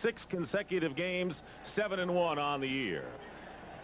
6 consecutive games, 7-1 on the year.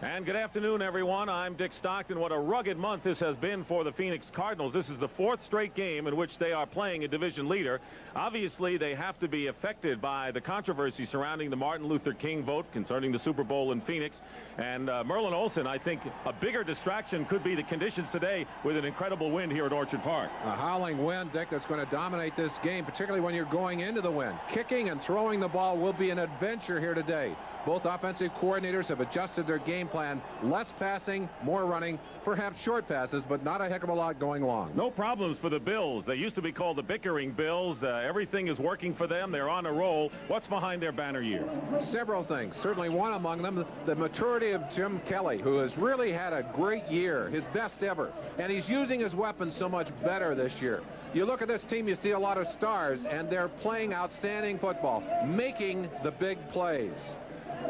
And good afternoon, everyone. I'm Dick Stockton. What a rugged month this has been for the Phoenix Cardinals. This is the 4th straight game in which they are playing a division leader. Obviously, they have to be affected by the controversy surrounding the Martin Luther King vote concerning the Super Bowl in Phoenix. And Merlin Olsen, I think a bigger distraction could be the conditions today with an incredible wind here at Orchard Park. A howling wind, Dick, that's going to dominate this game, particularly when you're going into the wind. Kicking and throwing the ball will be an adventure here today. Both offensive coordinators have adjusted their game plan. Less passing, more running, perhaps short passes, but not a heck of a lot going long. No problems for the Bills. They used to be called the bickering Bills. Everything is working for them. They're on a roll. What's behind their banner year? Several things. Certainly one among them, the maturity of Jim Kelly, who has really had a great year, his best ever. And he's using his weapons so much better this year. You look at this team, you see a lot of stars, and they're playing outstanding football, making the big plays.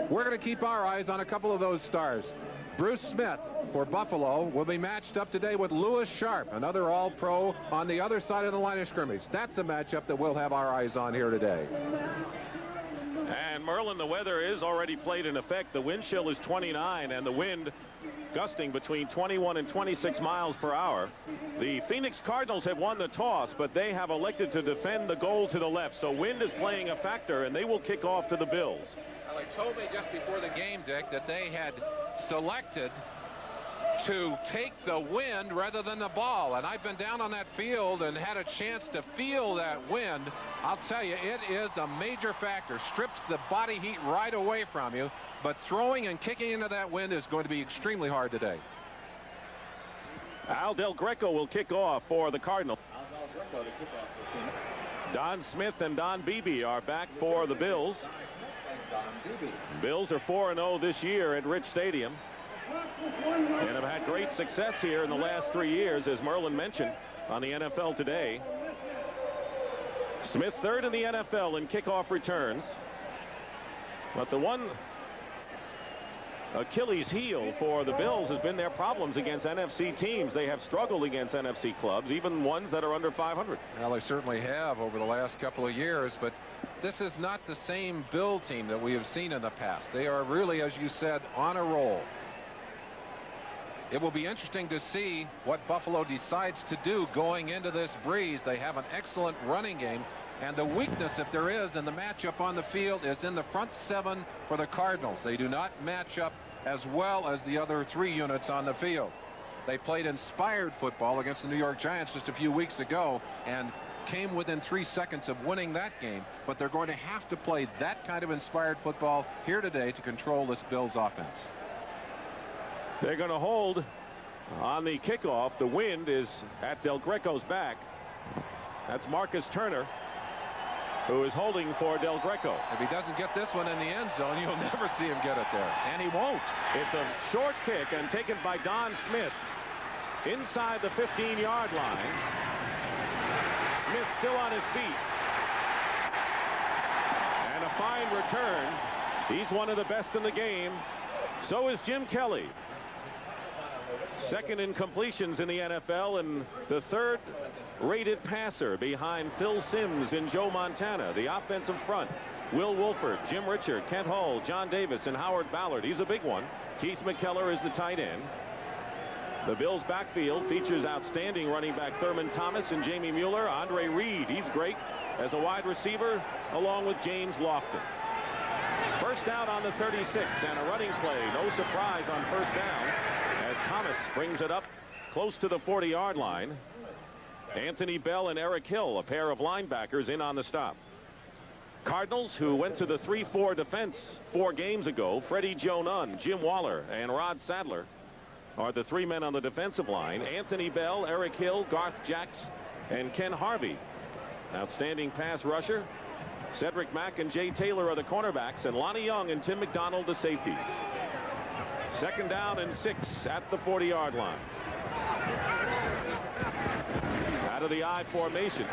We're going to keep our eyes on a couple of those stars. Bruce Smith for Buffalo will be matched up today with Lewis Sharp, another all-pro on the other side of the line of scrimmage. That's a matchup that we'll have our eyes on here today. And Merlin, the weather is already played in effect. The wind chill is 29 and the wind gusting between 21 and 26 miles per hour. The Phoenix Cardinals have won the toss, but they have elected to defend the goal to the left. So wind is playing a factor, and they will kick off to the Bills. Well, they told me just before the game, Dick, that they had selected to take the wind rather than the ball. And I've been down on that field and had a chance to feel that wind. I'll tell you, it is a major factor. Strips the body heat right away from you. But throwing and kicking into that wind is going to be extremely hard today. Al Del Greco will kick off for the Cardinals. Don Smith and Don Beebe are back for the Bills. Bills are 4-0 this year at Rich Stadium and have had great success here in the last 3 years, as Merlin mentioned on the NFL Today. Smith third in the NFL in kickoff returns. But the one Achilles heel for the Bills has been their problems against NFC teams. They have struggled against NFC clubs, even ones that are under 500. Well, they certainly have over the last couple of years, but this is not the same Bill team that we have seen in the past. They are really, as you said, on a roll. It will be interesting to see what Buffalo decides to do going into this breeze. They have an excellent running game, and the weakness, if there is, in the matchup on the field is in the front 7 for the Cardinals. They do not match up as well as the other 3 units on the field. They played inspired football against the New York Giants just a few weeks ago and came within 3 seconds of winning that game, but they're going to have to play that kind of inspired football here today to control this Bills offense. They're going to hold on the kickoff. The wind is at Del Greco's back. That's Marcus Turner, who is holding for Del Greco. If he doesn't get this one in the end zone, you'll never see him get it there. And he won't. It's a short kick and taken by Don Smith inside the 15-yard line. Smith still on his feet. And a fine return. He's one of the best in the game. So is Jim Kelly. Second in completions in the NFL and the 3rd rated passer behind Phil Simms and Joe Montana. The offensive front, Will Wolford, Jim Richard, Kent Hull, John Davis, and Howard Ballard. He's a big one. Keith McKellar is the tight end. The Bills' backfield features outstanding running back Thurman Thomas and Jamie Mueller. Andre Reed, he's great as a wide receiver, along with James Lofton. First down on the 36 and a running play. No surprise on first down as Thomas brings it up close to the 40-yard line. Anthony Bell and Eric Hill, a pair of linebackers, in on the stop. Cardinals, who went to the 3-4 defense 4 games ago, Freddie Joe Nunn, Jim Waller, and Rod Sadler, are the 3 men on the defensive line. Anthony Bell, Eric Hill, Garth Jacks, and Ken Harvey. Outstanding pass rusher. Cedric Mack and Jay Taylor are the cornerbacks, and Lonnie Young and Tim McDonald the safeties. Second down and 6 at the 40-yard line. Out of the I formation,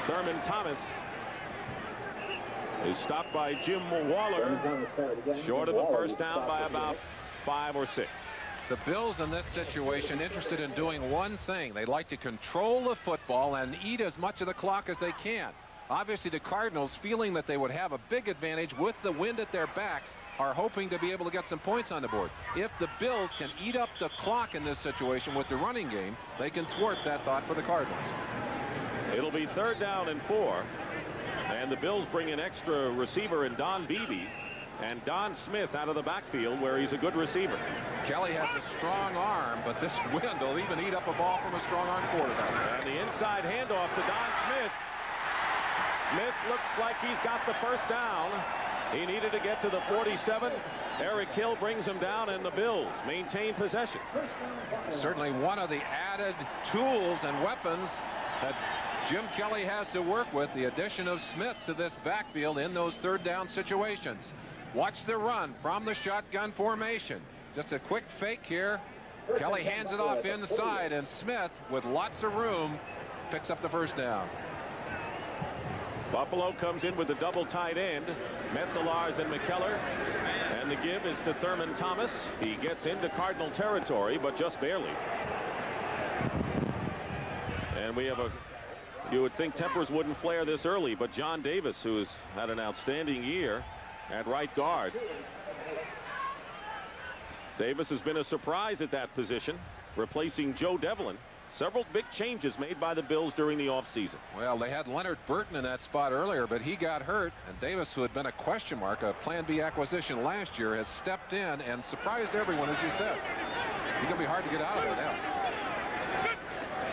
Thurman Thomas is stopped by Jim Waller, short of the first down by about 5 or 6. The Bills in this situation interested in doing one thing. They like to control the football and eat as much of the clock as they can. Obviously, the Cardinals, feeling that they would have a big advantage with the wind at their backs, are hoping to be able to get some points on the board. If the Bills can eat up the clock in this situation with the running game, they can thwart that thought for the Cardinals. It'll be 3rd down and 4. And the Bills bring an extra receiver in Don Beebe and Don Smith out of the backfield, where he's a good receiver. Kelly has a strong arm, but this wind will even eat up a ball from a strong arm quarterback. And the inside handoff to Don Smith. Smith looks like he's got the first down. He needed to get to the 47. Eric Hill brings him down, and the Bills maintain possession. Certainly one of the added tools and weapons that Jim Kelly has to work with, the addition of Smith to this backfield in those 3rd down situations. Watch the run from the shotgun formation. Just a quick fake here. Kelly hands it off inside, and Smith, with lots of room, picks up the first down. Buffalo comes in with the double tight end, Metzelars and McKellar, and the give is to Thurman Thomas. He gets into Cardinal territory, but just barely. And we have you would think tempers wouldn't flare this early, but John Davis, who has had an outstanding year at right guard. Davis has been a surprise at that position, replacing Joe Devlin. Several big changes made by the Bills during the offseason. Well, they had Leonard Burton in that spot earlier, but he got hurt. And Davis, who had been a question mark, a Plan B acquisition last year, has stepped in and surprised everyone, as you said. He's going to be hard to get out of it now.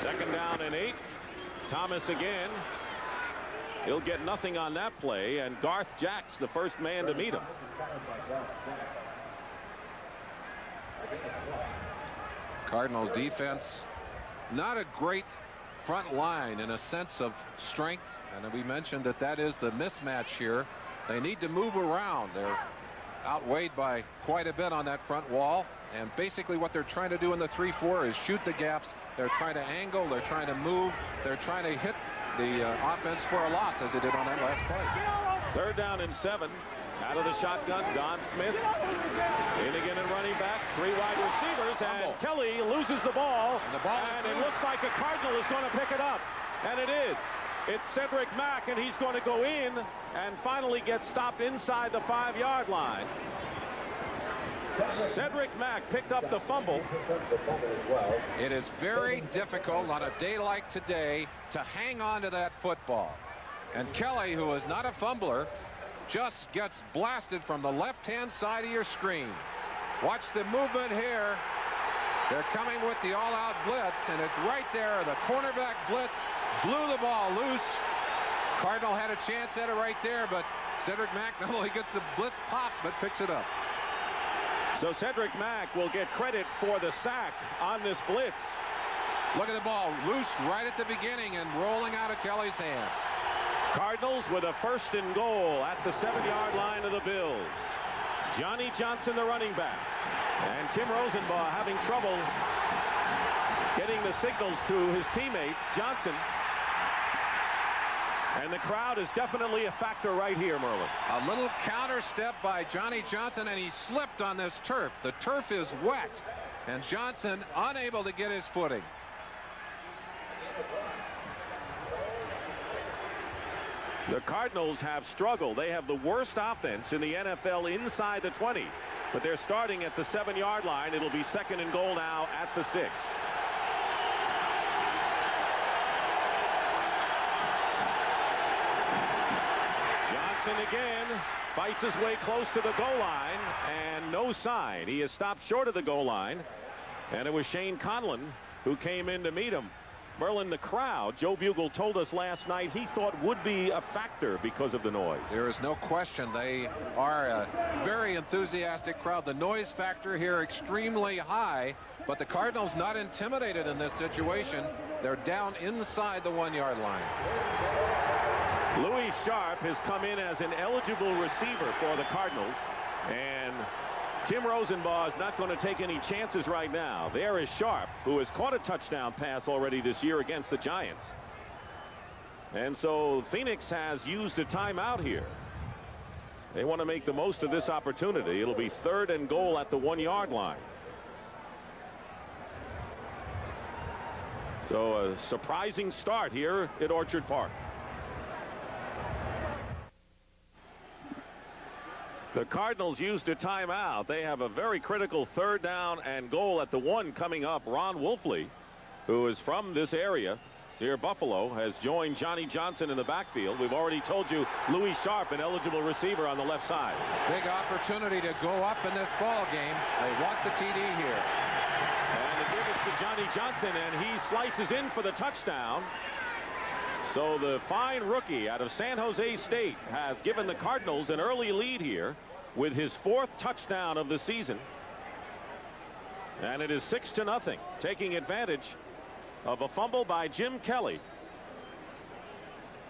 2nd down and 8. Thomas again. He'll get nothing on that play, and Garth Jacks, the first man to meet him. Cardinal defense, not a great front line in a sense of strength, and we mentioned that is the mismatch here. They need to move around. They're outweighed by quite a bit on that front wall, and basically what they're trying to do in the 3-4 is shoot the gaps. They're trying to angle, they're trying to move, they're trying to hit the offense for a loss, as they did on that last play. 3rd down and 7. Out of the shotgun, Don Smith. In again and running back. 3 wide receivers, and Kelly loses the ball. And it looks like a Cardinal is going to pick it up. And it is. It's Cedric Mack, and he's going to go in and finally get stopped inside the 5-yard line. Cedric Mack picked up the fumble. It is very difficult on a day like today to hang on to that football. And Kelly, who is not a fumbler, just gets blasted from the left-hand side of your screen. Watch the movement here. They're coming with the all-out blitz, and it's right there. The cornerback blitz blew the ball loose. Cardinal had a chance at it right there, but Cedric Mack not only gets the blitz pop, but picks it up. So Cedric Mack will get credit for the sack on this blitz. Look at the ball, loose right at the beginning and rolling out of Kelly's hands. Cardinals with a 1st and goal at the 7-yard line of the Bills. Johnny Johnson, the running back, and Tim Rosenbaugh having trouble getting the signals to his teammates. Johnson. And the crowd is definitely a factor right here, Merlin. A little counter step by Johnny Johnson, and he slipped on this turf. The turf is wet, and Johnson unable to get his footing. The Cardinals have struggled. They have the worst offense in the NFL inside the 20, but they're starting at the 7-yard line. It'll be 2nd and goal now at the 6. Johnson again fights his way close to the goal line, and no sign. He is stopped short of the goal line, and it was Shane Conlon who came in to meet him. Merlin, the crowd, Joe Bugle told us last night he thought would be a factor because of the noise. There is no question they are a very enthusiastic crowd. The noise factor here extremely high, but the Cardinals not intimidated in this situation. They're down inside the 1-yard line. Louis Sharp has come in as an eligible receiver for the Cardinals, and Tim Rosenbaugh is not going to take any chances right now. There is Sharp, who has caught a touchdown pass already this year against the Giants. And so Phoenix has used a timeout here. They want to make the most of this opportunity. It'll be 3rd and goal at the 1-yard line. So a surprising start here at Orchard Park. The Cardinals used a timeout. They have a very critical 3rd down and goal at the 1 coming up. Ron Wolfley, who is from this area near Buffalo, has joined Johnny Johnson in the backfield. We've already told you Louis Sharp, an eligible receiver on the left side. Big opportunity to go up in this ball game. They want the TD here. And the give is to Johnny Johnson, and he slices in for the touchdown. So the fine rookie out of San Jose State has given the Cardinals an early lead here with his 4th touchdown of the season. And it is 6-0, taking advantage of a fumble by Jim Kelly.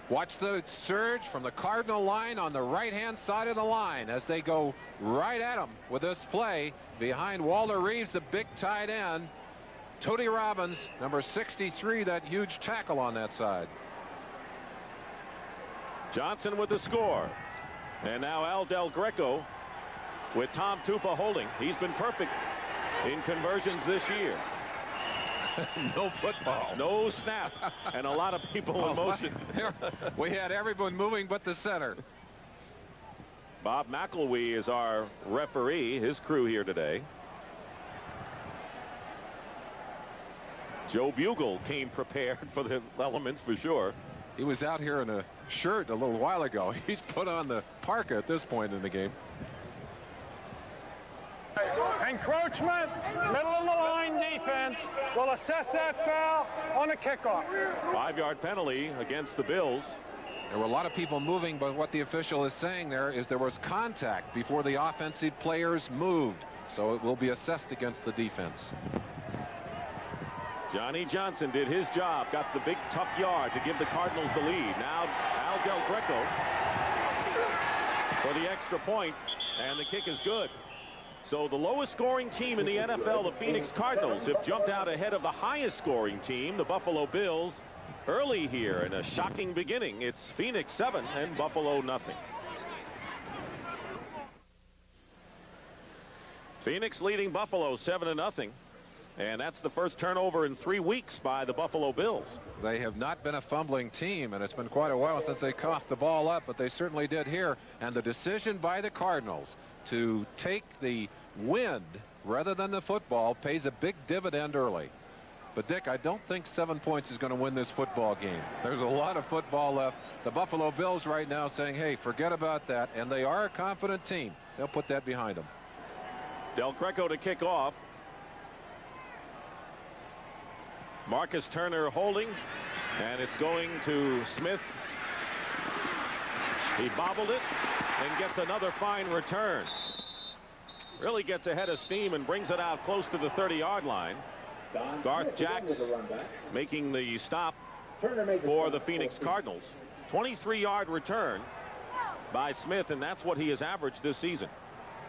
Watch the surge from the Cardinal line on the right-hand side of the line as they go right at him with this play. Behind Walter Reeves, the big tight end. Tony Robbins, number 63, that huge tackle on that side. Johnson with the score. And now Al Del Greco with Tom Tupa holding. He's been perfect in conversions this year. No football. No snap. And a lot of people in motion. We had everyone moving but the center. Bob McElwee is our referee, his crew here today. Joe Bugle came prepared for the elements for sure. He was out here in a shirt a little while ago. He's put on the parka at this point in the game. Encroachment, middle of the line defense will assess that foul on the kickoff. 5-yard penalty against the Bills. There were a lot of people moving, but what the official is saying there is there was contact before the offensive players moved, so it will be assessed against the defense. Johnny Johnson did his job, got the big tough yard to give the Cardinals the lead. Now Al Del Greco for the extra point, and the kick is good. So the lowest scoring team in the NFL, the Phoenix Cardinals, have jumped out ahead of the highest scoring team, the Buffalo Bills, early here in a shocking beginning. It's Phoenix 7 and Buffalo nothing. Phoenix leading Buffalo 7-0. And that's the first turnover in 3 weeks by the Buffalo Bills. They have not been a fumbling team, and it's been quite a while since they coughed the ball up, but they certainly did here. And the decision by the Cardinals to take the wind rather than the football pays a big dividend early. But Dick, I don't think 7 points is going to win this football game. There's a lot of football left. The Buffalo Bills right now saying, hey, forget about that. And they are a confident team. They'll put that behind them. Del Greco to kick off. Marcus Turner holding, and it's going to Smith. He bobbled it and gets another fine return. Really gets ahead of steam and brings it out close to the 30-yard line. Garth Jacks making the stop for the Phoenix Cardinals. 23-yard return by Smith, and that's what he has averaged this season.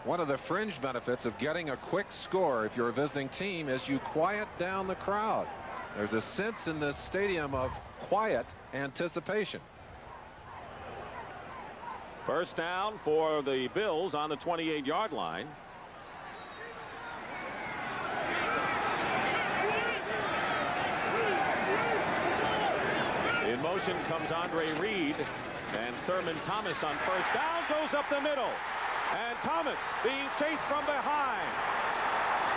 One of the fringe benefits of getting a quick score if you're a visiting team is you quiet down the crowd. There's a sense in this stadium of quiet anticipation. First down for the Bills on the 28-yard line. In motion comes Andre Reed, and Thurman Thomas on first down goes up the middle. And Thomas being chased from behind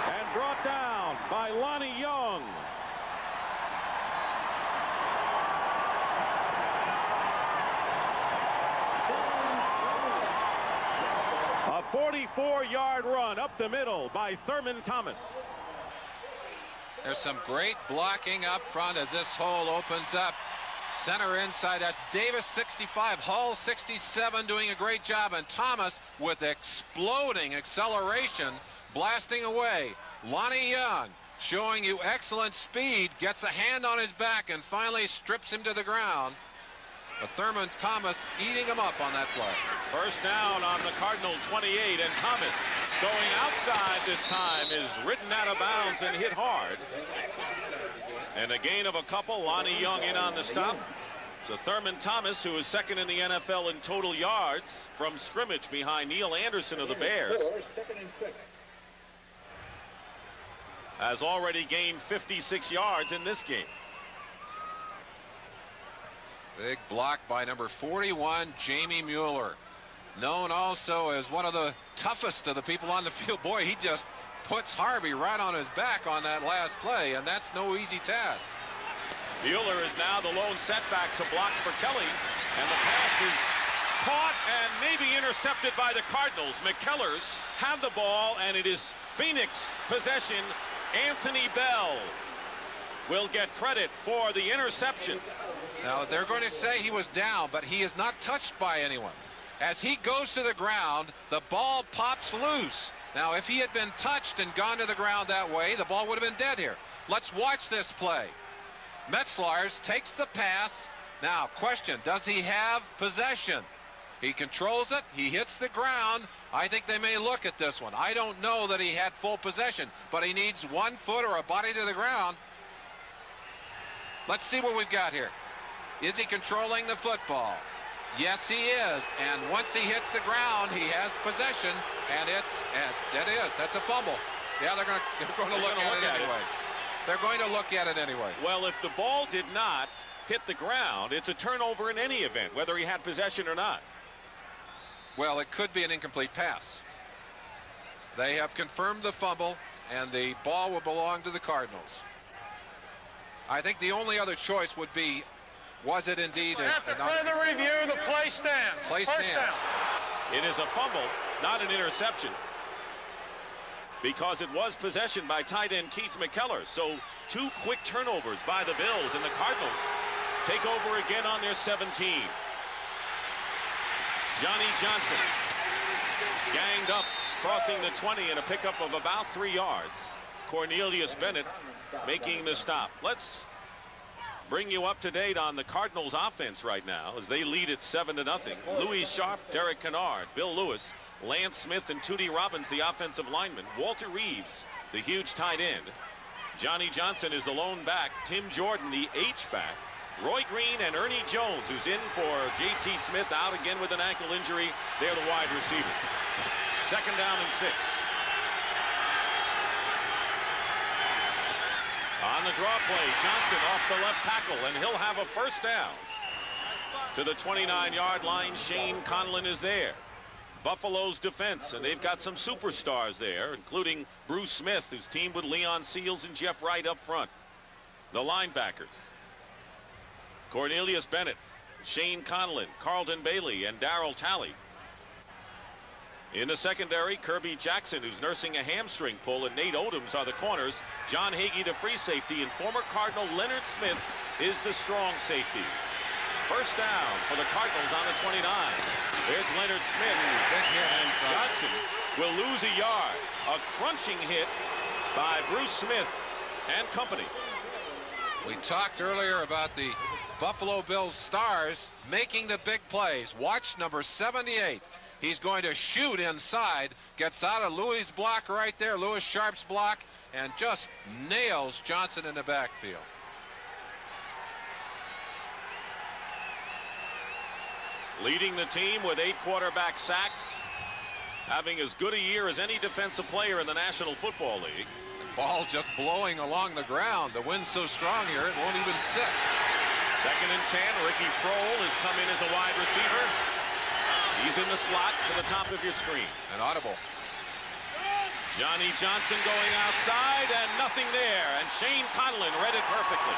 and brought down by Lonnie Young. A 44-yard run up the middle by Thurman Thomas. There's some great blocking up front as this hole opens up. Center inside, that's Davis 65, Hall 67 doing a great job, and Thomas with exploding acceleration blasting away. Lonnie Young showing you excellent speed, gets a hand on his back and finally strips him to the ground. But Thurman Thomas eating him up on that play. First down on the Cardinal 28, and Thomas going outside this time is ridden out of bounds and hit hard. And a gain of a couple. Lonnie Young in on the stop. So Thurman Thomas, who is second in the NFL in total yards from scrimmage behind Neil Anderson of the Bears, has already gained 56 yards in this game. Big block by number 41, Jamie Mueller. known also as one of the toughest of the people on the field. Boy, he just puts Harvey right on his back on that last play, and that's no easy task. Bueller is now the lone setback to block for Kelly, and the pass is caught and maybe intercepted by the Cardinals. McKellars had the ball, and it is Phoenix possession. Anthony Bell will get credit for the interception. Now, they're going to say he was down, but he is not touched by anyone. As he goes to the ground, the ball pops loose. Now, if he had been touched and gone to the ground that way, the ball would have been dead here. Let's watch this play. Metzlars takes the pass. Now, question, does he have possession? He controls it. He hits the ground. I think they may look at this one. I don't know that he had full possession, but he needs 1 foot or a body to the ground. Let's see what we've got here. Is he controlling the football? Yes, he is. And once he hits the ground, he has possession, and that's a fumble. Yeah, they're going to look at it anyway. They're going to look at it anyway. Well, if the ball did not hit the ground, it's a turnover in any event, whether he had possession or not. Well, it could be an incomplete pass. They have confirmed the fumble, and the ball will belong to the Cardinals. I think the only other choice would be, was it indeed After further review, the play stands. Play First stands. down. It is a fumble, not an interception, because it was possession by tight end Keith McKellars. So 2 quick turnovers by the Bills, and the Cardinals take over again on their 17. Johnny Johnson ganged up, crossing the 20 in a pickup of about 3 yards. Cornelius Bennett making the stop. Let's bring you up to date on the Cardinals offense right now as they lead at 7-0. Louis Sharp, Derek Kennard, Bill Lewis, Lance Smith, and Tootie Robbins, the offensive lineman. Walter Reeves, the huge tight end. Johnny Johnson is the lone back. Tim Jordan, the H-back. Roy Green and Ernie Jones, who's in for J.T. Smith, out again with an ankle injury. They're the wide receivers. 2nd down and 6. On the draw play, Johnson off the left tackle, and he'll have a 1st down. To the 29-yard line, Shane Conlon is there. Buffalo's defense, and they've got some superstars there, including Bruce Smith, who's teamed with Leon Seals and Jeff Wright up front. The linebackers, Cornelius Bennett, Shane Conlon, Carlton Bailey, and Darryl Talley. In the secondary, Kirby Jackson, who's nursing a hamstring pull, and Nate Odoms are the corners. John Hagee, the free safety, and former Cardinal Leonard Smith is the strong safety. 1st down for the Cardinals on the 29. There's Leonard Smith. And Johnson will lose a yard. A crunching hit by Bruce Smith and company. We talked earlier about the Buffalo Bills stars making the big plays. Watch number 78. He's going to shoot inside, gets out of Louis' block right there, Louis Sharp's block, and just nails Johnson in the backfield. Leading the team with 8 quarterback sacks, having as good a year as any defensive player in the National Football League. Ball just blowing along the ground. The wind's so strong here, it won't even sit. 2nd and 10. Ricky Prohl has come in as a wide receiver. He's in the slot to the top of your screen. An audible. Johnny Johnson going outside, and nothing there. And Shane Conlon read it perfectly.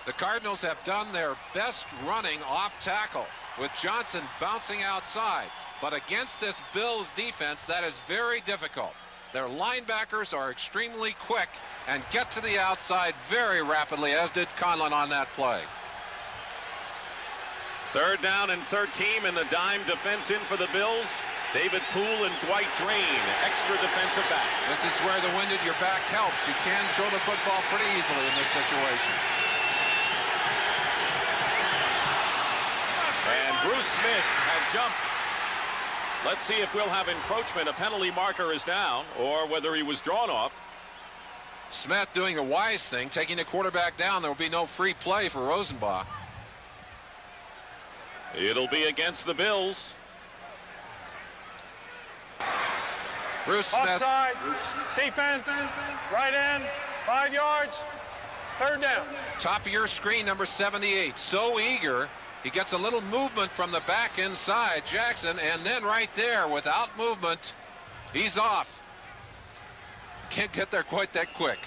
The Cardinals have done their best running off tackle, with Johnson bouncing outside. But against this Bills defense, that is very difficult. Their linebackers are extremely quick and get to the outside very rapidly, as did Conlon on that play. 3rd down and 13, and the dime defense in for the Bills. David Poole and Dwight Drain, extra defensive backs. This is where the wind at your back helps. You can throw the football pretty easily in this situation. And Bruce Smith had jumped. Let's see if we'll have encroachment. A penalty marker is down, or whether he was drawn off. Smith doing the wise thing, taking the quarterback down. There will be no free play for Rosenbach. It'll be against the Bills. Bruce Smith. Offside. Defense. Right end. 5 yards. Third down. Top of your screen, number 78. So eager. He gets a little movement from the back inside, Jackson, and then right there, without movement, he's off. Can't get there quite that quick.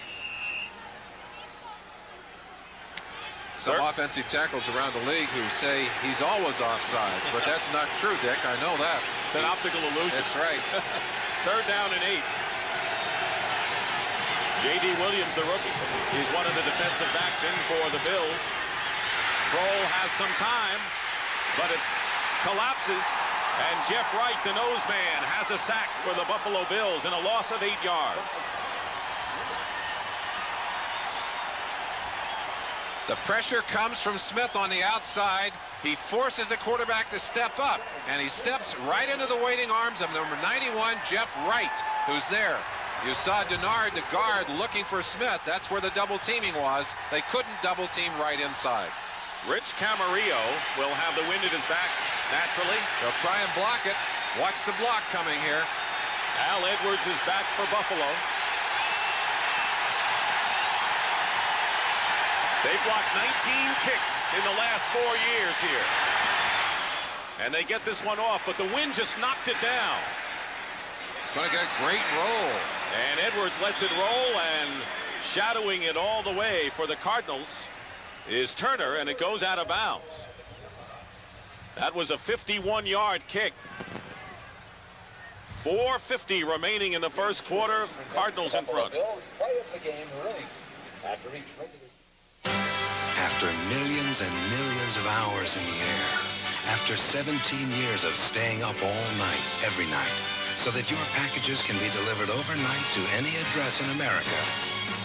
Some offensive tackles around the league who say he's always offsides, but that's not true, Dick. I know that. It's an optical illusion. That's right. Third down and 8. J.D. Williams, the rookie, is one of the defensive backs in for the Bills. Kroll has some time, but it collapses. And Jeff Wright, the nose man, has a sack for the Buffalo Bills and a loss of 8 yards. The pressure comes from Smith on the outside. He forces the quarterback to step up, and he steps right into the waiting arms of number 91, Jeff Wright, who's there. You saw Denard, the guard, looking for Smith. That's where the double teaming was. They couldn't double team right inside. Rich Camarillo will have the wind at his back naturally. They'll try and block it. Watch the block coming here. Al Edwards is back for Buffalo. They blocked 19 kicks in the last 4 years here. And they get this one off, but the wind just knocked it down. It's going to get a great roll. And Edwards lets it roll, and shadowing it all the way for the Cardinals is Turner, and it goes out of bounds. That was a 51-yard kick. 4:50 remaining in the first quarter. Cardinals in front. After millions and millions of hours in the air, after 17 years of staying up all night, every night, so that your packages can be delivered overnight to any address in America,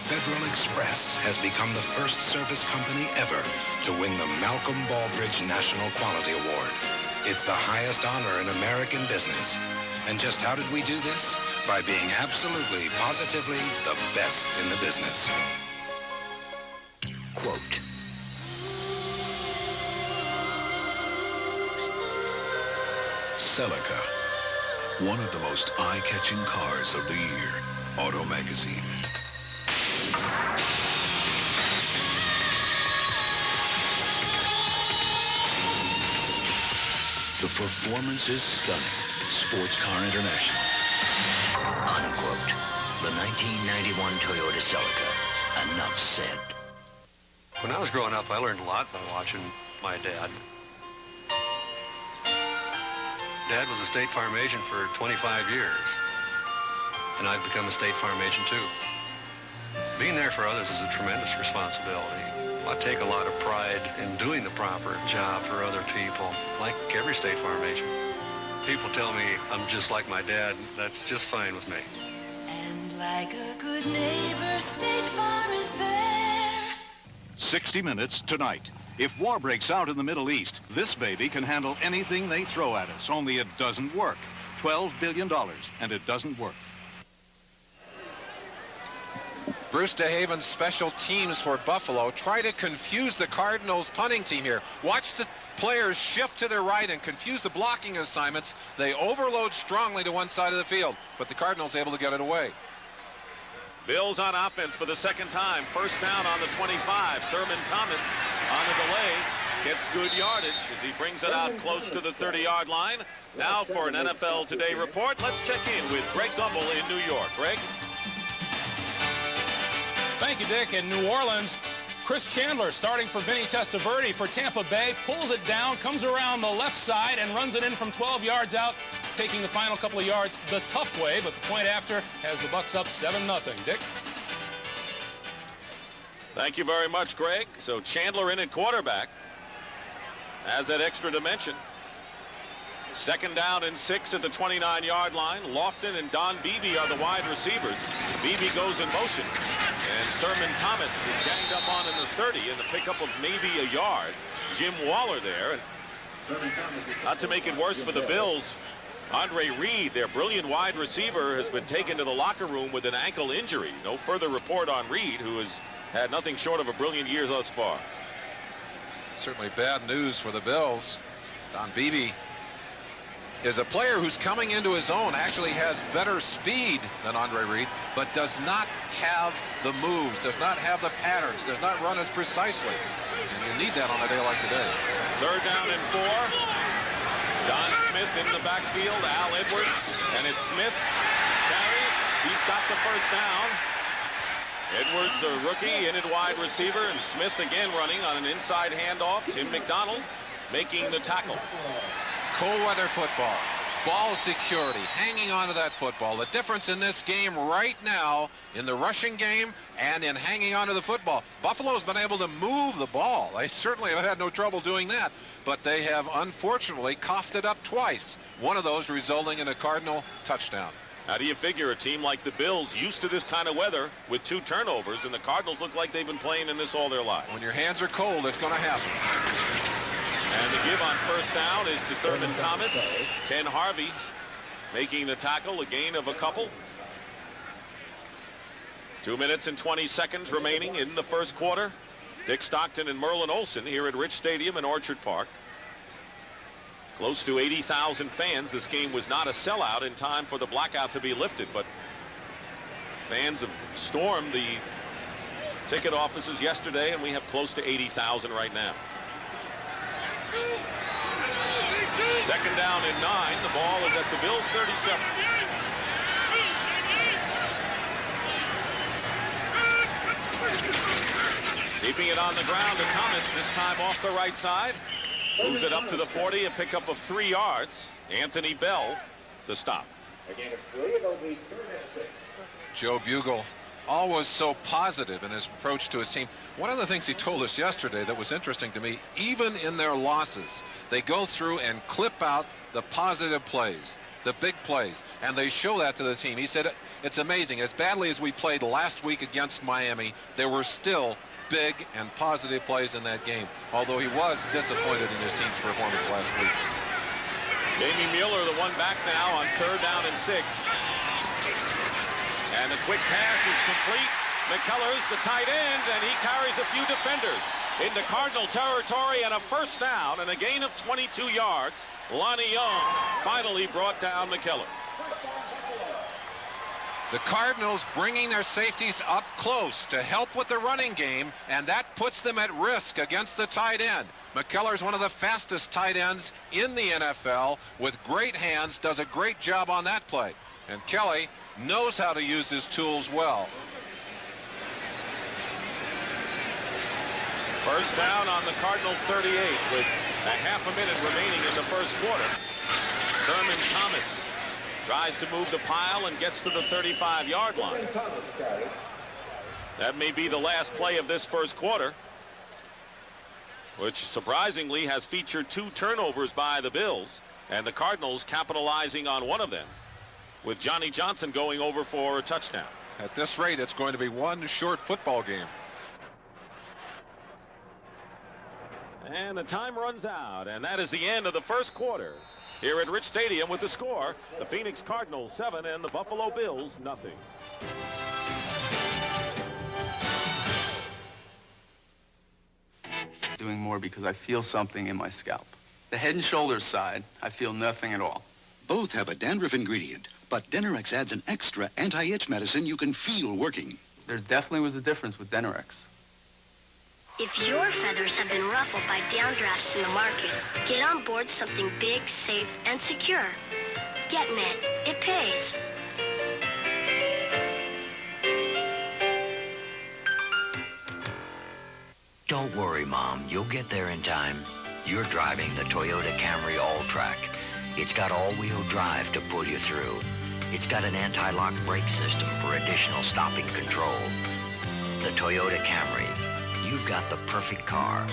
Federal Express has become the first service company ever to win the Malcolm Baldrige National Quality Award. It's the highest honor in American business. And just how did we do this? By being absolutely, positively the best in the business. Quote. Celica, one of the most eye-catching cars of the year. Auto Magazine. The performance is stunning. Sports Car International. Unquote. The 1991 Toyota Celica. Enough said. When I was growing up, I learned a lot by watching my dad. Dad was a State Farm agent for 25 years, and I've become a State Farm agent too. Being there for others is a tremendous responsibility. I take a lot of pride in doing the proper job for other people, like every State Farm agent. People tell me I'm just like my dad. That's just fine with me. And like a good neighbor, State Farm is there. 60 Minutes tonight. If war breaks out in the Middle East, this baby can handle anything they throw at us, only it doesn't work. $12 billion, and it doesn't work. Bruce DeHaven's special teams for Buffalo try to confuse the Cardinals punting team here. Watch the players shift to their right and confuse the blocking assignments. They overload strongly to one side of the field, but the Cardinals able to get it away. Bills on offense for the second time. First down on the 25. Thurman Thomas on the delay. Gets good yardage as he brings it out close to the 30-yard line. Now for an NFL Today report, let's check in with Greg Gumbel in New York. Greg? Thank you, Dick. In New Orleans, Chris Chandler starting for Vinny Testaverde for Tampa Bay, pulls it down, comes around the left side and runs it in from 12 yards out, taking the final couple of yards the tough way, but the point after has the Bucs up 7-0. Dick? Thank you very much, Greg. So Chandler in at quarterback has that extra dimension. Second down and 6 at the 29-yard line. Lofton and Don Beebe are the wide receivers. Beebe goes in motion, and Thurman Thomas is ganged up on in the 30 in the pickup of maybe a yard. Jim Waller there. And not to make it worse for the Bills, Andre Reed, their brilliant wide receiver, has been taken to the locker room with an ankle injury. No further report on Reed, who has had nothing short of a brilliant year thus far. Certainly bad news for the Bills. Don Beebe is a player who's coming into his own, actually has better speed than Andre Reed, but does not have the moves, does not have the patterns, does not run as precisely. And you need that on a day like today. 3rd down and 4. Don Smith in the backfield, Al Edwards, and it's Smith carries. He's got the first down. Edwards, a rookie, in at wide receiver, and Smith again running on an inside handoff. Tim McDonald making the tackle. Cold weather football, ball security, hanging on to that football. The difference in this game right now, in the rushing game and in hanging on to the football, Buffalo's been able to move the ball. They certainly have had no trouble doing that, but they have unfortunately coughed it up twice, one of those resulting in a Cardinal touchdown. How do you figure a team like the Bills, used to this kind of weather, with 2 turnovers, and the Cardinals look like they've been playing in this all their lives? When your hands are cold, it's going to happen. And the give on first down is to Thurman Thomas. Ken Harvey making the tackle, a gain of a couple. 2 minutes and 20 seconds remaining in the first quarter. Dick Stockton and Merlin Olsen here at Rich Stadium in Orchard Park. Close to 80,000 fans. This game was not a sellout in time for the blackout to be lifted, but fans have stormed the ticket offices yesterday, and we have close to 80,000 right now. 2nd down and 9. The ball is at the Bills' 37. Keeping it on the ground to Thomas, this time off the right side. Moves it up to the 40, a pickup of 3 yards. Anthony Bell, the stop. Joe Bugle, always so positive in his approach to his team. One of the things he told us yesterday that was interesting to me, even in their losses, they go through and clip out the positive plays, the big plays, and they show that to the team. He said, it's amazing. As badly as we played last week against Miami, there were still big and positive plays in that game, although he was disappointed in his team's performance last week. Jamie Mueller, the one back now on 3rd down and 6. And the quick pass is complete. McCullers, the tight end, and he carries a few defenders into Cardinal territory, and a first down and a gain of 22 yards. Lonnie Young finally brought down McCullers. The Cardinals bringing their safeties up close to help with the running game, and that puts them at risk against the tight end. McCullers, one of the fastest tight ends in the NFL, with great hands, does a great job on that play. And Kelly knows how to use his tools well. First down on the Cardinal 38 with a half a minute remaining in the first quarter. Thurman Thomas tries to move the pile and gets to the 35-yard line. That may be the last play of this first quarter, which surprisingly has featured 2 turnovers by the Bills, and the Cardinals capitalizing on one of them, with Johnny Johnson going over for a touchdown. At this rate, it's going to be one short football game. And the time runs out, and that is the end of the first quarter. Here at Rich Stadium with the score, the Phoenix Cardinals 7 and the Buffalo Bills nothing. Doing more because I feel something in my scalp. The Head and Shoulders side, I feel nothing at all. Both have a dandruff ingredient, but Denerex adds an extra anti-itch medicine you can feel working. There definitely was a difference with Denerex. If your feathers have been ruffled by downdrafts in the market, get on board something big, safe, and secure. GetNet. It pays. Don't worry, Mom. You'll get there in time. You're driving the Toyota Camry All-Track. It's got all-wheel drive to pull you through. It's got an anti-lock brake system for additional stopping control. The Toyota Camry. You've got the perfect car,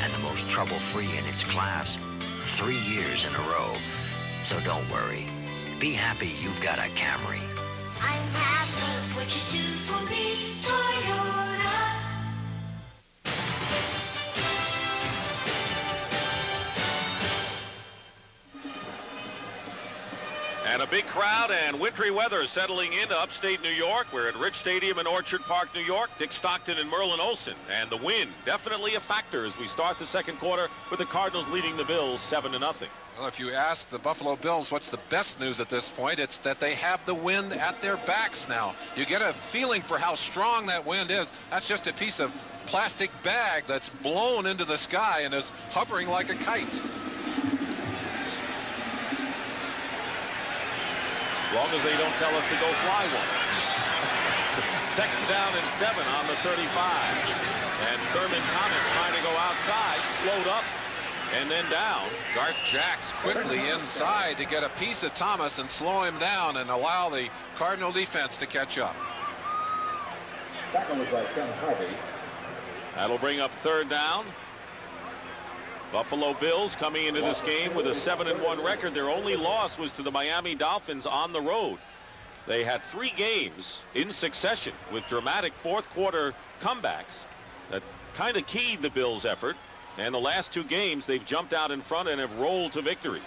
and the most trouble-free in its class, 3 years in a row. So don't worry. Be happy you've got a Camry. I'm happy what you do for me, Toyota. And a big crowd and wintry weather settling into upstate New York. We're at Rich Stadium in Orchard Park, New York. Dick Stockton and Merlin Olsen. And the wind definitely a factor as we start the second quarter with the Cardinals leading the Bills 7-0. Well, if you ask the Buffalo Bills what's the best news at this point, it's that they have the wind at their backs now. You get a feeling for how strong that wind is. That's just a piece of plastic bag that's blown into the sky and is hovering like a kite. As long as they don't tell us to go fly one. Second down and 7 on the 35. And Thurman Thomas trying to go outside, slowed up and then down. Garth Jacks quickly inside to get a piece of Thomas and slow him down and allow the Cardinal defense to catch up. That'll bring up third down. Buffalo Bills coming into this game with a 7-1 record. Their only loss was to the Miami Dolphins on the road. They had 3 games in succession with dramatic fourth quarter comebacks that kind of keyed the Bills' effort. And the last 2 games, they've jumped out in front and have rolled to victories.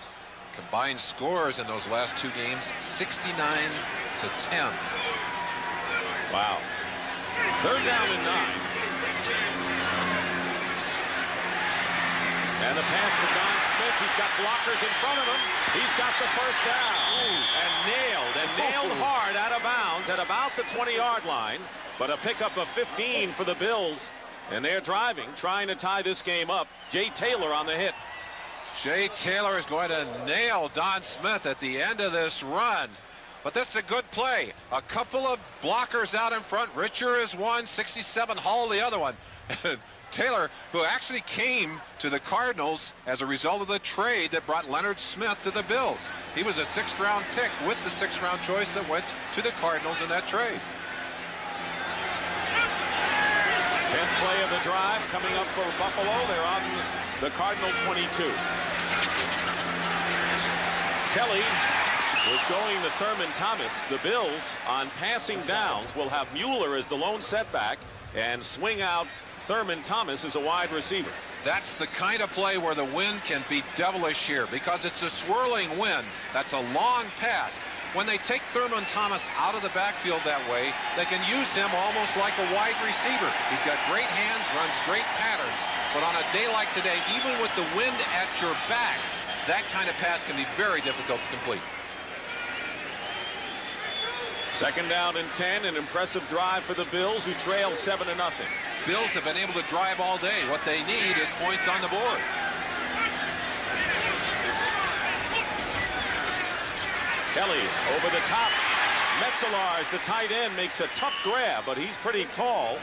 Combined scores in those last 2 games, 69-10. Wow. Third down and 9. And the pass to Don Smith. He's got blockers in front of him. He's got the first down. And nailed hard out of bounds at about the 20-yard line. But a pickup of 15 for the Bills. And they're driving, trying to tie this game up. Jay Taylor on the hit. Jay Taylor is going to nail Don Smith at the end of this run. But this is a good play. A couple of blockers out in front. Richer is one, 67 Hall the other one. Taylor, who actually came to the Cardinals as a result of the trade that brought Leonard Smith to the Bills. He was a 6th-round pick with the 6th-round choice that went to the Cardinals in that trade. 10th play of the drive coming up for Buffalo. They're on the Cardinal 22. Kelly was going to Thurman Thomas. The Bills on passing downs will have Mueller as the lone setback and swing out Thurman Thomas as a wide receiver. That's the kind of play where the wind can be devilish here because it's a swirling wind. That's a long pass. When they take Thurman Thomas out of the backfield that way, they can use him almost like a wide receiver. He's got great hands, runs great patterns, but on a day like today, even with the wind at your back, that kind of pass can be very difficult to complete. Second down and 10, an impressive drive for the Bills, who trail 7-0. Bills have been able to drive all day. What they need is points on the board. Kelly over the top. Metzelaars, the tight end, makes a tough grab, but he's pretty tall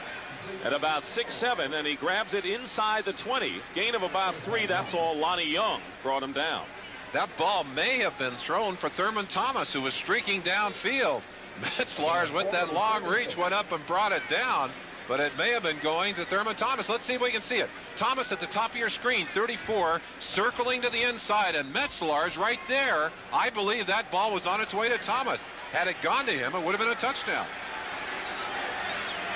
at about 6'7", and he grabs it inside the 20. Gain of about 3. That's all. Lonnie Young brought him down. That ball may have been thrown for Thurman Thomas, who was streaking downfield. Metzelaars with that long reach went up and brought it down, but it may have been going to Thurman Thomas. Let's see if we can see it. Thomas at the top of your screen, 34, circling to the inside, and Metzelaars right there. I believe that ball was on its way to Thomas. Had it gone to him, it would have been a touchdown.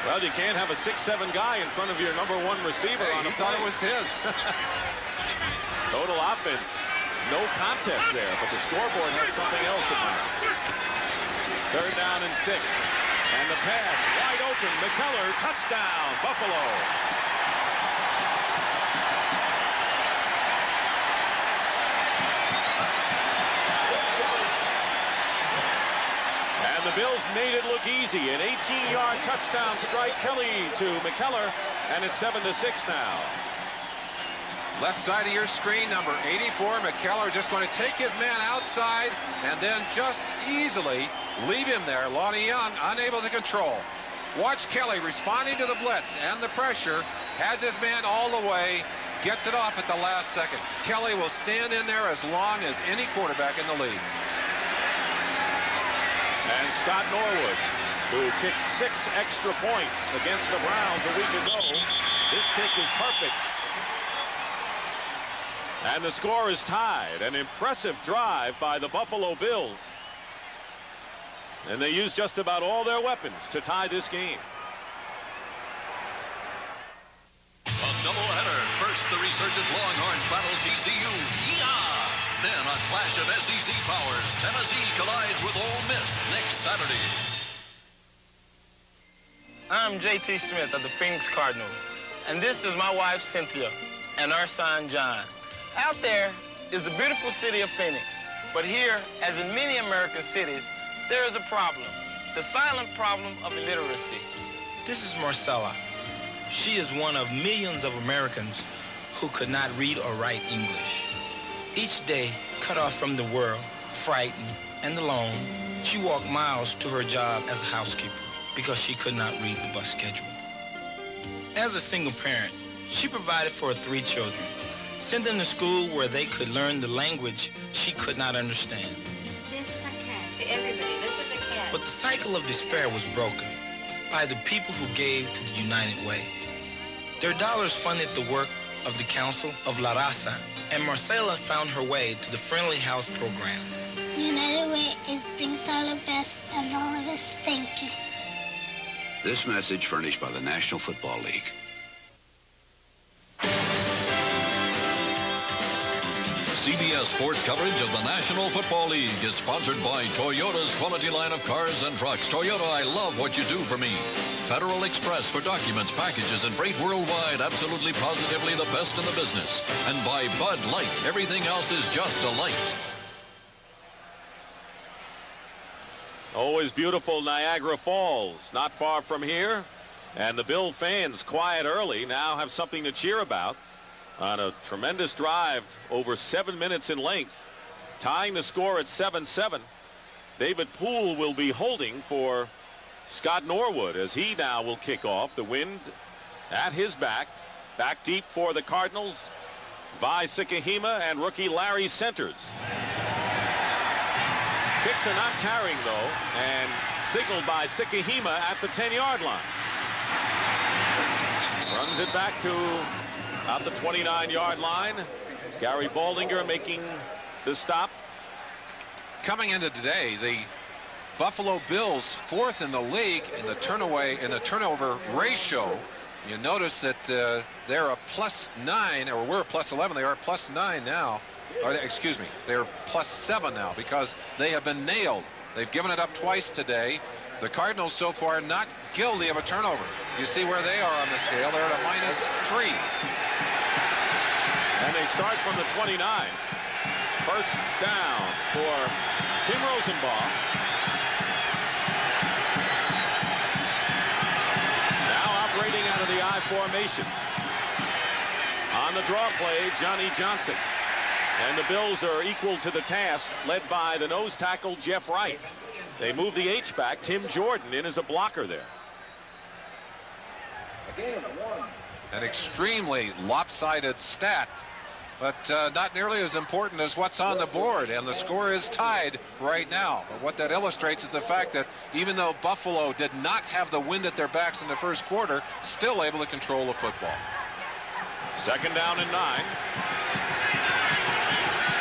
Well, you can't have a 6'7" guy in front of your number 1 receiver on a play. He thought it was his. Total offense. No contest there, but the scoreboard has something else in mind. Third down and 6. And the pass wide open. McKellar, touchdown, Buffalo. And the Bills made it look easy. An 18-yard touchdown strike. Kelly to McKellar, and it's 7-6 now. Left side of your screen, number 84, McKellar just going to take his man outside and then just easily leave him there. Lonnie Young unable to control. Watch Kelly responding to the blitz and the pressure, has his man all the way, gets it off at the last second. Kelly will stand in there as long as any quarterback in the league. And Scott Norwood, who kicked 6 extra points against the Browns a week ago, his kick is perfect. And the score is tied. An impressive drive by the Buffalo Bills. And they used just about all their weapons to tie this game. A doubleheader. First, the resurgent Longhorns battle TCU. Yeehaw! Then on clash of SEC powers. Tennessee collides with Ole Miss next Saturday. I'm J.T. Smith of the Phoenix Cardinals, and this is my wife, Cynthia, and our son, John. Out there is the beautiful city of Phoenix, but here, as in many American cities, there is a problem, the silent problem of illiteracy. This is Marcella. She is one of millions of Americans who could not read or write English. Each day, cut off from the world, frightened and alone, she walked miles to her job as a housekeeper because she could not read the bus schedule. As a single parent, she provided for her 3 children, sent them to school where they could learn the language she could not understand. This is a cat. Everybody, this is a cat. But the cycle of despair was broken by the people who gave to the United Way. Their dollars funded the work of the Council of La Raza, and Marcela found her way to the Friendly House program. The United Way is brings all the best, and all of us thank you. This message furnished by the National Football League. CBS sports coverage of the National Football League is sponsored by Toyota's quality line of cars and trucks. Toyota, I love what you do for me. Federal Express for documents, packages, and freight worldwide. Absolutely, positively the best in the business. And by Bud Light. Everything else is just a light. Always beautiful Niagara Falls, not far from here. And the Bill fans, quiet early, now have something to cheer about on a tremendous drive over 7 minutes in length, tying the score at 7-7. David Poole will be holding for Scott Norwood as he now will kick off. The wind at his back. Back deep for the Cardinals. Vi Sikahema and rookie Larry Centers. Kicks are not carrying, though, and signaled by Sikahema at the 10-yard line. Runs it back to about the 29-yard line. Gary Baldinger making the stop. Coming into today, the Buffalo Bills 4th in the league in the turnover ratio. You notice that they're a +9, or we're a +11. They are a +9 now. Or, excuse me, they're +7 now because they have been nailed. They've given it up twice today. The Cardinals so far not guilty of a turnover. You see where they are on the scale. They're at a -3. And they start from the 29. First down for Tim Rosenbaugh. Now operating out of the I formation. On the draw play, Johnny Johnson. And the Bills are equal to the task, led by the nose tackle, Jeff Wright. They move the H back, Tim Jordan, in as a blocker there. An extremely lopsided stat, but not nearly as important as what's on the board. And the score is tied right now. But what that illustrates is the fact that even though Buffalo did not have the wind at their backs in the first quarter, still able to control the football. Second down and 9.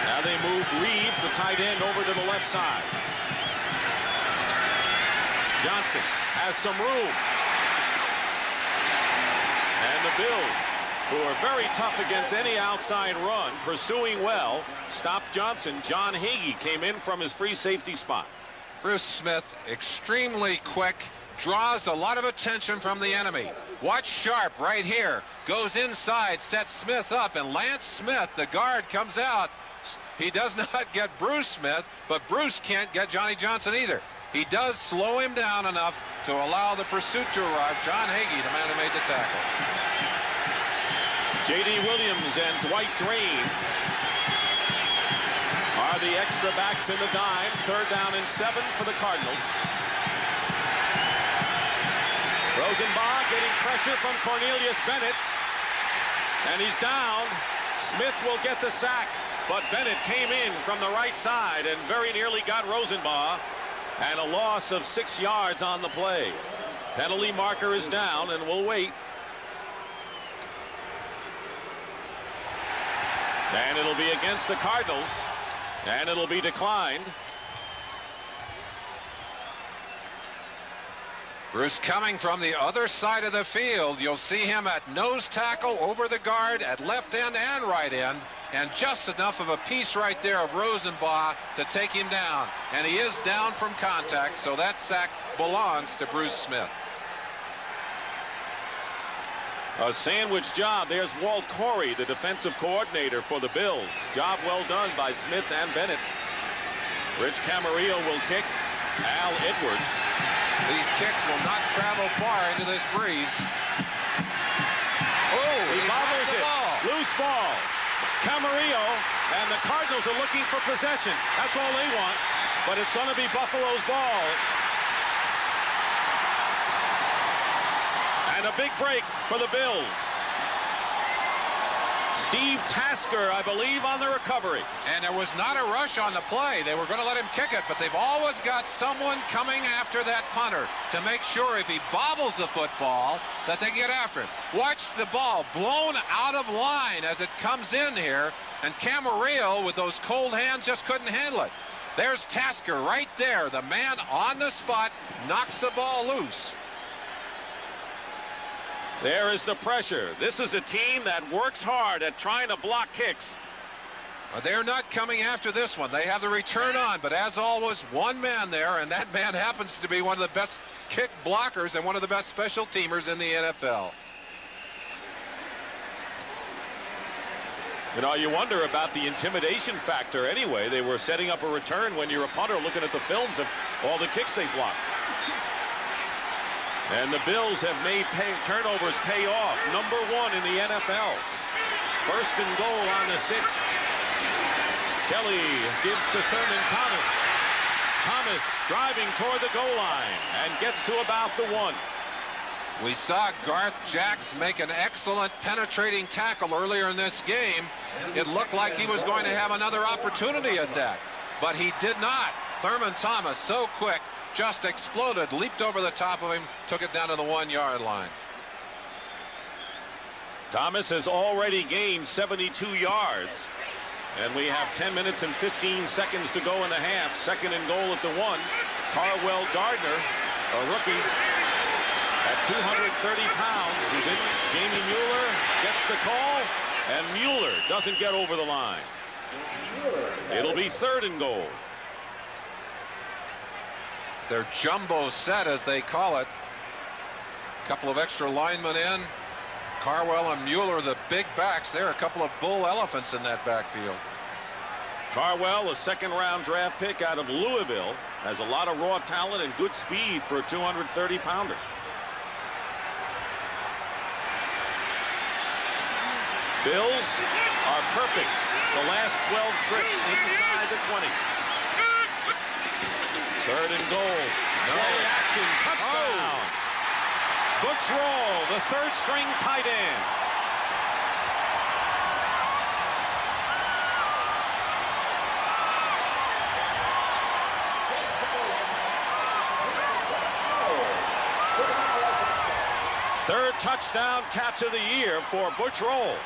Now they move Reeves, the tight end, over to the left side. Johnson has some room. And the Bills, who are very tough against any outside run, pursuing well, stopped Johnson. John Hagee came in from his free safety spot. Bruce Smith, extremely quick, draws a lot of attention from the enemy. Watch Sharp right here. Goes inside, sets Smith up, and Lance Smith, the guard, comes out. He does not get Bruce Smith, but Bruce can't get Johnny Johnson either. He does slow him down enough to allow the pursuit to arrive. John Hagee, the man who made the tackle. J.D. Williams and Dwight Drain are the extra backs in the dime. Third down and 7 for the Cardinals. Rosenbaugh getting pressure from Cornelius Bennett. And he's down. Smith will get the sack. But Bennett came in from the right side and very nearly got Rosenbaugh. And a loss of 6 yards on the play. Penalty marker is down, and we'll wait. And it'll be against the Cardinals. And it'll be declined. Bruce coming from the other side of the field. You'll see him at nose tackle, over the guard, at left end and right end, and just enough of a piece right there of Rosenbaugh to take him down. And he is down from contact, so that sack belongs to Bruce Smith. A sandwich job. There's Walt Corey, the defensive coordinator for the Bills. Job well done by Smith and Bennett. Rich Camarillo will kick. Al Edwards. These kicks will not travel far into this breeze. Oh, he bobbles the it. Ball. Loose ball. Camarillo, and the Cardinals are looking for possession. That's all they want, but it's going to be Buffalo's ball. And a big break for the Bills. Steve Tasker, I believe, on the recovery. And there was not a rush on the play. They were going to let him kick it, but they've always got someone coming after that punter to make sure if he bobbles the football that they get after it. Watch the ball blown out of line as it comes in here, and Camarillo with those cold hands just couldn't handle it. There's Tasker right there. The man on the spot knocks the ball loose. There is the pressure. This is a team that works hard at trying to block kicks. They're not coming after this one. They have the return on, but as always, one man there, and that man happens to be one of the best kick blockers and one of the best special teamers in the NFL. You know, you wonder about the intimidation factor anyway. They were setting up a return when you're a punter looking at the films of all the kicks they blocked. And the Bills have made turnovers pay off. Number 1 in the NFL. First and goal on the 6. Kelly gives to Thurman Thomas. Thomas driving toward the goal line and gets to about the 1. We saw Garth Jacks make an excellent penetrating tackle earlier in this game. It looked like he was going to have another opportunity at that, but he did not. Thurman Thomas, so quick, just exploded, leaped over the top of him, took it down to the 1-yard line. Thomas has already gained 72 yards. And we have 10 minutes and 15 seconds to go in the half. Second and goal at the 1. Carwell Gardner, a rookie, at 230 pounds. He's in. Jamie Mueller gets the call, and Mueller doesn't get over the line. It'll be third and goal. It's their jumbo set, as they call it. A couple of extra linemen in. Carwell and Mueller, the big backs. There are a couple of bull elephants in that backfield. Carwell, a second-round draft pick out of Louisville, has a lot of raw talent and good speed for a 230-pounder. Bills are perfect. The last 12 trips inside the 20. Third and goal. Play action. Touchdown. Butch Roll, the third-string tight end. Third touchdown catch of the year for Butch Roll.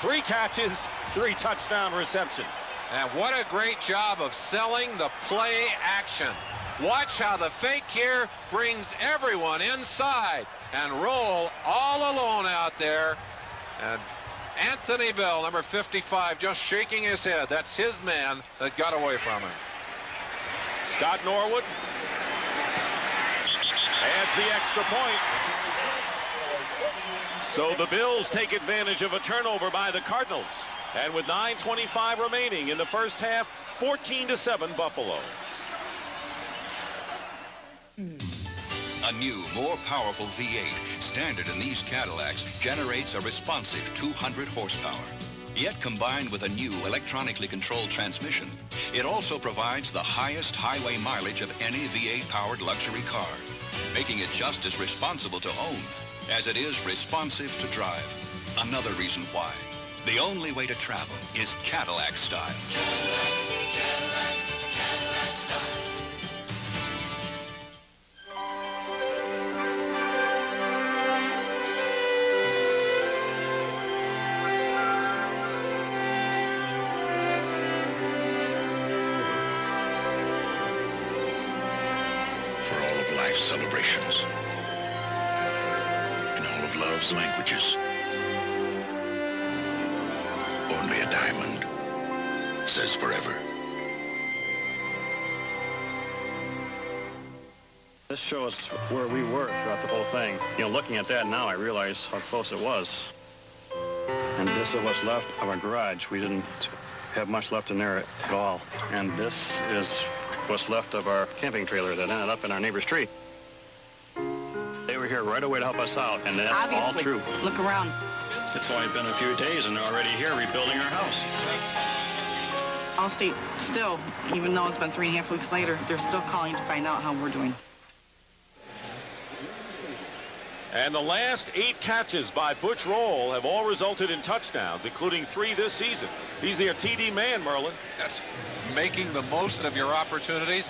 3 catches, 3 touchdown receptions. And what a great job of selling the play action. Watch how the fake here brings everyone inside, and Roll all alone out there. And Anthony Bell, number 55, just shaking his head. That's his man that got away from him. Scott Norwood adds the extra point. So the Bills take advantage of a turnover by the Cardinals. And with 9:25 remaining in the first half, 14-7 Buffalo. A new, more powerful V8, standard in these Cadillacs, generates a responsive 200 horsepower. Yet combined with a new electronically controlled transmission, it also provides the highest highway mileage of any V8-powered luxury car, making it just as responsible to own as it is responsive to drive. Another reason why the only way to travel is Cadillac style. Cadillac style. For all of life's celebrations, loves languages. Only a diamond says forever. This shows where we were throughout the whole thing. You know, looking at that now, I realize how close it was. And this is what's left of our garage. We didn't have much left in there at all. And this is what's left of our camping trailer that ended up in our neighbor's tree. They were here right away to help us out, and that's Obviously. all true. Look around. It's only been a few days, and they're already here rebuilding our house. Allstate still, even though it's been 3.5 weeks later, they're still calling to find out how we're doing. And the last 8 catches by Butch Roll have all resulted in touchdowns, including 3 this season. He's their TD man, Merlin. That's making the most of your opportunities.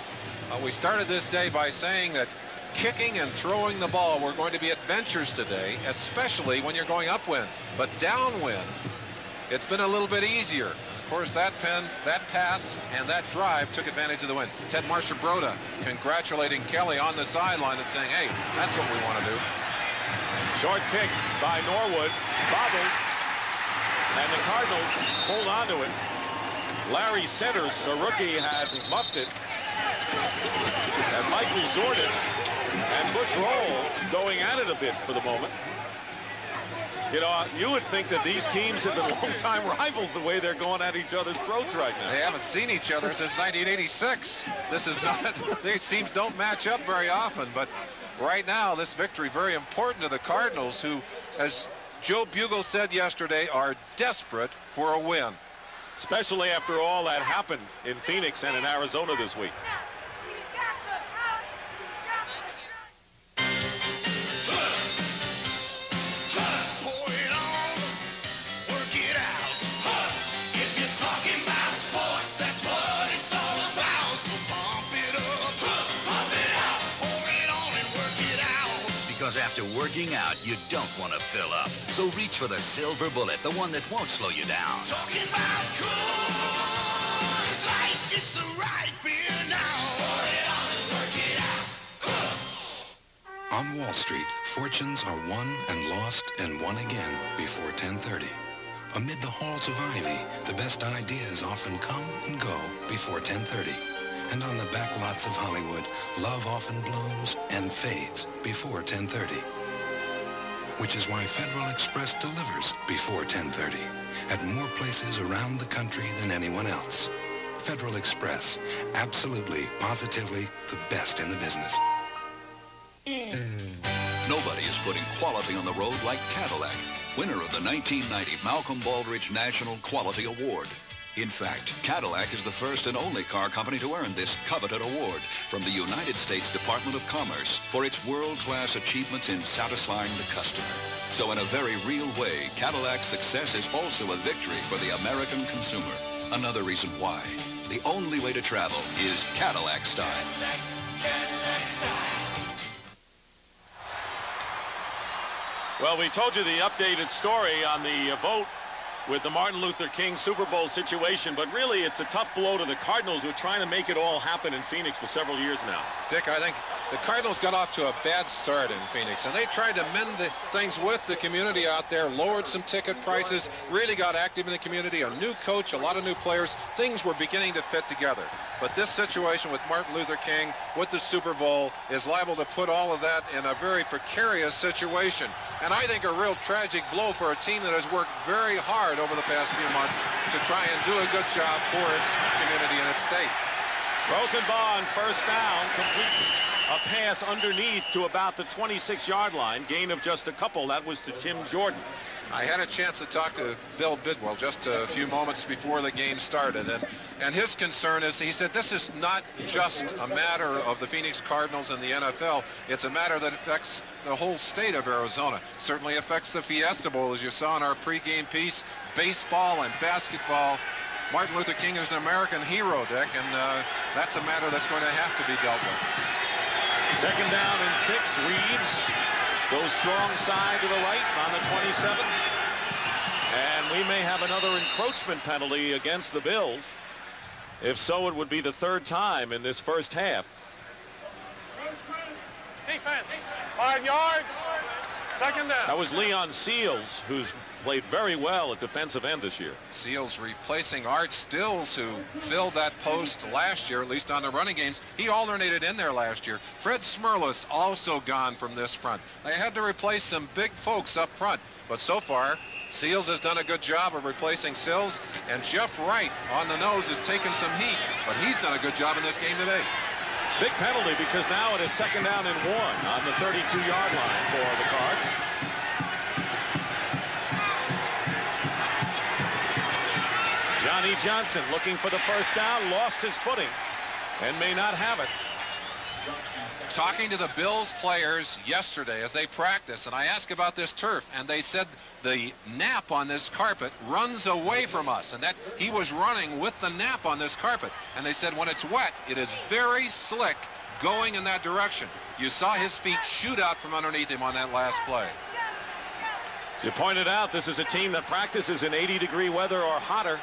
We started this day by saying that kicking and throwing the ball were going to be adventures today, especially when you're going upwind. But downwind, it's been a little bit easier. Of course, that pass, and that drive took advantage of the wind. Ted Marcia-Broda congratulating Kelly on the sideline and saying, hey, that's what we want to do. Short kick by Norwood, bobbled, and the Cardinals hold on to it. Larry Centers, a rookie, had muffed it. And Michael Zordich and Butch Roll going at it a bit for the moment. You know, you would think that these teams have been long-time rivals the way they're going at each other's throats right now. They haven't seen each other since 1986. This is not, they don't match up very often, but right now, this victory very important to the Cardinals, who, as Joe Bugle said yesterday, are desperate for a win. Especially after all that happened in Phoenix and in Arizona this week. Because after working out, you don't want to fill up. So reach for the silver bullet, the one that won't slow you down. Talking about Coors Light, it's the right beer now. Pour it on and work it out. On Wall Street, fortunes are won and lost and won again before 10:30. Amid the halls of ivy, the best ideas often come and go before 10:30. And on the back lots of Hollywood, love often blooms and fades before 10:30. Which is why Federal Express delivers before 10:30 at more places around the country than anyone else. Federal Express, absolutely, positively the best in the business. Nobody is putting quality on the road like Cadillac, winner of the 1990 Malcolm Baldrige National Quality Award. In fact, Cadillac is the first and only car company to earn this coveted award from the United States Department of Commerce for its world-class achievements in satisfying the customer. So in a very real way, Cadillac's success is also a victory for the American consumer. Another reason why the only way to travel is Cadillac style. Cadillac style. Well, we told you the updated story on the vote with the Martin Luther King Super Bowl situation, but really it's a tough blow to the Cardinals, who are trying to make it all happen in Phoenix for several years now. Dick, I think the Cardinals got off to a bad start in Phoenix, and they tried to mend the things with the community out there, lowered some ticket prices, really got active in the community, a new coach, a lot of new players. Things were beginning to fit together. But this situation with Martin Luther King, with the Super Bowl, is liable to put all of that in a very precarious situation. And I think a real tragic blow for a team that has worked very hard over the past few months to try and do a good job for its community and its state. Rosenbaugh on first down completes a pass underneath to about the 26-yard line. Gain of just a couple. That was to Tim Jordan. I had a chance to talk to Bill Bidwell just a few moments before the game started, and his concern is, he said, this is not just a matter of the Phoenix Cardinals and the NFL. It's a matter that affects the whole state of Arizona. Certainly affects the Fiesta Bowl, as you saw in our pregame piece. Baseball and basketball. Martin Luther King is an American hero, Dick, and that's a matter that's going to have to be dealt with. Second down and 6. Reeves goes strong side to the right on the 27. And we may have another encroachment penalty against the Bills. If so, it would be the third time in this first half. Defense, 5 yards. Second down. That was Leon Seals, who's played very well at defensive end this year. Seals replacing Art Stills, who filled that post last year, at least on the running games. He alternated in there last year. Fred Smirlis also gone from this front. They had to replace some big folks up front, but so far Seals has done a good job of replacing Sills, and Jeff Wright on the nose has taken some heat, but he's done a good job in this game today. Big penalty, because now it is 2nd down and 1 on the 32-yard line for the Cards. Johnny Johnson looking for the first down, lost his footing and may not have it. Talking to the Bills players yesterday as they practice, and I asked about this turf, and they said the nap on this carpet runs away from us, and that he was running with the nap on this carpet. And they said when it's wet, it is very slick going in that direction. You saw his feet shoot out from underneath him on that last play. As you pointed out, this is a team that practices in 80-degree weather or hotter.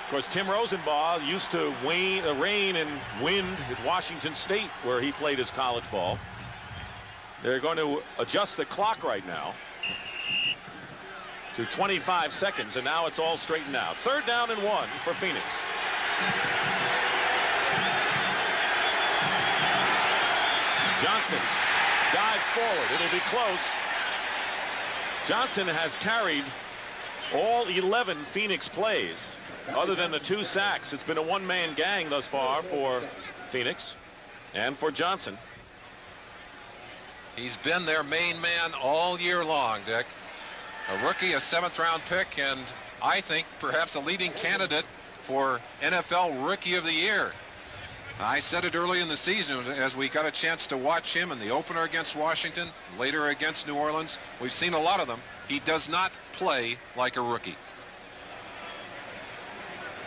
Of course, Tim Rosenbaugh used to rain and wind at Washington State, where he played his college ball. They're going to adjust the clock right now to 25 seconds, and now it's all straightened out. 3rd down and 1 for Phoenix. Johnson dives forward. It'll be close. Johnson has carried all 11 Phoenix plays. Other than the 2 sacks, it's been a one-man gang thus far for Phoenix and for Johnson. He's been their main man all year long, Dick. A rookie, a 7th-round pick, and I think perhaps a leading candidate for NFL Rookie of the Year. I said it early in the season as we got a chance to watch him in the opener against Washington, later against New Orleans. We've seen a lot of them. He does not play like a rookie.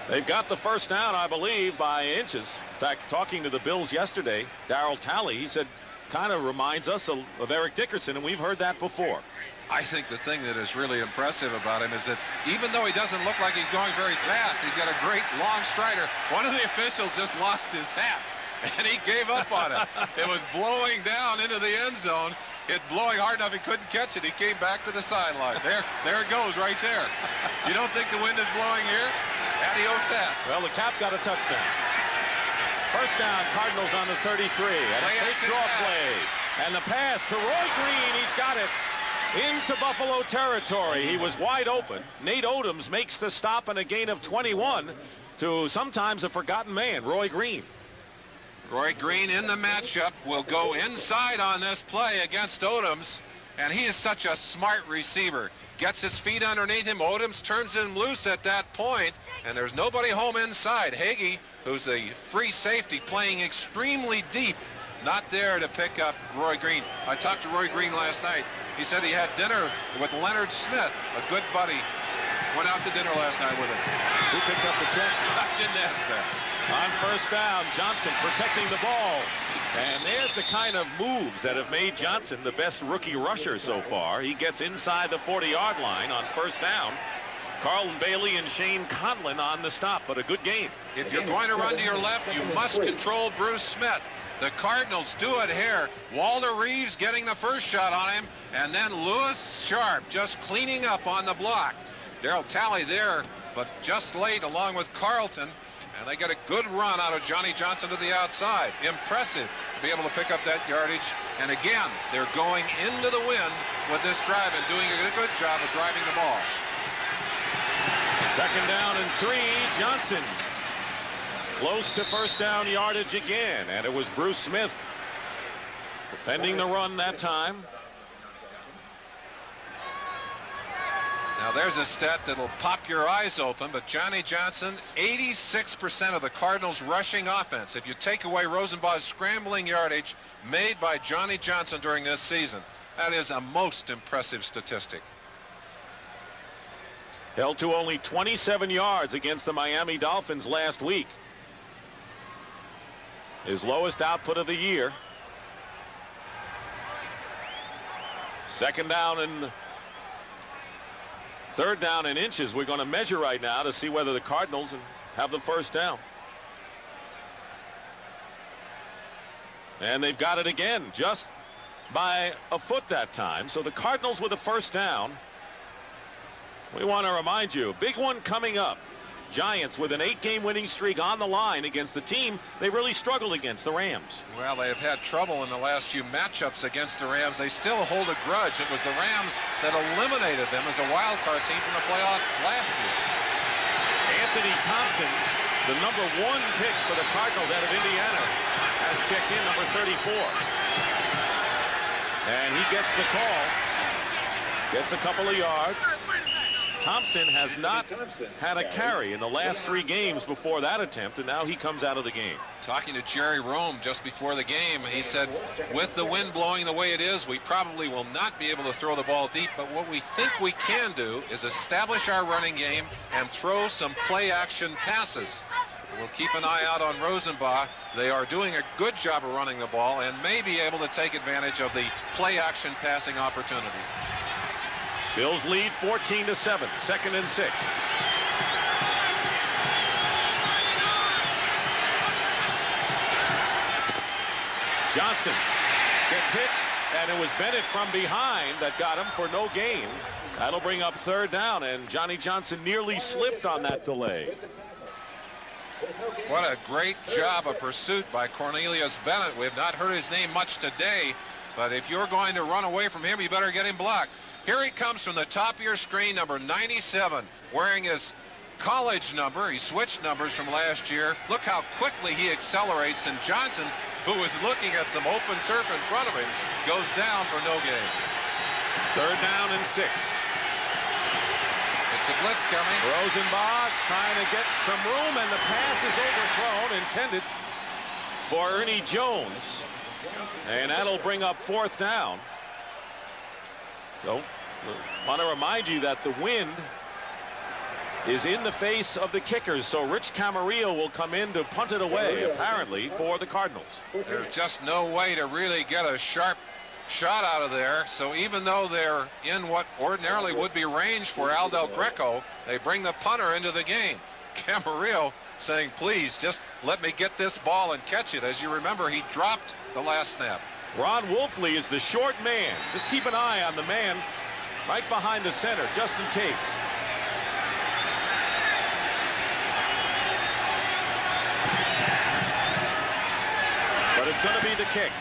They've got the first down, I believe, by inches. In fact, talking to the Bills yesterday, Darryl Talley, he said, kind of reminds us of Eric Dickerson, and we've heard that before. I think the thing that is really impressive about him is that even though he doesn't look like he's going very fast, he's got a great long strider. One of the officials just lost his hat, and he gave up on it. It was blowing down into the end zone. It blowing hard enough he couldn't catch it. He came back to the sideline. There it goes right there. You don't think the wind is blowing here? Adios hat. Well, the Cap got a touchdown. First down, Cardinals on the 33. And a fake draw play. And the pass to Roy Green. He's got it into Buffalo territory. He was wide open. Nate Odoms makes the stop and a gain of 21 to sometimes a forgotten man, Roy Green. Roy Green in the matchup will go inside on this play against Odoms, and he is such a smart receiver. Gets his feet underneath him. Odoms turns him loose at that point, and there's nobody home inside. Hagee, who's a free safety, playing extremely deep, not there to pick up Roy Green. I talked to Roy Green last night. He said he had dinner with Leonard Smith, a good buddy. Went out to dinner last night with him. Who picked up the check? I didn't ask that. On first down, Johnson protecting the ball. And there's the kind of moves that have made Johnson the best rookie rusher so far. He gets inside the 40-yard line on first down. Carlton Bailey and Shane Conlon on the stop, but a good game. If you're going to run to your left, you must control Bruce Smith. The Cardinals do it here. Walter Reeves getting the first shot on him, and then Lewis Sharp just cleaning up on the block. Darryl Talley there, but just late along with Carlton. And they get a good run out of Johnny Johnson to the outside. Impressive to be able to pick up that yardage. And again, they're going into the wind with this drive and doing a good job of driving the ball. 2nd down and 3. Johnson close to first down yardage again. And it was Bruce Smith defending the run that time. Now there's a stat that'll pop your eyes open, but Johnny Johnson, 86% of the Cardinals' rushing offense. If you take away Rosenbaugh's scrambling yardage made by Johnny Johnson during this season, that is a most impressive statistic. Held to only 27 yards against the Miami Dolphins last week. His lowest output of the year. 2nd down and 3rd down in inches. We're going to measure right now to see whether the Cardinals have the first down. And they've got it again, just by a foot that time. So the Cardinals with a first down. We want to remind you, big one coming up. Giants with an 8-game winning streak on the line against the team they really struggled against, the Rams. Well, they have had trouble in the last few matchups against the Rams. They still hold a grudge. It was the Rams that eliminated them as a wild card team from the playoffs last year. Anthony Thompson, the number 1 pick for the Cardinals out of Indiana, has checked in, number 34. And he gets the call. Gets a couple of yards. Thompson has not had a carry in the last 3 games before that attempt, and now he comes out of the game. Talking to Jerry Rome just before the game, he said, with the wind blowing the way it is, we probably will not be able to throw the ball deep, but what we think we can do is establish our running game and throw some play-action passes. We'll keep an eye out on Rosenbach. They are doing a good job of running the ball and may be able to take advantage of the play-action passing opportunity. Bills lead 14-7, 2nd and 6. Johnson gets hit, and it was Bennett from behind that got him for no gain. That'll bring up 3rd down, and Johnny Johnson nearly slipped on that delay. What a great job of pursuit by Cornelius Bennett. We have not heard his name much today, but if you're going to run away from him, you better get him blocked. Here he comes from the top of your screen, number 97, wearing his college number. He switched numbers from last year. Look how quickly he accelerates, and Johnson, who was looking at some open turf in front of him, goes down for no gain. 3rd down and 6. It's a blitz coming. Rosenbach trying to get some room, and the pass is overthrown, intended for Ernie Jones. And that'll bring up 4th down. So, want to remind you that the wind is in the face of the kickers, so Rich Camarillo will come in to punt it away, apparently, for the Cardinals. There's just no way to really get a sharp shot out of there, so even though they're in what ordinarily would be range for Al Del Greco, they bring the punter into the game. Camarillo saying, please, just let me get this ball and catch it. As you remember, he dropped the last snap. Ron Wolfley is the short man. Just keep an eye on the man right behind the center, just in case. But it's going to be the kick.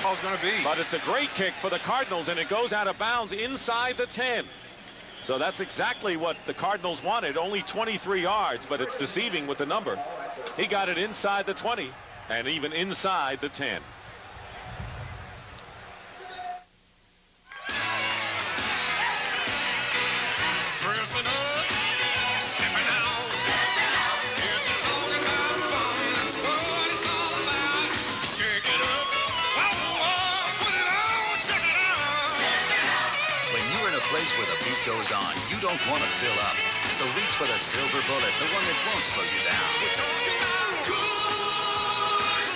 Ball's going to be. But it's a great kick for the Cardinals, and it goes out of bounds inside the 10. So that's exactly what the Cardinals wanted. Only 23 yards, but it's deceiving with the number. He got it inside the 20 and even inside the 10. Where the beat goes on, you don't want to fill up. So reach for the silver bullet, the one that won't slow you down. We're talking about good,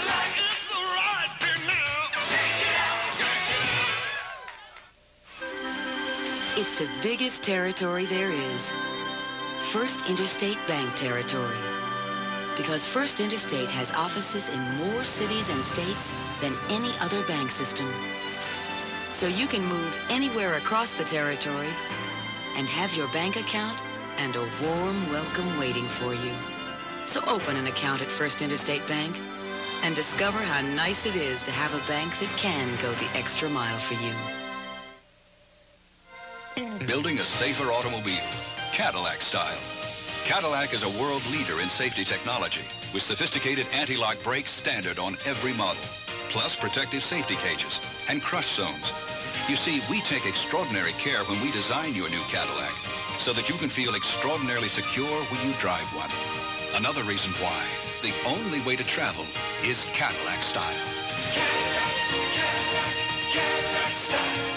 like it's the right thing now. Check it out. It's the biggest territory there is. First Interstate Bank territory. Because First Interstate has offices in more cities and states than any other bank system. So you can move anywhere across the territory and have your bank account and a warm welcome waiting for you. So open an account at First Interstate Bank and discover how nice it is to have a bank that can go the extra mile for you. Building a safer automobile, Cadillac style. Cadillac is a world leader in safety technology with sophisticated anti-lock brakes standard on every model, plus protective safety cages and crush zones. You see, we take extraordinary care when we design your new Cadillac so that you can feel extraordinarily secure when you drive one. Another reason why the only way to travel is Cadillac style. Cadillac style.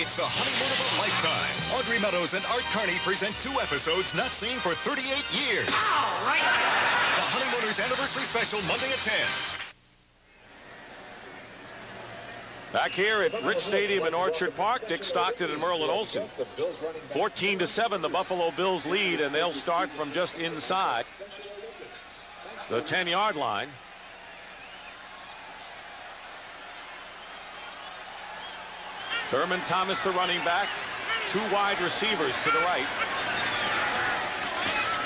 It's the honeymoon of a lifetime. Audrey Meadows and Art Carney present 2 episodes not seen for 38 years. All right. The Honeymooners Anniversary Special, Monday at 10. Back here at Rich Stadium in Orchard Park, Dick Stockton and Merlin Olsen. 14-7, the Buffalo Bills lead, and they'll start from just inside the 10-yard line. Thurman Thomas, the running back. 2 wide receivers to the right.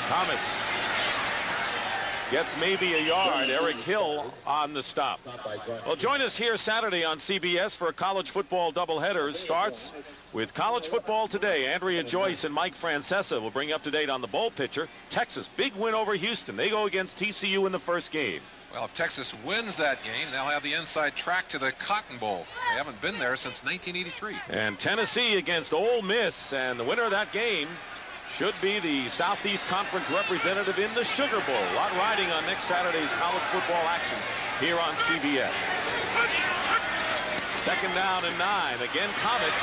Thomas gets maybe a yard. Eric Hill on the stop. Well, join us here Saturday on CBS for a college football doubleheader. Starts with college football today. Andrea Joyce and Mike Francesa will bring you up to date on the bowl picture. Texas, big win over Houston. They go against TCU in the first game. Well, if Texas wins that game, they'll have the inside track to the Cotton Bowl. They haven't been there since 1983. And Tennessee against Ole Miss, and the winner of that game should be the Southeast Conference representative in the Sugar Bowl. A lot riding on next Saturday's college football action here on CBS. 2nd down and 9. Again, Thomas.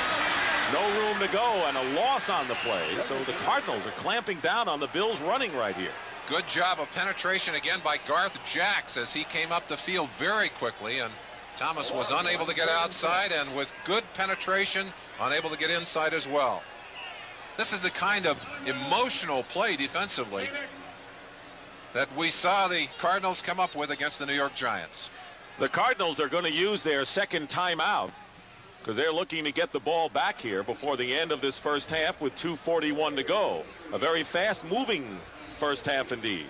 No room to go and a loss on the play. So the Cardinals are clamping down on the Bills running right here. Good job of penetration again by Garth Jacks as he came up the field very quickly, and Thomas was unable to get outside, and with good penetration, unable to get inside as well. This is the kind of emotional play defensively that we saw the Cardinals come up with against the New York Giants. The Cardinals are going to use their second timeout because they're looking to get the ball back here before the end of this first half with 2:41 to go. A very fast-moving first half indeed.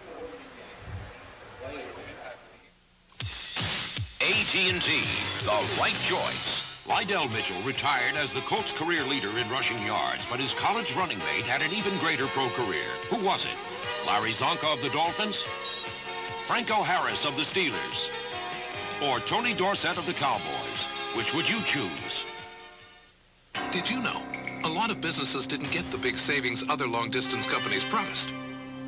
AT&T, the right choice. Lydell Mitchell retired as the Colts career leader in rushing yards, but his college running mate had an even greater pro career. Who was it? Larry Zonka of the Dolphins? Franco Harris of the Steelers? Or Tony Dorsett of the Cowboys? Which would you choose? Did you know a lot of businesses didn't get the big savings other long-distance companies promised?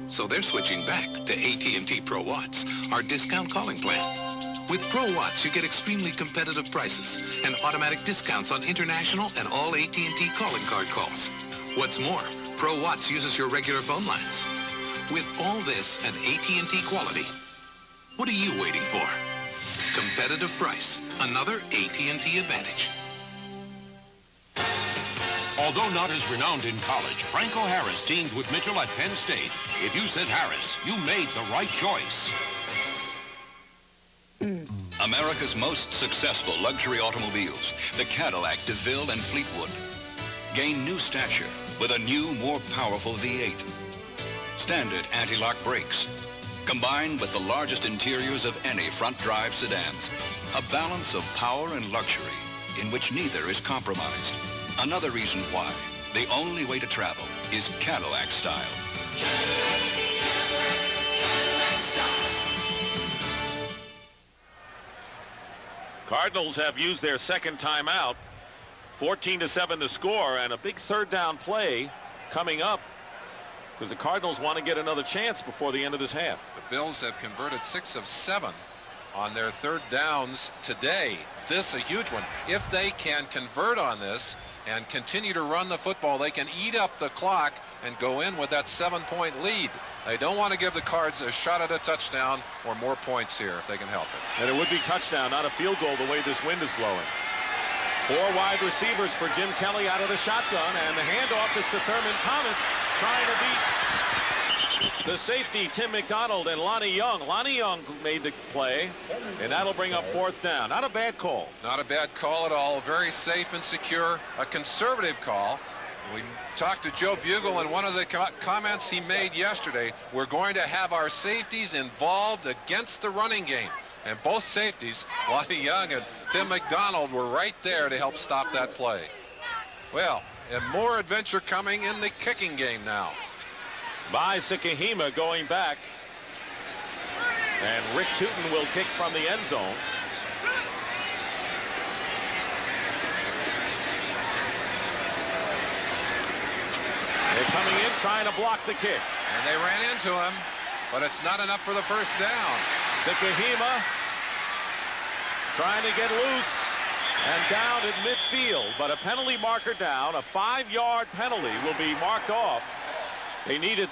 So they're switching back to AT&T Pro Watts, our discount calling plan. With Pro Watts, you get extremely competitive prices and automatic discounts on international and all AT&T calling card calls. What's more, Pro Watts uses your regular phone lines. With all this and AT&T quality, what are you waiting for? Competitive price, another AT&T advantage. Although not as renowned in college, Franco Harris teamed with Mitchell at Penn State. If you said Harris, you made the right choice. America's most successful luxury automobiles, the Cadillac, DeVille, and Fleetwood, gain new stature with a new, more powerful V8. Standard anti-lock brakes, combined with the largest interiors of any front-drive sedans. A balance of power and luxury in which neither is compromised. Another reason why the only way to travel is Cadillac style. Cardinals have used their second timeout. 14-7 to score, and a big third down play coming up because the Cardinals want to get another chance before the end of this half. The Bills have converted 6 of 7 on their third downs today. This a huge one. If they can convert on this and continue to run the football, they can eat up the clock and go in with that 7-point lead. They don't want to give the Cards a shot at a touchdown or more points here if they can help it. And it would be touchdown, not a field goal, the way this wind is blowing. 4 wide receivers for Jim Kelly out of the shotgun, and the handoff is to Thurman Thomas, trying to beat the safety, Tim McDonald, and Lonnie Young. Lonnie Young made the play, and that'll bring up 4th down. Not a bad call. Not a bad call at all. Very safe and secure. A conservative call. We talked to Joe Bugle, and one of the comments he made yesterday, we're going to have our safeties involved against the running game. And both safeties, Lonnie Young and Tim McDonald, were right there to help stop that play. Well, and more adventure coming in the kicking game now. By Sikahema going back. And Rick Tootin will kick from the end zone. They're coming in trying to block the kick. And they ran into him, but it's not enough for the first down. Sikahema trying to get loose and down at midfield, but a penalty marker down. A 5-yard penalty will be marked off. They needed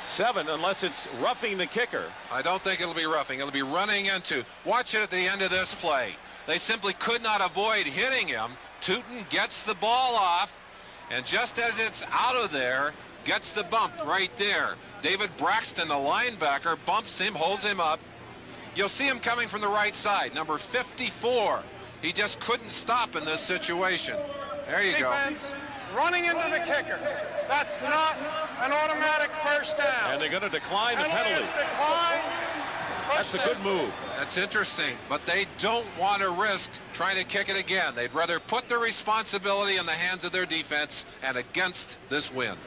7 unless it's roughing the kicker. I don't think it'll be roughing. It'll be running into. Watch it at the end of this play. They simply could not avoid hitting him. Tootin gets the ball off, and just as it's out of there, gets the bump right there. David Braxton, the linebacker, bumps him, holds him up. You'll see him coming from the right side, number 54. He just couldn't stop in this situation. There you go. Defense running into the kicker. That's not an automatic first down. And they're going to decline the penalty. Decline. That's a good move. That's interesting, but they don't want to risk trying to kick it again. They'd rather put the responsibility in the hands of their defense and against this win.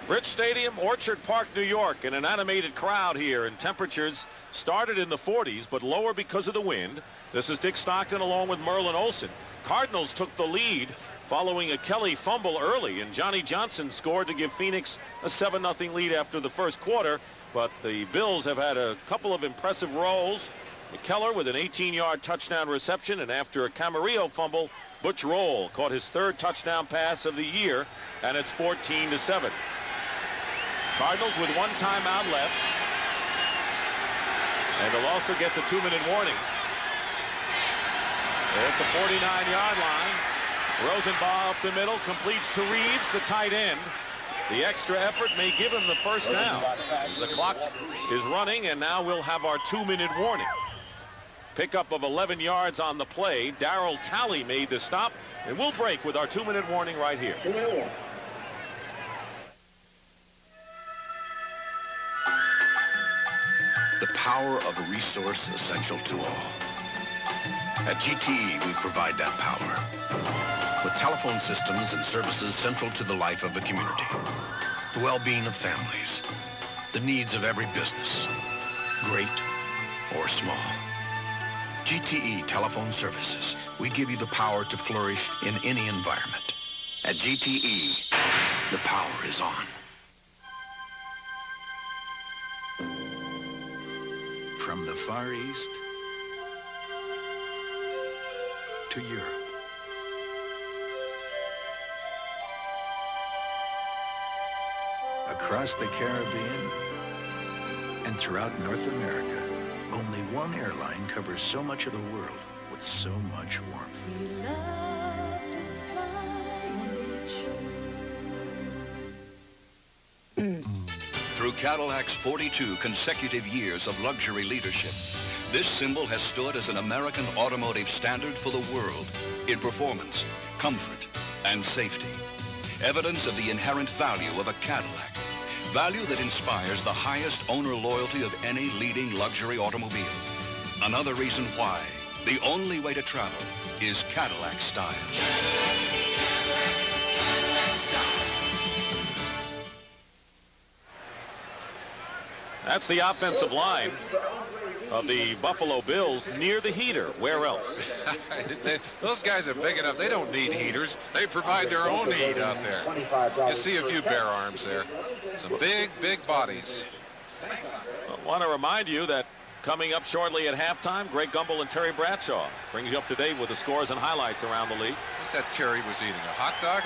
Rich Stadium, Orchard Park, New York, and an animated crowd here, and temperatures started in the 40s but lower because of the wind. This is Dick Stockton along with Merlin Olsen. Cardinals took the lead following a Kelly fumble early, and Johnny Johnson scored to give Phoenix a 7-0 lead after the first quarter. But the Bills have had a couple of impressive rolls. McKellar with an 18-yard touchdown reception, and after a Camarillo fumble, Butch Roll caught his third touchdown pass of the year, and it's 14-7. Cardinals with one timeout left, and they'll also get the 2-minute warning. They're at the 49-yard line. Rosenbaugh up the middle, completes to Reeves, the tight end. The extra effort may give him the first down. The clock is running, and now we'll have our 2-minute warning. Pickup of 11 yards on the play. Darryl Talley made the stop, and we'll break with our 2-minute warning right here. The power of a resource essential to all. At GTE, we provide that power with telephone systems and services central to the life of a community, the well-being of families, the needs of every business, great or small. GTE Telephone Services. We give you the power to flourish in any environment. At GTE, the power is on. From the Far East to Europe. Across the Caribbean and throughout North America, only one airline covers so much of the world with so much warmth. Through Cadillac's 42 consecutive years of luxury leadership, this symbol has stood as an American automotive standard for the world in performance, comfort, and safety. Evidence of the inherent value of a Cadillac. Value that inspires the highest owner loyalty of any leading luxury automobile. Another reason why the only way to travel is Cadillac style. That's the offensive line of the Buffalo Bills near the heater. Where else? Those guys are big enough. They don't need heaters. They provide their own heat out there. You see a few bare arms there. Some big, big bodies. I want to remind you that coming up shortly at halftime, Greg Gumbel and Terry Bradshaw brings you up to date with the scores and highlights around the league. What's that Terry was eating? A hot dog?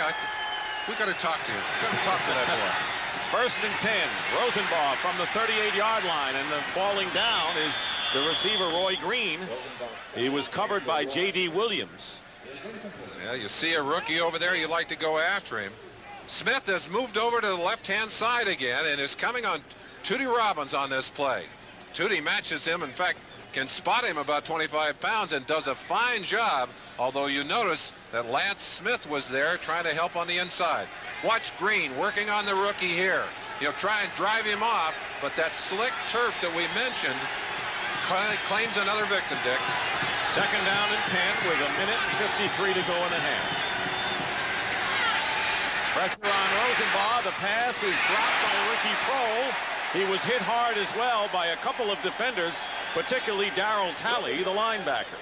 We got to talk to him. We got to talk to that boy. First and 10. Rosenbaugh from the 38-yard line, and then falling down is the receiver Roy Green. He was covered by J.D. Williams. Yeah, you see a rookie over there, you like to go after him. Smith has moved over to the left-hand side again and is coming on Tootie Robbins on this play. Tootie matches him, in fact, can spot him about 25 pounds and does a fine job, although you notice that Lance Smith was there trying to help on the inside. Watch Green working on the rookie here. He'll try and drive him off, but that slick turf that we mentioned claims another victim, Dick. Second down and 10 with 1:53 to go in the half. Pressure on Rosenbaugh. The pass is dropped by Ricky Prohl. He was hit hard as well by a couple of defenders, particularly Darryl Talley, the linebacker.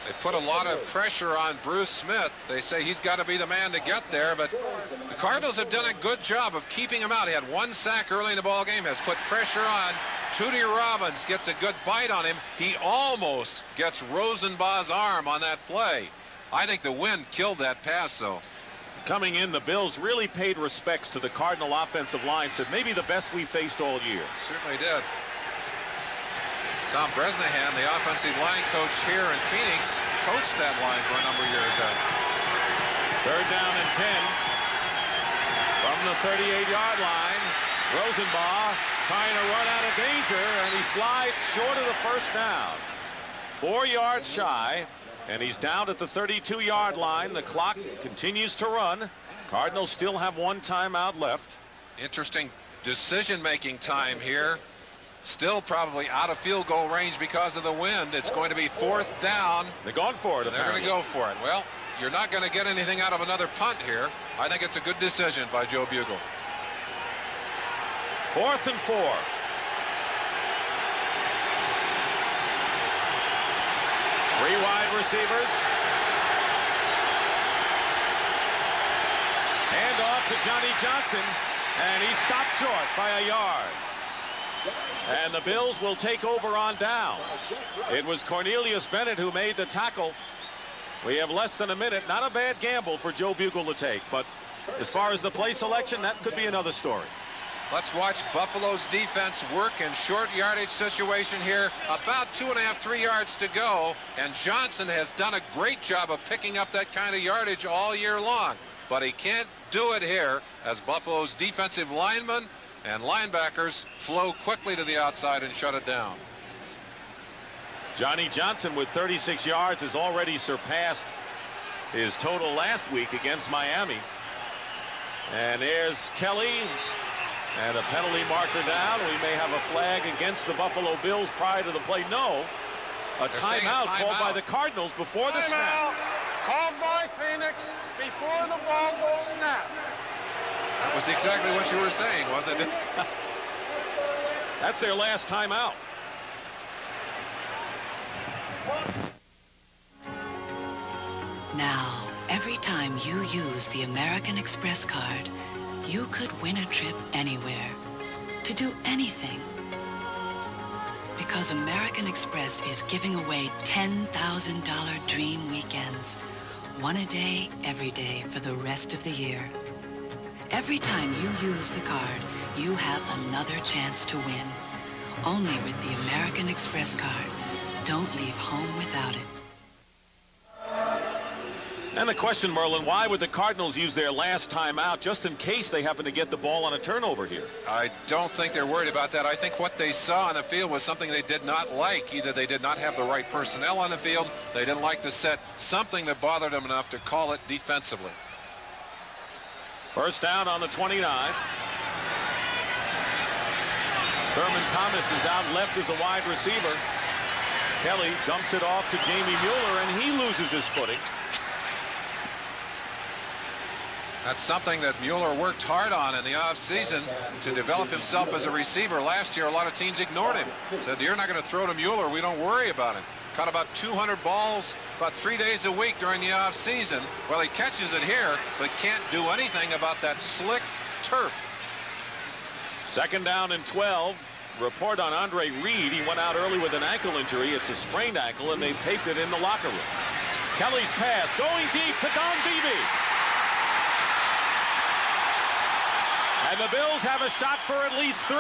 They put a lot of pressure on Bruce Smith. They say he's got to be the man to get there, but the Cardinals have done a good job of keeping him out. He had one sack early in the ball game, has put pressure on. Tootie Robbins gets a good bite on him. He almost gets Rosenbaugh's arm on that play. I think the wind killed that pass, though. Coming in, the Bills really paid respects to the Cardinal offensive line, said maybe the best we faced all year. Certainly did. Tom Bresnahan, the offensive line coach here in Phoenix, coached that line for a number of years. Third down and 10 from the 38-yard line. Rosenbaugh trying to run out of danger, and he slides short of the first down. 4 yards shy And he's down at the 32-yard line. The clock continues to run. Cardinals still have one timeout left. Interesting decision-making time here. Still probably out of field goal range because of the wind. It's going to be 4th down. They're going for it. They're going to go for it. Well, you're not going to get anything out of another punt here. I think it's a good decision by Joe Bugle. 4th and 4. Three wide receivers. Hand off to Johnny Johnson, and he stopped short by a yard. And the Bills will take over on downs. It was Cornelius Bennett who made the tackle. We have less than a minute. Not a bad gamble for Joe Bugle to take, but as far as the play selection, that could be another story. Let's watch Buffalo's defense work in short yardage situation here. About 2.5, 3 yards to go, and Johnson has done a great job of picking up that kind of yardage all year long, but he can't do it here as Buffalo's defensive linemen and linebackers flow quickly to the outside and shut it down. Johnny Johnson with 36 yards has already surpassed his total last week against Miami. And there's Kelly, and a penalty marker down. We may have a flag against the Buffalo Bills prior to the play. No, a timeout called by the Cardinals before the snap. Called by Phoenix before the ball was snapped. That was exactly what you were saying, wasn't it? That's their last timeout. Now, every time you use the American Express card, you could win a trip anywhere, to do anything. Because American Express is giving away $10,000 dream weekends. One a day, every day, for the rest of the year. Every time you use the card, you have another chance to win. Only with the American Express card. Don't leave home without it. And the question, Merlin, why would the Cardinals use their last timeout just in case they happen to get the ball on a turnover here? I don't think they're worried about that. I think what they saw on the field was something they did not like. Either they did not have the right personnel on the field, they didn't like the set, something that bothered them enough to call it defensively. First down on the 29. Thurman Thomas is out left as a wide receiver. Kelly dumps it off to Jamie Mueller, and he loses his footing. That's something that Mueller worked hard on in the offseason to develop himself as a receiver. Last year, a lot of teams ignored him. Said, you're not going to throw to Mueller. We don't worry about him. Caught about 200 balls about 3 days a week during the offseason. Well, he catches it here, but can't do anything about that slick turf. Second down and 12. Report on Andre Reed. He went out early with an ankle injury. It's a sprained ankle, and they've taped it in the locker room. Kelly's pass going deep to Don Beebe. And the Bills have a shot for at least 3.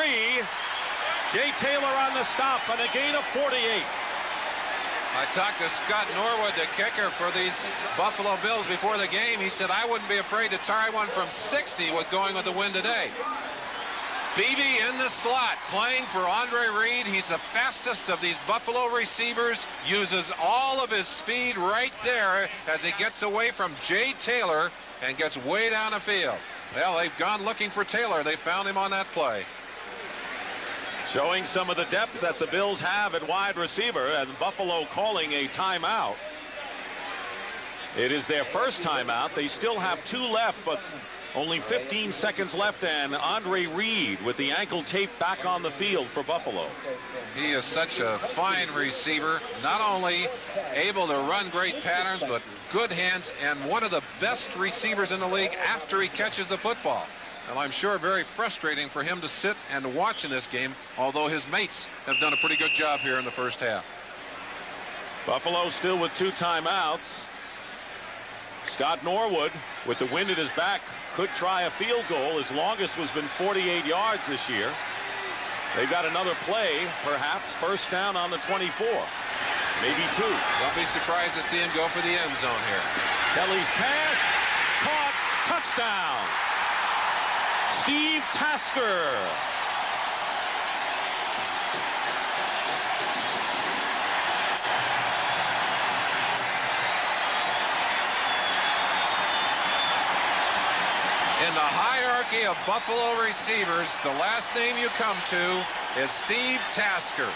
Jay Taylor on the stop and a gain of 48. I talked to Scott Norwood, the kicker for these Buffalo Bills before the game. He said, I wouldn't be afraid to try one from 60 with going with the wind today. Beebe in the slot, playing for Andre Reed. He's the fastest of these Buffalo receivers, uses all of his speed right there as he gets away from Jay Taylor and gets way down the field. Well, they've gone looking for Taylor. They found him on that play. Showing some of the depth that the Bills have at wide receiver, and Buffalo calling a timeout. It is their first timeout. They still have 2 left, but only 15 seconds left, and Andre Reed with the ankle tape back on the field for Buffalo. He is such a fine receiver, not only able to run great patterns, but good hands, and one of the best receivers in the league after he catches the football. And I'm sure very frustrating for him to sit and watch in this game, although his mates have done a pretty good job here in the first half. Buffalo still with 2 timeouts. Scott Norwood, with the wind at his back, could try a field goal. His longest has been 48 yards this year. They've got another play, perhaps. First down on the 24. Maybe 2. Don't be surprised to see him go for the end zone here. Kelly's pass, caught, touchdown. Steve Tasker. hierarchy of Buffalo receivers, the last name you come to is Steve Tasker.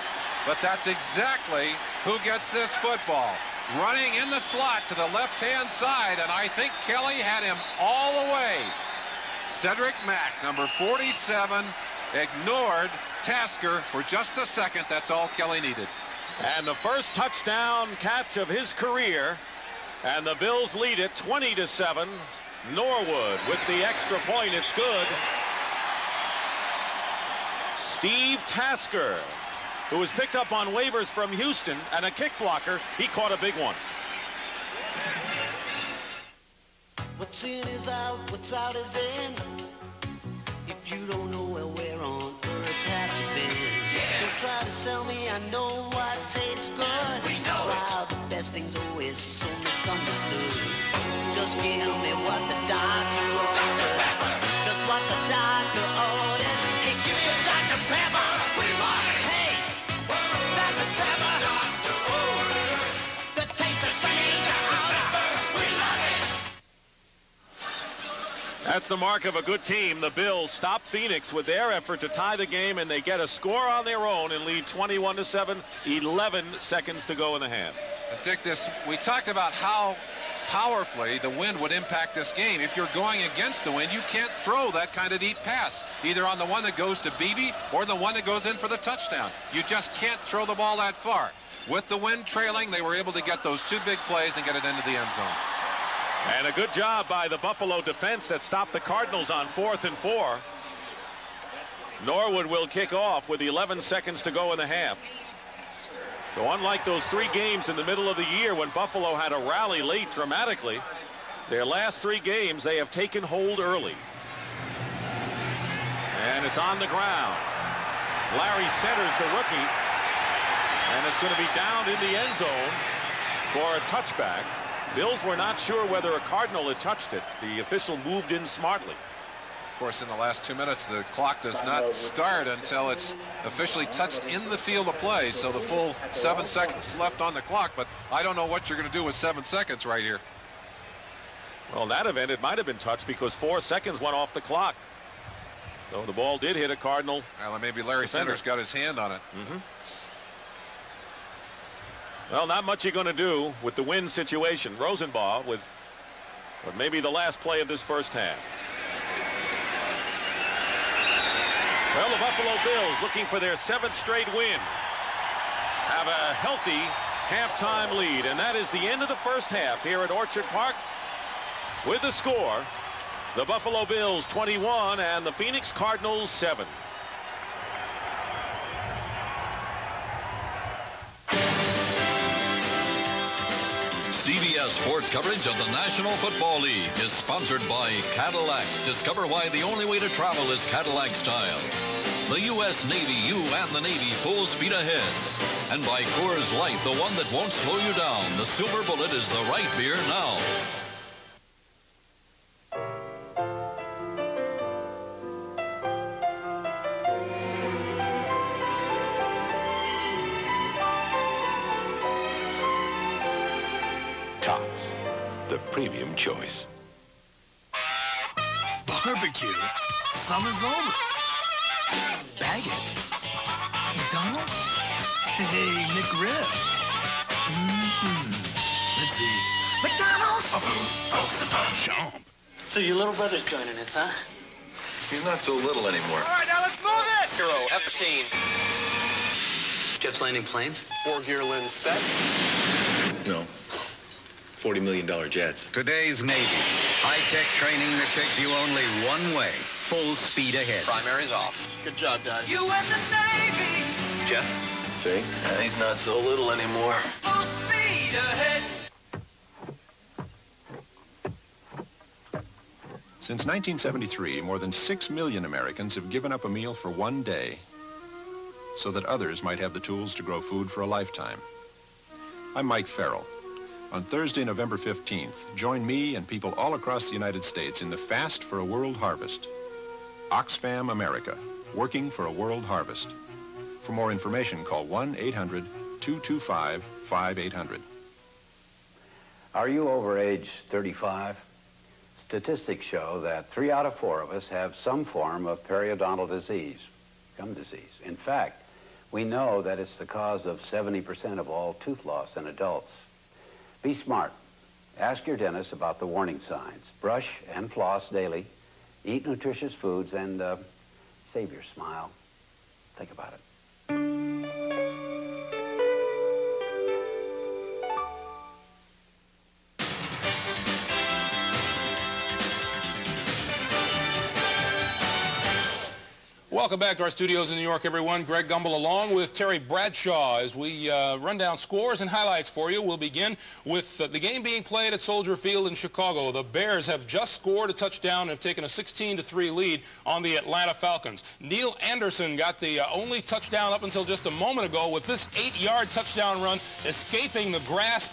But that's exactly who gets this football. Running in the slot to the left-hand side, and I think Kelly had him all the way. Cedric Mack, number 47, ignored Tasker for just a second. That's all Kelly needed. And the first touchdown catch of his career, and the Bills lead it 20-7. Norwood with the extra point. It's good. Steve Tasker, who was picked up on waivers from Houston and a kick blocker, he caught a big one. What's in is out, what's out is in. If you don't know, well, where on earth have you been? Don't try to sell me, I know what tastes good. We know wow, the best thing's always so misunderstood. Just give me what the doctor ordered. Just what the doctor ordered. Hey, give me a Dr. Pepper. We want it. Hey, Dr. Pepper. Dr. Order. The taste of singing we love it. That's the mark of a good team. The Bills stop Phoenix with their effort to tie the game, and they get a score on their own and lead 21-7. 11 seconds to go in the half. Dick, we talked about how powerfully the wind would impact this game. If you're going against the wind, you can't throw that kind of deep pass, either on the one that goes to Beebe or the one that goes in for the touchdown. You just can't throw the ball that far. With the wind trailing, they were able to get those two big plays and get it into the end zone. And a good job by the Buffalo defense that stopped the Cardinals on 4th and 4. Norwood will kick off with 11 seconds to go in the half. So unlike those 3 games in the middle of the year when Buffalo had a rally late dramatically, their last 3 games they have taken hold early. And it's on the ground. Larry centers the rookie, and it's going to be down in the end zone for a touchback. Bills were not sure whether a Cardinal had touched it. The official moved in smartly. Of course, in the last 2 minutes, the clock does not start until it's officially touched in the field of play. So the full 7 seconds left on the clock. But I don't know what you're going to do with 7 seconds right here. Well, in that event, it might have been touched because 4 seconds went off the clock. So the ball did hit a Cardinal. Well, maybe Larry Centers got his hand on it. Well, not much you're going to do with the win situation. Rosenbaugh with what may be the last play of this first half. Well, the Buffalo Bills, looking for their 7th straight win, have a healthy halftime lead, and that is the end of the first half here at Orchard Park. With the score, the Buffalo Bills 21 and the Phoenix Cardinals 7. CBS sports coverage of the National Football League is sponsored by Cadillac. Discover why the only way to travel is Cadillac style. The U.S. Navy, you and the Navy, full speed ahead. And by Coors Light, the one that won't slow you down. The Silver Bullet is the right beer now. Tots, the premium choice. Barbecue. Summer's over. Bag it. McDonald's? Hey, McRib. Let's see. McDonald's? Chomp. So your little brother's joining us, huh? He's not so little anymore. All right, now let's move it! Hero, F-15. Jeff's landing planes. 4-gear lens set. No. $40 million jets. Today's Navy. High-tech training that takes you only one way. Full speed ahead. Primary's off. Good job, Dad. You and the Navy. Jeff? See? He's not so little anymore. Full speed ahead. Since 1973, more than 6 million Americans have given up a meal for one day so that others might have the tools to grow food for a lifetime. I'm Mike Farrell. On Thursday, November 15th, join me and people all across the United States in the Fast for a World Harvest. Oxfam America, working for a world harvest. For more information, call 1-800-225-5800. Are you over age 35? Statistics show that 3 out of 4 of us have some form of periodontal disease, gum disease. In fact, we know that it's the cause of 70% of all tooth loss in adults. Be smart. Ask your dentist about the warning signs. Brush and floss daily. Eat nutritious foods and save your smile. Think about it. Welcome back to our studios in New York, everyone. Greg Gumbel along with Terry Bradshaw as we run down scores and highlights for you. We'll begin with the game being played at Soldier Field in Chicago. The Bears have just scored a touchdown and have taken a 16-3 lead on the Atlanta Falcons. Neil Anderson got the only touchdown up until just a moment ago with this 8-yard touchdown run, escaping the grass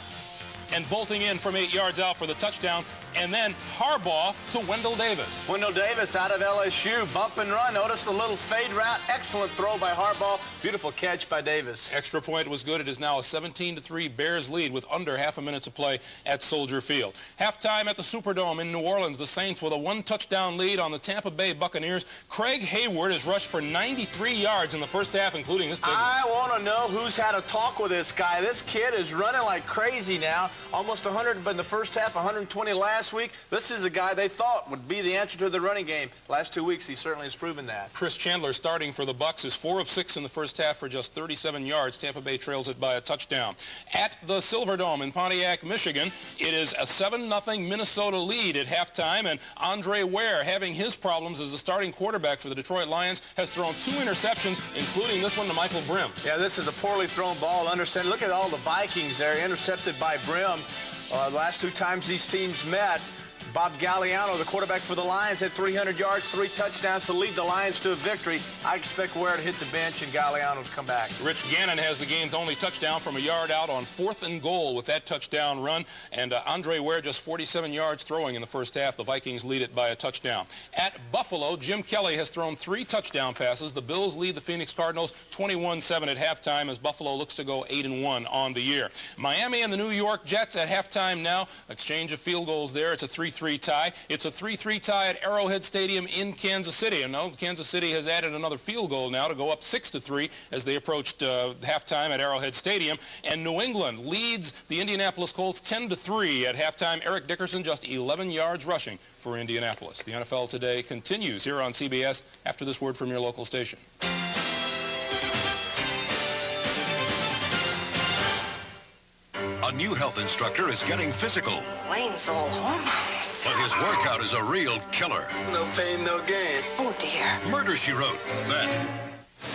and bolting in from 8 yards out for the touchdown. And then Harbaugh to Wendell Davis. Wendell Davis out of LSU, bump and run. Notice the little fade route. Excellent throw by Harbaugh. Beautiful catch by Davis. Extra point was good. It is now a 17-3 Bears lead with under half a minute to play at Soldier Field. Halftime at the Superdome in New Orleans. The Saints with a 1-touchdown lead on the Tampa Bay Buccaneers. Craig Hayward has rushed for 93 yards in the first half, including this big one. I want to know who's had a talk with this guy. This kid is running like crazy now. Almost 100 in the first half, 120 last week. This is a guy they thought would be the answer to the running game. Last 2 weeks, he certainly has proven that. Chris Chandler starting for the Bucs is 4 of 6 in the first half for just 37 yards. Tampa Bay trails it by a touchdown. At the Silverdome in Pontiac, Michigan, it is a 7-0 Minnesota lead at halftime, and Andre Ware, having his problems as the starting quarterback for the Detroit Lions, has thrown 2 interceptions, including this one to Michael Brim. Yeah, this is a poorly thrown ball. Understand, look at all the Vikings there, intercepted by Brim. The last 2 times these teams met, Bob Galliano, the quarterback for the Lions, had 300 yards, 3 touchdowns to lead the Lions to a victory. I expect Ware to hit the bench and Galliano to come back. Rich Gannon has the game's only touchdown from a yard out on 4th and goal with that touchdown run. And Andre Ware just 47 yards throwing in the first half. The Vikings lead it by a touchdown. At Buffalo, Jim Kelly has thrown 3 touchdown passes. The Bills lead the Phoenix Cardinals 21-7 at halftime as Buffalo looks to go 8-1 on the year. Miami and the New York Jets at halftime now. Exchange of field goals there. It's a 3-3 tie. It's a 3-3 tie at Arrowhead Stadium in Kansas City. And now Kansas City has added another field goal now to go up 6-3 as they approached halftime at Arrowhead Stadium. And New England leads the Indianapolis Colts 10-3 at halftime. Eric Dickerson just 11 yards rushing for Indianapolis. The NFL Today continues here on CBS after this word from your local station. A new health instructor is getting physical. Wayne's so hormones. But his workout is a real killer. No pain, no gain. Oh, dear. Murder, She Wrote. Then,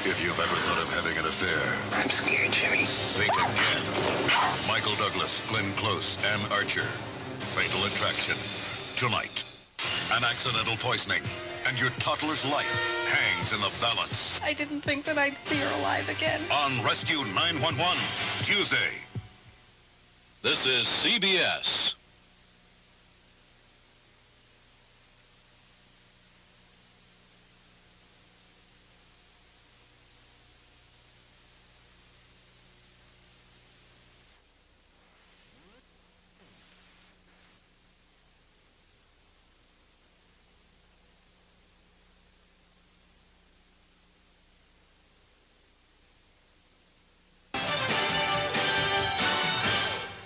if you've ever thought of having an affair, I'm scared, Jimmy. think again. Michael Douglas, Glenn Close, Ann Archer. Fatal Attraction. Tonight. An accidental poisoning. And your toddler's life hangs in the balance. I didn't think that I'd see her alive again. On Rescue 911, Tuesday. This is CBS.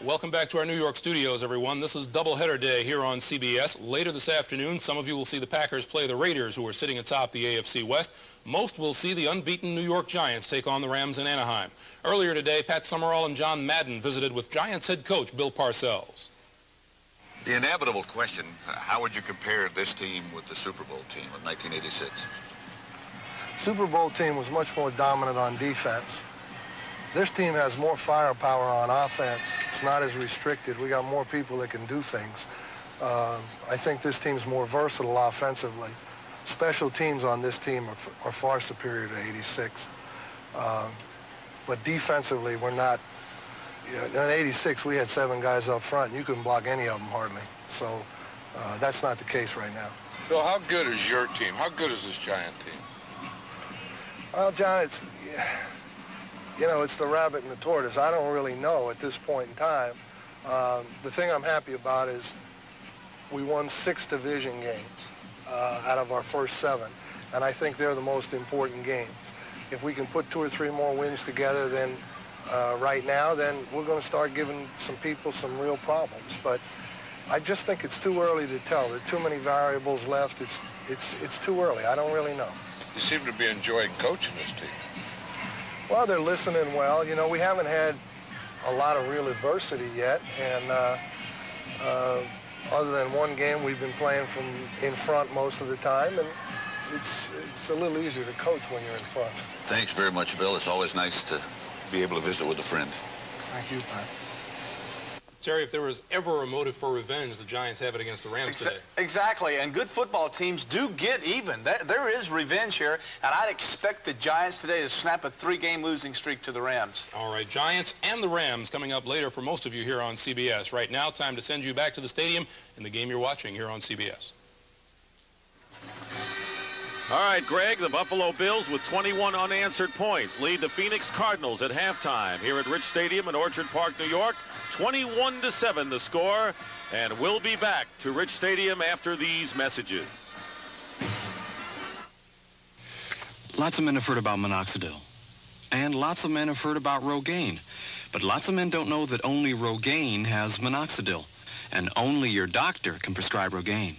Welcome back to our New York studios, everyone. This is doubleheader day here on CBS. Later this afternoon, some of you will see the Packers play the Raiders, who are sitting atop the AFC West. Most will see the unbeaten New York Giants take on the Rams in Anaheim. Earlier today, Pat Summerall and John Madden visited with Giants head coach Bill Parcells. The inevitable question, how would you compare this team with the Super Bowl team of 1986? Super Bowl team was much more dominant on defense. This team has more firepower on offense. It's not as restricted. We got more people that can do things. I think this team's more versatile offensively. Special teams on this team are far superior to 86. But defensively, we're not. In 86, we had 7 guys up front, and you couldn't block any of them hardly. So that's not the case right now. Bill, how good is your team? How good is this Giant team? Well, John, it's... You know, it's the rabbit and the tortoise. I don't really know at this point in time. The thing I'm happy about is we won 6 division games out of our first 7, and I think they're the most important games. If we can put 2 or 3 more wins together than right now, then we're going to start giving some people some real problems. But I just think it's too early to tell. There are too many variables left. It's too early. I don't really know. You seem to be enjoying coaching this team. Well, they're listening well. You know, we haven't had a lot of real adversity yet, and other than one game, we've been playing from in front most of the time, and it's a little easier to coach when you're in front. Thanks very much, Bill. It's always nice to be able to visit with a friend. Thank you, Pat. Terry, if there was ever a motive for revenge, the Giants have it against the Rams today. Exactly, and good football teams do get even. There is revenge here, and I'd expect the Giants today to snap a 3-game losing streak to the Rams. All right, Giants and the Rams coming up later for most of you here on CBS. Right now, time to send you back to the stadium in the game you're watching here on CBS. All right, Greg, the Buffalo Bills with 21 unanswered points lead the Phoenix Cardinals at halftime here at Rich Stadium in Orchard Park, New York. 21-7 the score, and we'll be back to Rich Stadium after these messages. Lots of men have heard about minoxidil, and lots of men have heard about Rogaine, but lots of men don't know that only Rogaine has minoxidil, and only your doctor can prescribe Rogaine.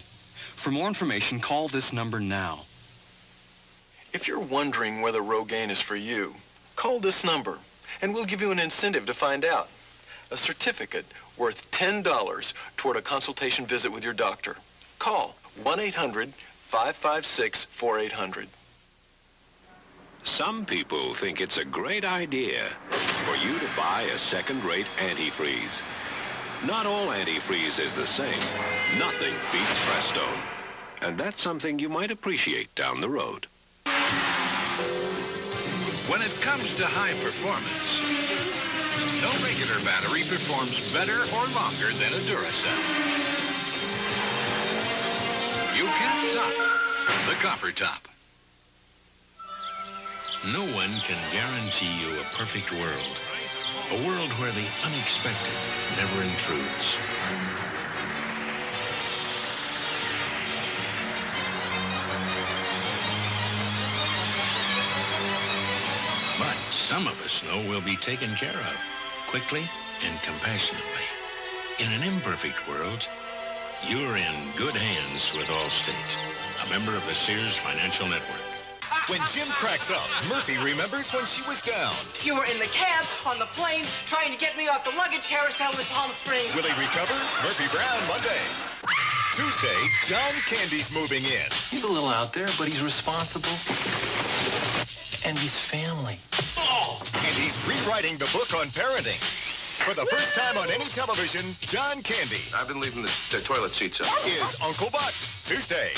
For more information, call this number now. If you're wondering whether Rogaine is for you, call this number, and we'll give you an incentive to find out. A certificate worth $10 toward a consultation visit with your doctor. Call 1-800-556-4800. Some people think it's a great idea for you to buy a second-rate antifreeze. Not all antifreeze is the same. Nothing beats Presto. And that's something you might appreciate down the road. When it comes to high performance, no regular battery performs better or longer than a Duracell. You can top the copper top. No one can guarantee you a perfect world. A world where the unexpected never intrudes. But some of us know we'll be taken care of, quickly and compassionately. In an imperfect world, you're in good hands with Allstate, a member of the Sears Financial Network. When Jim cracks up, Murphy remembers when she was down. You were in the cab, on the plane, trying to get me off the luggage carousel in Palm Springs. Will he recover? Murphy Brown, Monday. Tuesday, John Candy's moving in. He's a little out there, but he's responsible. And he's family. Oh! And he's rewriting the book on parenting. For the first time on any television, John Candy. I've been leaving the toilet seats up. Is Uncle Buck. Tuesday.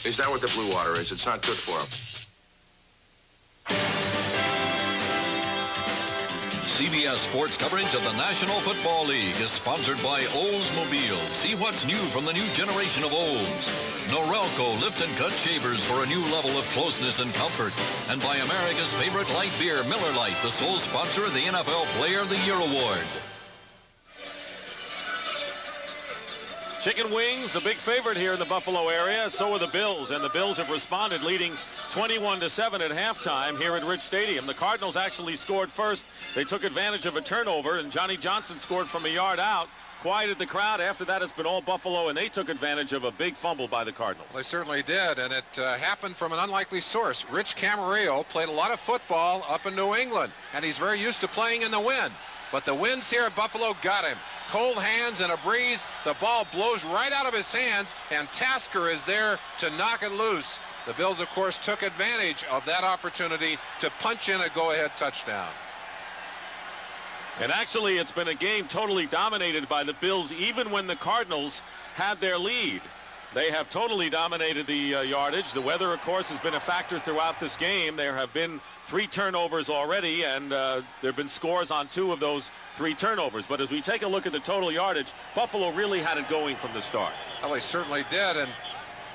Is that what the blue water is? It's not good for him. CBS sports coverage of the National Football League is sponsored by Oldsmobile. See what's new from the new generation of Olds. Norelco Lift and Cut Shavers for a new level of closeness and comfort. And by America's favorite light beer, Miller Lite, the sole sponsor of the NFL Player of the Year Award. Chicken wings, a big favorite here in the Buffalo area. So are the Bills, and the Bills have responded, leading 21-7 at halftime here at Rich Stadium. The Cardinals actually scored first. They took advantage of a turnover, and Johnny Johnson scored from a yard out, quieted the crowd. After that, it's been all Buffalo, and they took advantage of a big fumble by the Cardinals. They certainly did, and it happened from an unlikely source. Rich Camarillo played a lot of football up in New England, and he's very used to playing in the wind. But the winds here at Buffalo got him. Cold hands and a breeze. The ball blows right out of his hands, and Tasker is there to knock it loose. The Bills, of course, took advantage of that opportunity to punch in a go-ahead touchdown. And actually, it's been a game totally dominated by the Bills, even when the Cardinals had their lead. They have totally dominated the yardage. The weather, of course, has been a factor throughout this game. There have been 3 turnovers already, and there have been scores on 2 of those 3 turnovers. But as we take a look at the total yardage, Buffalo really had it going from the start. Well, they certainly did, and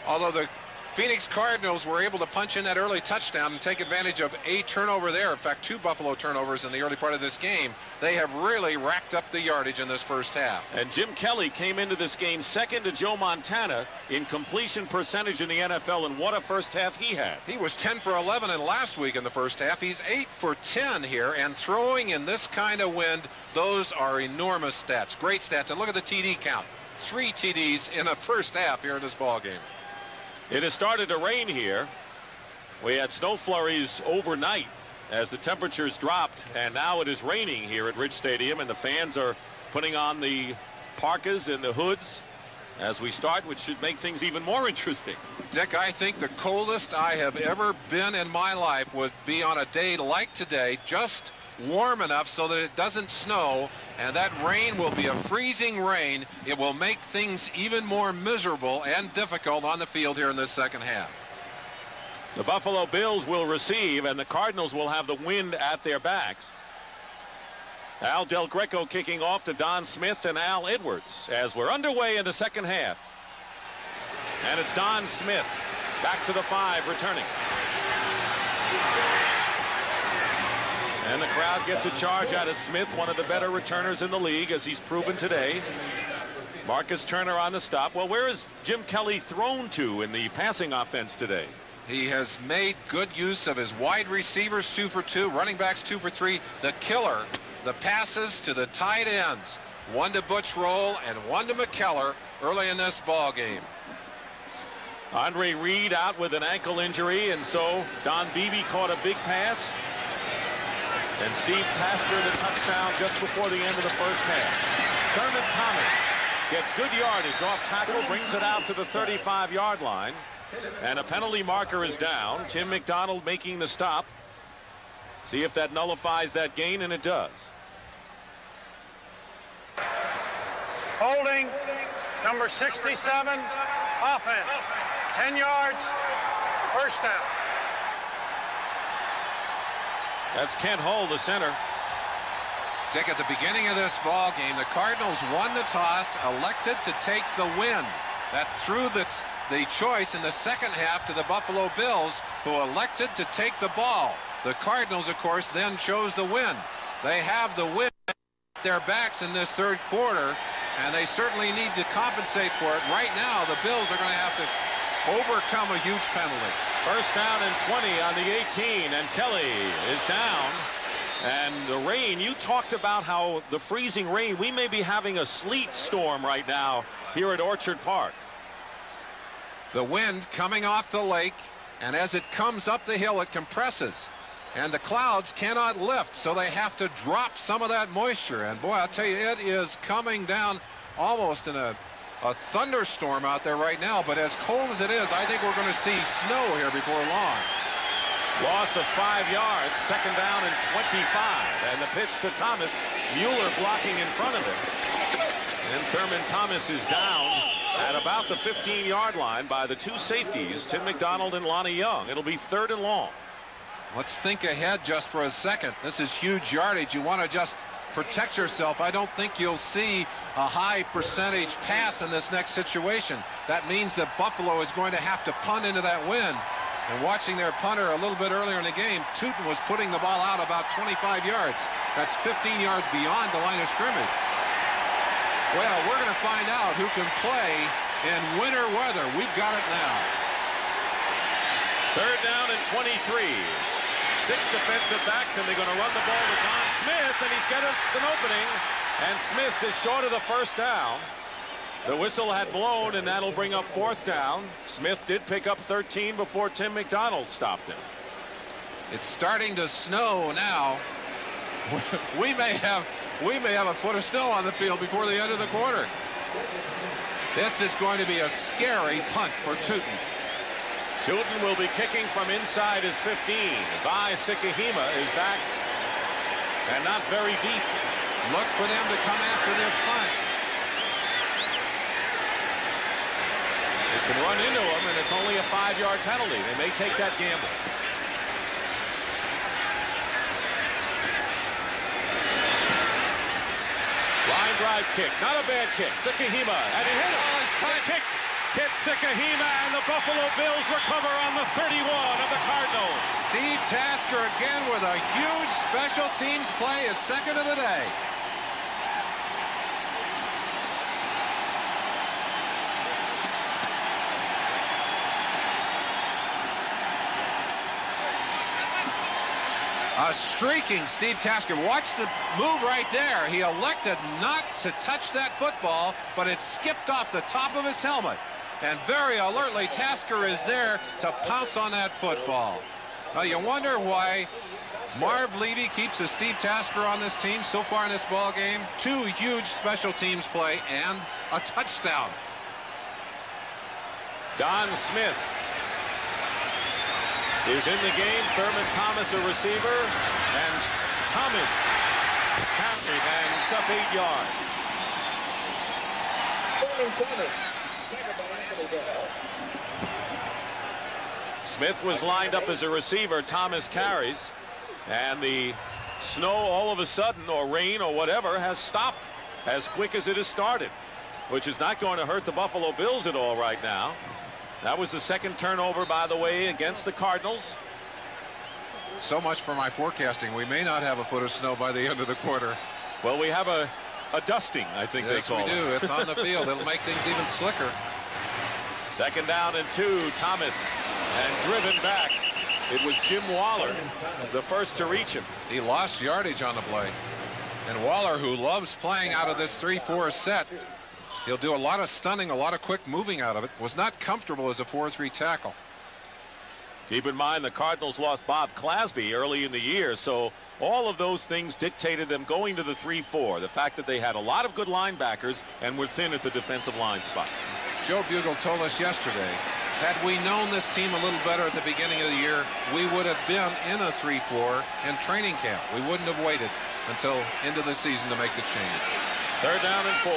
although the Phoenix Cardinals were able to punch in that early touchdown and take advantage of a turnover there. In fact, 2 Buffalo turnovers in the early part of this game. They have really racked up the yardage in this first half. And Jim Kelly came into this game second to Joe Montana in completion percentage in the NFL, and what a first half he had. He was 10 for 11 in last week in the first half. He's 8 for 10 here, and throwing in this kind of wind, those are enormous stats. Great stats. And look at the TD count. 3 TDs in the first half here in this ball game. It has started to rain here. We had snow flurries overnight as the temperatures dropped, and now it is raining here at Ridge Stadium, and the fans are putting on the parkas and the hoods as we start, which should make things even more interesting. Dick, I think the coldest I have ever been in my life would be on a day like today, just warm enough so that it doesn't snow, and that rain will be a freezing rain. It will make things even more miserable and difficult on the field here in this second half. The Buffalo Bills will receive, and the Cardinals will have the wind at their backs. Al Del Greco kicking off to Don Smith and Al Edwards as we're underway in the second half. And it's Don Smith back to the 5 returning. And the crowd gets a charge out of Smith, one of the better returners in the league, as he's proven today. Marcus Turner on the stop. Well, where is Jim Kelly thrown to in the passing offense today? He has made good use of his wide receivers, 2 for 2, running backs 2 for 3. The killer, the passes to the tight ends, 1 to Butch Roll and 1 to McKellar early in this ball game. Andre Reed out with an ankle injury, and so Don Beebe caught a big pass. And Steve Tasker the touchdown just before the end of the first half. Thurman Thomas gets good yardage off tackle, brings it out to the 35-yard line. And a penalty marker is down. Tim McDonald making the stop. See if that nullifies that gain, and it does. Holding, number 67, offense. 10 yards, first down. That's Kent Hull, the center. Dick, at the beginning of this ball game, the Cardinals won the toss, elected to take the win. That threw the choice in the second half to the Buffalo Bills, who elected to take the ball. The Cardinals, of course, then chose the win. They have the win at their backs in this third quarter, and they certainly need to compensate for it. Right now, the Bills are going to have to overcome a huge penalty. First down and 20 on the 18, and Kelly is down. And the rain, you talked about how the freezing rain, we may be having a sleet storm right now here at Orchard Park. The wind coming off the lake, and as it comes up the hill, it compresses. And the clouds cannot lift, so they have to drop some of that moisture. And boy, I'll tell you, it is coming down almost in a thunderstorm out there right now. But as cold as it is, I think we're going to see snow here before long. Loss of 5 yards, second down and 25. And the pitch to Thomas. Mueller blocking in front of him. And Thurman Thomas is down at about the 15-yard line by the 2 safeties, Tim McDonald and Lonnie Young. It'll be 3rd and long. Let's think ahead just for a second. This is huge yardage. You want to just protect yourself. I don't think you'll see a high percentage pass in this next situation. That means that Buffalo is going to have to punt into that wind. And watching their punter a little bit earlier in the game, Tootin was putting the ball out about 25 yards. That's 15 yards beyond the line of scrimmage. Well, we're going to find out who can play in winter weather. We've got it now. 3rd down and 23. 6 defensive backs, and they're going to run the ball to Don Smith, and he's got an opening. And Smith is short of the first down. The whistle had blown, and that'll bring up 4th down. Smith did pick up 13 before Tim McDonald stopped him. It's starting to snow now. We may have a foot of snow on the field before the end of the quarter. This is going to be a scary punt for Tootin. Tootin will be kicking from inside his 15. Vi Sikahima is back, and not very deep. Look for them to come after this punt. They can run into him, and it's only a 5-yard penalty. They may take that gamble. Line drive kick, not a bad kick. Sikahima, and he hit him. He's trying to kick. hits Sikahema, and the Buffalo Bills recover on the 31 of the Cardinals. Steve Tasker again with a huge special teams play, his second of the day. A streaking Steve Tasker. Watch the move right there. He elected not to touch that football, but it skipped off the top of his helmet. And very alertly, Tasker is there to pounce on that football. Now, you wonder why Marv Levy keeps a Steve Tasker on this team so far in this ball game. 2 huge special teams play and a touchdown. Don Smith is in the game. Thurman Thomas a receiver, and Thomas catching, and it's up 8 yards. Smith was lined up as a receiver. Thomas carries, and the snow all of a sudden, or rain or whatever, has stopped as quick as it has started, which is not going to hurt the Buffalo Bills at all right now. That was the second turnover, by the way, against the Cardinals. So much for my forecasting. We may not have a foot of snow by the end of the quarter. Well, we have a dusting, I think they call it. Yes, we do. It's on the field. It'll make things even slicker. Second down and 2. Thomas, and driven back. It was Jim Waller, the first to reach him. He lost yardage on the play. And Waller, who loves playing out of this 3-4 set, he'll do a lot of stunning, a lot of quick moving out of it. Was not comfortable as a 4-3 tackle. Keep in mind the Cardinals lost Bob Clasby early in the year, so all of those things dictated them going to the 3-4. The fact that they had a lot of good linebackers and were thin at the defensive line spot. Joe Bugle told us yesterday, had we known this team a little better at the beginning of the year, we would have been in a 3-4 in training camp. We wouldn't have waited until into the season to make the change. Third down and 4.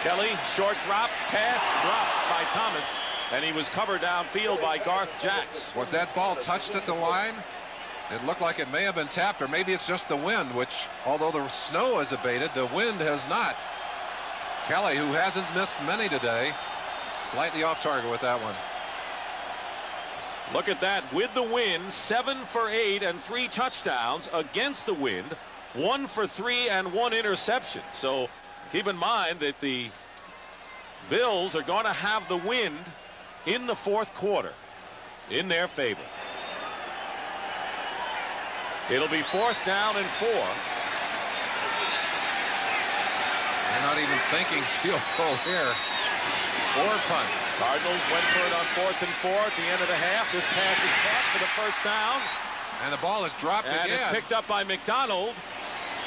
Kelly, short drop, pass, dropped by Thomas, and he was covered downfield by Garth Jacks. Was that ball touched at the line? It looked like it may have been tapped, or maybe it's just the wind, which, although the snow has abated, the wind has not. Kelly, who hasn't missed many today, slightly off target with that one. Look at that. With the wind, 7 for 8 and 3 touchdowns against the wind, 1 for 3 and 1 interception. So keep in mind that the Bills are going to have the wind in the fourth quarter in their favor. It'll be 4th down and 4. They're not even thinking field goal here or punt. Cardinals went for it on 4th and 4 at the end of the half. This pass is caught for the first down. And the ball is dropped and again. It's picked up by McDonald.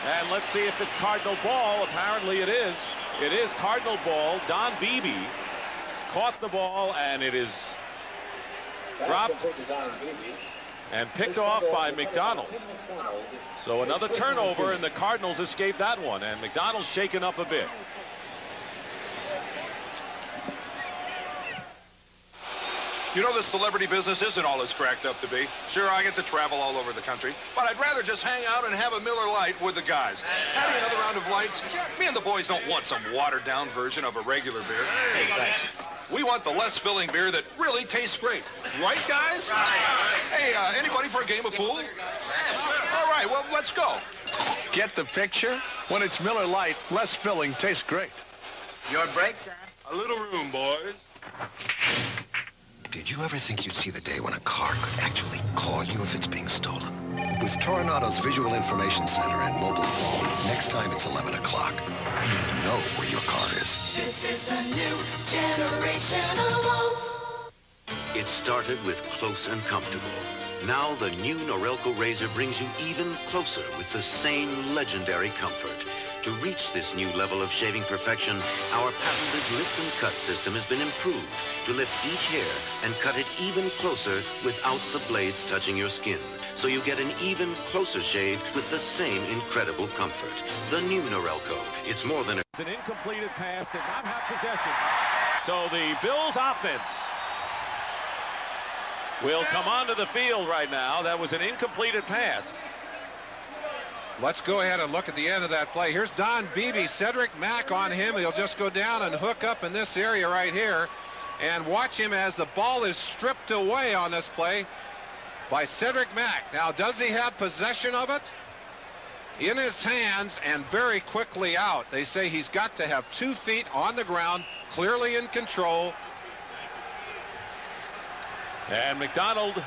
And let's see if it's Cardinal ball. Apparently it is. It is Cardinal ball. Don Beebe caught the ball, and it is dropped and picked off by McDonald. So another turnover, and the Cardinals escaped that one, and McDonald's shaken up a bit. You know, this celebrity business isn't all it's cracked up to be. Sure, I get to travel all over the country, but I'd rather just hang out and have a Miller Lite with the guys. Having another round of lights? Me and the boys don't want some watered-down version of a regular beer. Hey, thanks. We want the less filling beer that really tastes great. Right, guys? Hey, anybody for a game of pool? All right, well, let's go. Get the picture? When it's Miller Lite, less filling tastes great. Your break, Dad? A little room, boys. Did you ever think you'd see the day when a car could actually call you if it's being stolen? With Toronado's Visual Information Center and mobile phone, next time it's 11 o'clock, you know where your car is. This is a new generation of Lowe's. It started with close and comfortable. Now the new Norelco razor brings you even closer with the same legendary comfort. To reach this new level of shaving perfection, our patented lift and cut system has been improved to lift each hair and cut it even closer without the blades touching your skin. So you get an even closer shave with the same incredible comfort. The new Norelco. It's more than It's an incompleted pass, did not have possession. So the Bills offense will come onto the field right now. That was an incompleted pass. Let's go ahead and look at the end of that play. Here's Don Beebe. Cedric Mack on him. He'll just go down and hook up in this area right here. And watch him as the ball is stripped away on this play by Cedric Mack. Now, does he have possession of it? In his hands and very quickly out. They say he's got to have 2 feet on the ground, clearly in control. And McDonald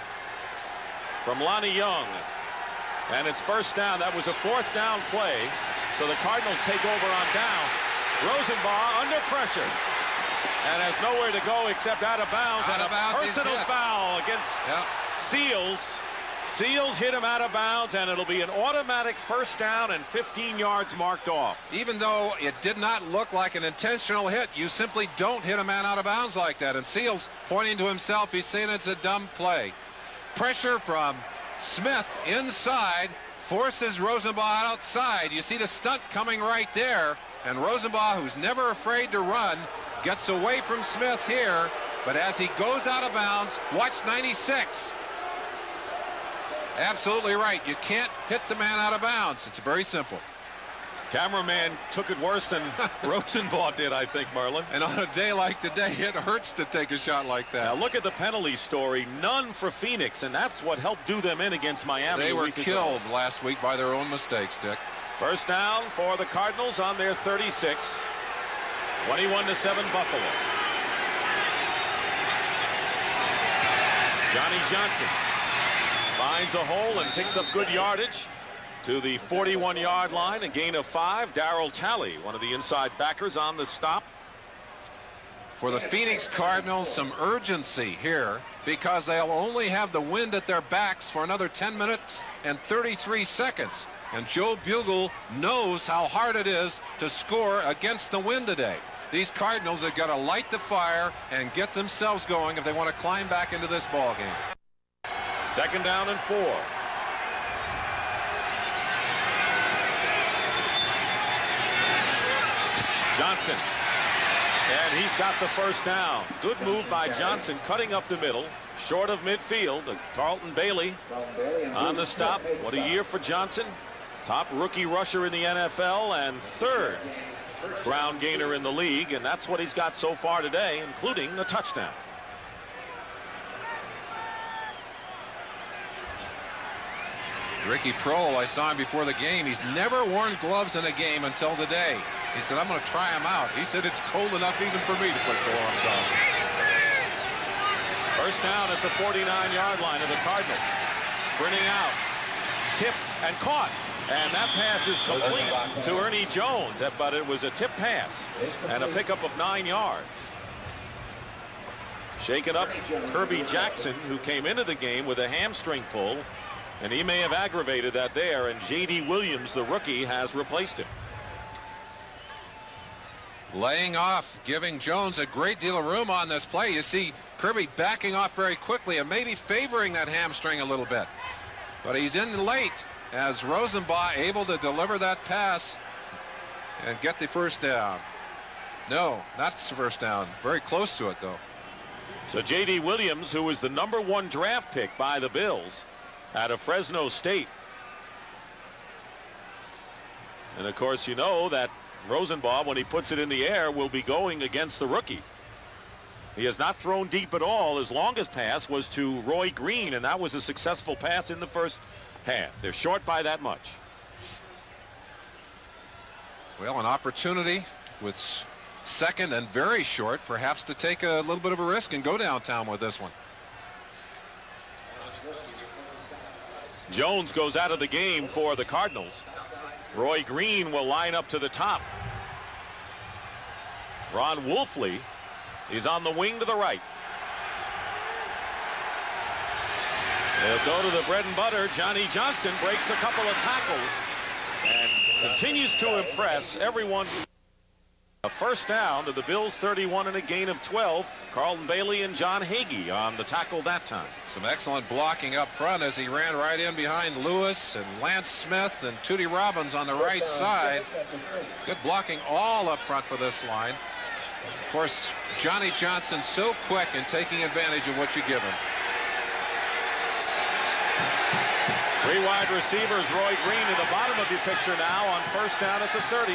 from Lonnie Young. And it's first down. That was a 4th down play. So the Cardinals take over on down. Rosenbaugh under pressure. And has nowhere to go except out of bounds. Out of bounds. Personal foul against Seals. Seals hit him out of bounds, and it'll be an automatic first down and 15 yards marked off. Even though it did not look like an intentional hit, you simply don't hit a man out of bounds like that. And Seals pointing to himself, he's saying it's a dumb play. Pressure from Smith inside forces Rosenbaugh outside. You see the stunt coming right there, and Rosenbaugh, who's never afraid to run, gets away from Smith here, but as he goes out of bounds, watch 96. Absolutely right. You can't hit the man out of bounds. It's very simple. Cameraman took it worse than Rosenbaugh did, I think, Marlin. And on a day like today, it hurts to take a shot like that. Now look at the penalty story. None for Phoenix, and that's what helped do them in against Miami. They were killed last week by their own mistakes, Dick. First down for the Cardinals on their 36. 21-7 Buffalo. Johnny Johnson finds a hole and picks up good yardage to the 41-yard line, a gain of 5. Darryl Talley, one of the inside backers, on the stop. For the Phoenix Cardinals, some urgency here because they'll only have the wind at their backs for another 10 minutes and 33 seconds. And Joe Bugle knows how hard it is to score against the wind today. These Cardinals have got to light the fire and get themselves going if they want to climb back into this ball game. 2nd down and 4. Johnson. And he's got the first down. Good move by Johnson, cutting up the middle, short of midfield. Carlton Bailey on the stop. What a year for Johnson. Top rookie rusher in the NFL and 3rd ground gainer in the league, and that's what he's got so far today, including the touchdown. Ricky Prohl, I saw him before the game. He's never worn gloves in a game until today. He said, I'm going to try them out. He said, it's cold enough even for me to put gloves on. First down at the 49-yard line of the Cardinals. Sprinting out. Tipped and caught. And that pass is complete to Ernie Jones, but it was a tip pass and a pickup of 9 yards. Shaken up Kirby Jackson, who came into the game with a hamstring pull, and he may have aggravated that there, and J.D. Williams, the rookie, has replaced him. Laying off, giving Jones a great deal of room on this play. You see Kirby backing off very quickly and maybe favoring that hamstring a little bit. But he's in late as Rosenbaugh able to deliver that pass and get the first down. No, not the first down. Very close to it, though. So J.D. Williams, who was the #1 draft pick by the Bills out of Fresno State. And, of course, you know that Rosenbaugh, when he puts it in the air, will be going against the rookie. He has not thrown deep at all. His longest pass was to Roy Green, and that was a successful pass in the first half. They're short by that much. Well, an opportunity with second and very short, perhaps to take a little bit of a risk and go downtown with this one. Jones goes out of the game for the Cardinals. Roy Green will line up to the top. Ron Wolfley is on the wing to the right. They'll go to the bread and butter. Johnny Johnson breaks a couple of tackles and continues to impress everyone. A first down to the Bills 31 and a gain of 12. Carlton Bailey and John Hagee on the tackle that time. Some excellent blocking up front as he ran right in behind Lewis and Lance Smith and Tootie Robbins on the right side. Good blocking all up front for this line. Of course, Johnny Johnson so quick in taking advantage of what you give him. Three wide receivers, Roy Green in the bottom of your picture now on first down at the 30.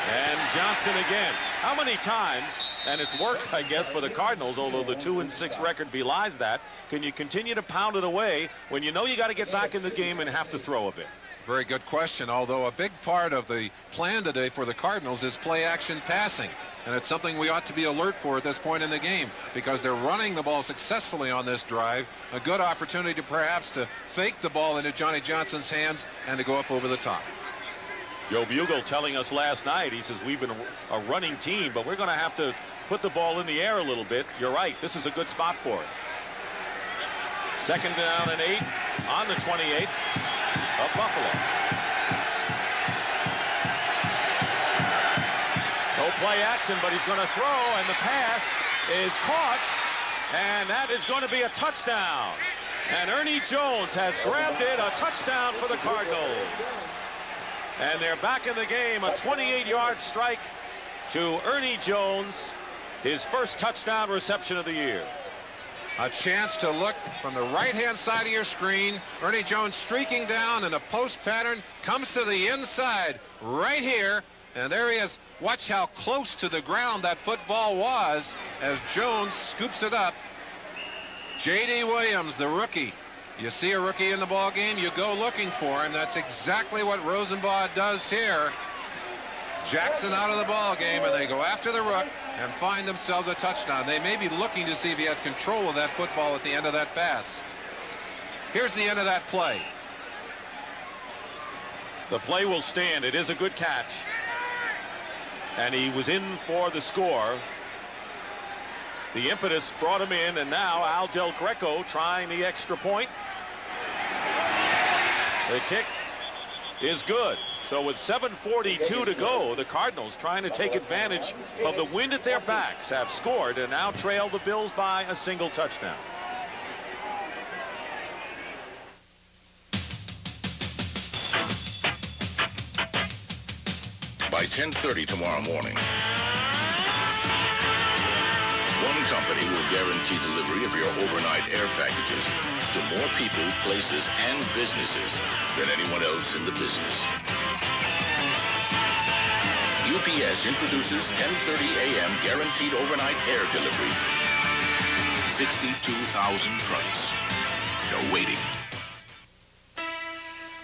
And Johnson again. How many times, and it's worked, I guess, for the Cardinals, although the 2-6 record belies that, can you continue to pound it away when you know you got to get back in the game and have to throw a bit? Very good question, although a big part of the plan today for the Cardinals is play-action passing. And it's something we ought to be alert for at this point in the game, because they're running the ball successfully on this drive. A good opportunity perhaps to fake the ball into Johnny Johnson's hands and to go up over the top. Joe Bugle telling us last night, he says, we've been a running team, but we're going to have to put the ball in the air a little bit. You're right. This is a good spot for it. Second down and 8 on the 28 of Buffalo. No play action, but he's going to throw, and the pass is caught, and that is going to be a touchdown. And Ernie Jones has grabbed it, a touchdown for the Cardinals. And they're back in the game, a 28-yard strike to Ernie Jones, his first touchdown reception of the year. A chance to look from the right-hand side of your screen. Ernie Jones streaking down in a post pattern, comes to the inside right here, and there he is. Watch how close to the ground that football was as Jones scoops it up. J.D. Williams, the rookie. You see a rookie in the ball game, you go looking for him. That's exactly what Rosenbaugh does here. Jackson out of the ball game, and they go after the rook and find themselves a touchdown. They may be looking to see if he had control of that football at the end of that pass. Here's the end of that play. The play will stand. It is a good catch. And he was in for the score. The impetus brought him in, and now Al Del Greco trying the extra point. The kick is good. So with 7:42 to go, the Cardinals, trying to take advantage of the wind at their backs, have scored and now trail the Bills by a single touchdown. By 10:30 tomorrow morning, one company will guarantee delivery of your overnight air packages to more people, places, and businesses than anyone else in the business. UPS introduces 10:30 a.m. guaranteed overnight air delivery. 62,000 trucks. No waiting.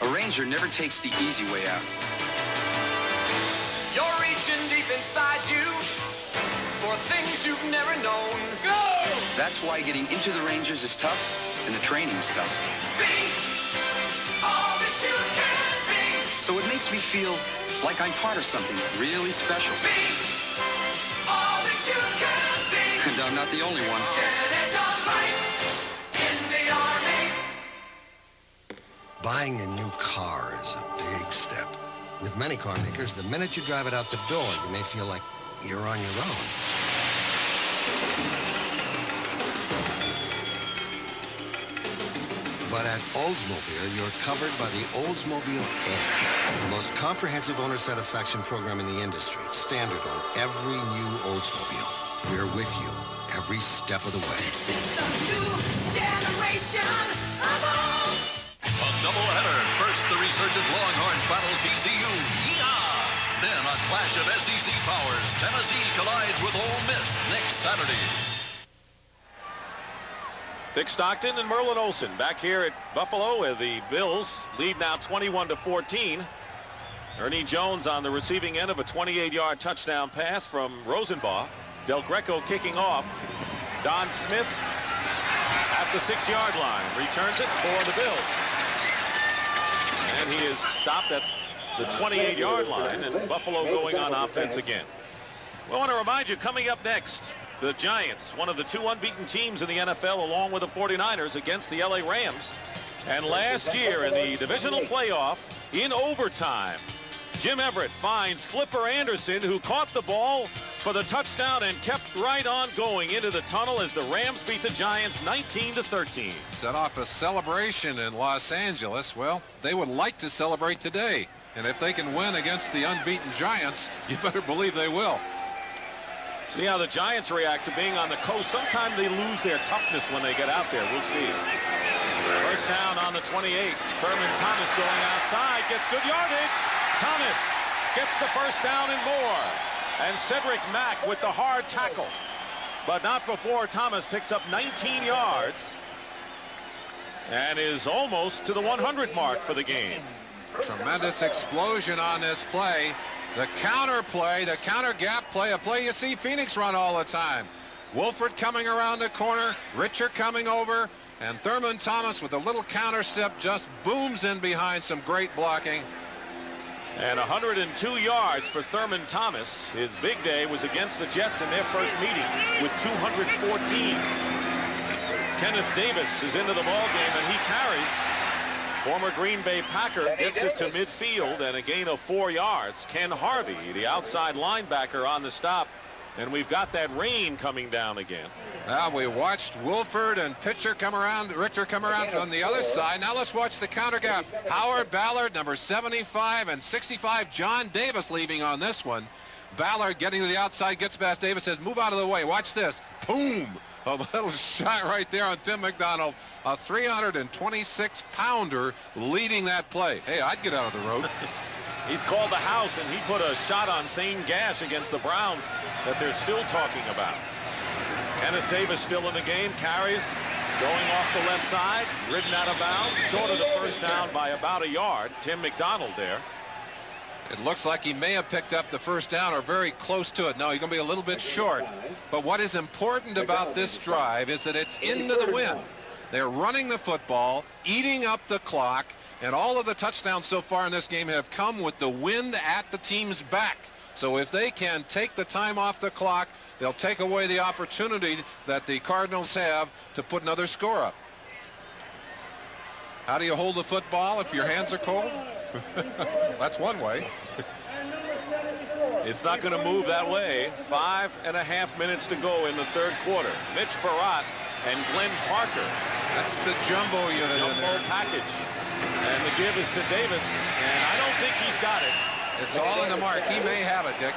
A Ranger never takes the easy way out. You're reaching deep inside you for things you've never known. Go! That's why getting into the Rangers is tough, and the training's tough. Be all that you can be. So it makes me feel like I'm part of something really special. Be all that you can be. And I'm not the only one. Get an edge on life in the Army. Buying a new car is a big step. With many car makers, the minute you drive it out the door, you may feel like you're on your own. But at Oldsmobile, you're covered by the Oldsmobile Edge, the most comprehensive owner satisfaction program in the industry. It's standard on every new Oldsmobile. We're with you every step of the way. It's a new generation of old. A doubleheader. First, the resurgent Longhorns battle TCU. Yeehaw! Then a clash of SEC powers. Tennessee collides with Ole Miss next Saturday. Dick Stockton and Merlin Olsen back here at Buffalo, where the Bills lead now 21-14. Ernie Jones on the receiving end of a 28-yard touchdown pass from Rosenbaugh. Del Greco kicking off. Don Smith at the 6-yard line returns it for the Bills. And he is stopped at the 28-yard line, and Buffalo going on offense again. We want to remind you, coming up next, the Giants, one of the two unbeaten teams in the NFL, along with the 49ers, against the LA Rams. And last year in the divisional playoff, in overtime, Jim Everett finds Flipper Anderson, who caught the ball for the touchdown and kept right on going into the tunnel as the Rams beat the Giants 19-13. Set off a celebration in Los Angeles. Well, they would like to celebrate today. And if they can win against the unbeaten Giants, you better believe they will. See how the Giants react to being on the coast. Sometimes they lose their toughness when they get out there. We'll see. First down on the 28. Thurman Thomas going outside. Gets good yardage. Thomas gets the first down and more. And Cedric Mack with the hard tackle. But not before Thomas picks up 19 yards. And is almost to the 100 mark for the game. Tremendous explosion on this play. The counter play, the counter gap play, a play you see Phoenix run all the time. Wolford coming around the corner, Richer coming over, and Thurman Thomas with a little counter step just booms in behind some great blocking. And 102 yards for Thurman Thomas. His big day was against the Jets in their first meeting with 214. Kenneth Davis is into the ball game, and he carries. Former Green Bay Packer gets it to midfield and a gain of 4 yards. Ken Harvey, the outside linebacker, on the stop. And we've got that rain coming down again. Now we watched Wolford and Richter come around on the other side. Now let's watch the counter gap. Howard Ballard, number 75 and 65. John Davis leaving on this one. Ballard getting to the outside, gets past Davis, says, move out of the way. Watch this. Boom. A little shot right there on Tim McDonald. A 326-pounder leading that play. Hey, I'd get out of the road. He's called the house, and he put a shot on Thane Gash against the Browns that they're still talking about. Kenneth Davis still in the game, carries, going off the left side, ridden out of bounds, short of the first down by about a yard. Tim McDonald there. It looks like he may have picked up the first down or very close to it. No, he's going to be a little bit short. But what is important about this drive is that it's into the wind. They're running the football, eating up the clock, and all of the touchdowns so far in this game have come with the wind at the team's back. So if they can take the time off the clock, they'll take away the opportunity that the Cardinals have to put another score up. How do you hold the football if your hands are cold? That's one way. It's not going to move that way. 5.5 minutes to go in the third quarter. Mitch Farrat and Glenn Parker. That's the jumbo unit. Jumbo package. And the give is to Davis, and I don't think he's got it. It's all in the mark. He may have it, Dick.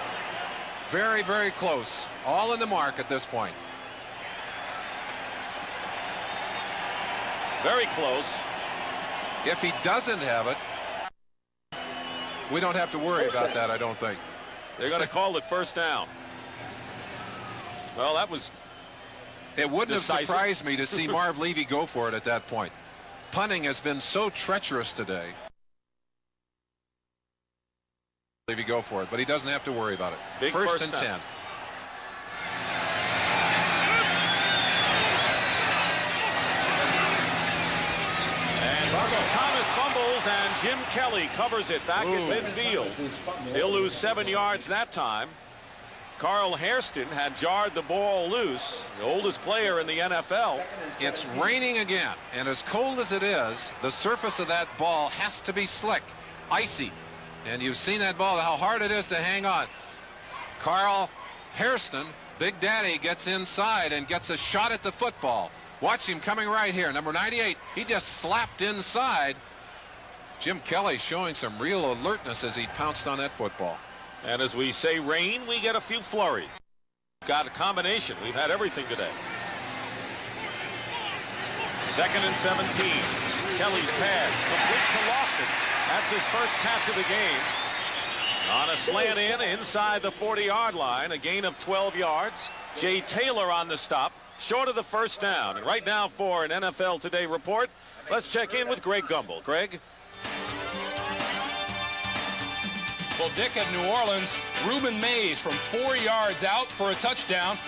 Very, very close. All in the mark at this point. Very close. If he doesn't have it, we don't have to worry about that, I don't think. They're going to call it first down. Well, that was It wouldn't decisive. have surprised me to see Marv Levy go for it at that point. Punting has been so treacherous today. Levy go for it, but he doesn't have to worry about it. Big first and down. 10. And Thomas fumbles, and Jim Kelly covers it back in midfield. He'll lose 7 yards that time. Carl Hairston had jarred the ball loose, the oldest player in the NFL. It's raining again, and as cold as it is, the surface of that ball has to be slick, icy. And you've seen that ball, how hard it is to hang on. Carl Hairston, Big Daddy, gets inside and gets a shot at the football. Watch him coming right here, number 98. He just slapped inside. Jim Kelly showing some real alertness as he pounced on that football. And as we say rain, we get a few flurries. Got a combination. We've had everything today. 2nd and 17. Kelly's pass complete to Lofton. That's his first catch of the game. On a slant in inside the 40-yard line, a gain of 12 yards. Jay Taylor on the stop, short of the first down. And right now for an NFL Today report, let's check in with Greg Gumbel. Greg? Well, Dick, at New Orleans, Reuben Mays from 4 yards out for a touchdown.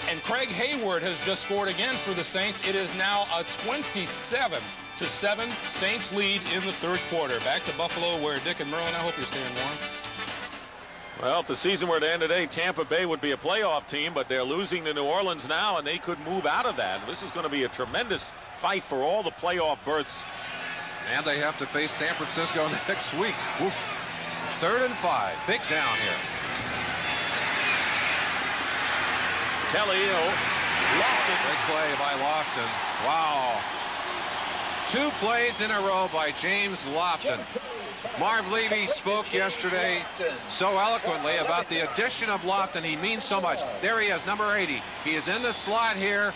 And Craig Hayward has just scored again for the Saints. It is now a 27-7 Saints lead in the third quarter. Back to Buffalo, where Dick and Merlin, I hope you're staying warm. Well, if the season were to end today, Tampa Bay would be a playoff team, but they're losing to New Orleans now, and they could move out of that. This is going to be a tremendous fight for all the playoff berths. And they have to face San Francisco next week. Oof. 3rd and 5. Big down here. Kelly, Lofton. Big play by Lofton. Wow. 2 plays in a row by James Lofton. Marv Levy spoke yesterday so eloquently about the addition of Lofton. He means so much. There he is, number 80. He is in the slot here.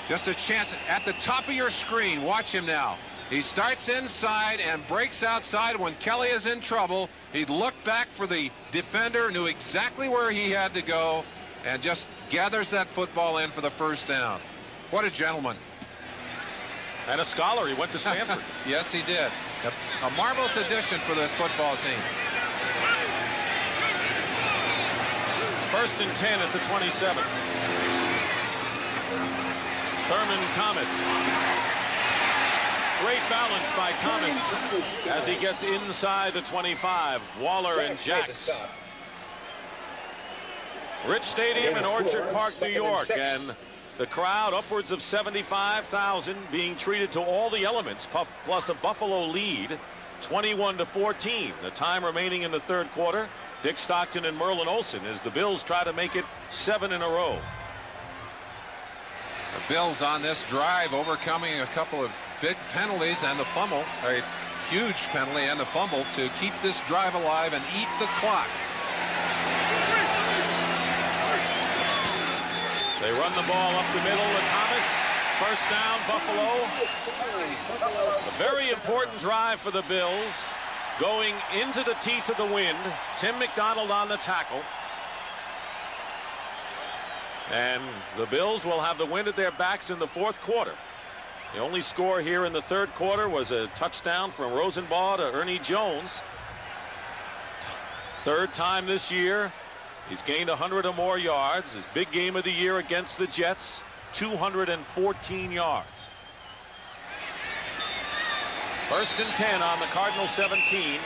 Just a chance at the top of your screen. Watch him now. He starts inside and breaks outside. When Kelly is in trouble, he'd look back for the defender, knew exactly where he had to go, and just gathers that football in for the first down. What a gentleman. And a scholar. He went to Stanford. Yes, he did. A marvelous addition for this football team. 1st and 10 at the 27. Thurman Thomas. Great balance by Thomas as he gets inside the 25. Waller and Jacks. Rich Stadium in Orchard Park, New York, and the crowd upwards of 75,000 being treated to all the elements, plus a Buffalo lead, 21-14. The time remaining in the third quarter, Dick Stockton and Merlin Olsen as the Bills try to make it 7 in a row. The Bills on this drive overcoming a couple of big penalties and the fumble, a huge penalty and the fumble to keep this drive alive and eat the clock. They run the ball up the middle to Thomas. First down, Buffalo. A very important drive for the Bills. Going into the teeth of the wind. Tim McDonald on the tackle. And the Bills will have the wind at their backs in the fourth quarter. The only score here in the third quarter was a touchdown from Rosenbaugh to Ernie Jones. Third time this year. He's gained 100 or more yards. His big game of the year against the Jets, 214 yards. 1st and 10 on the Cardinals 17.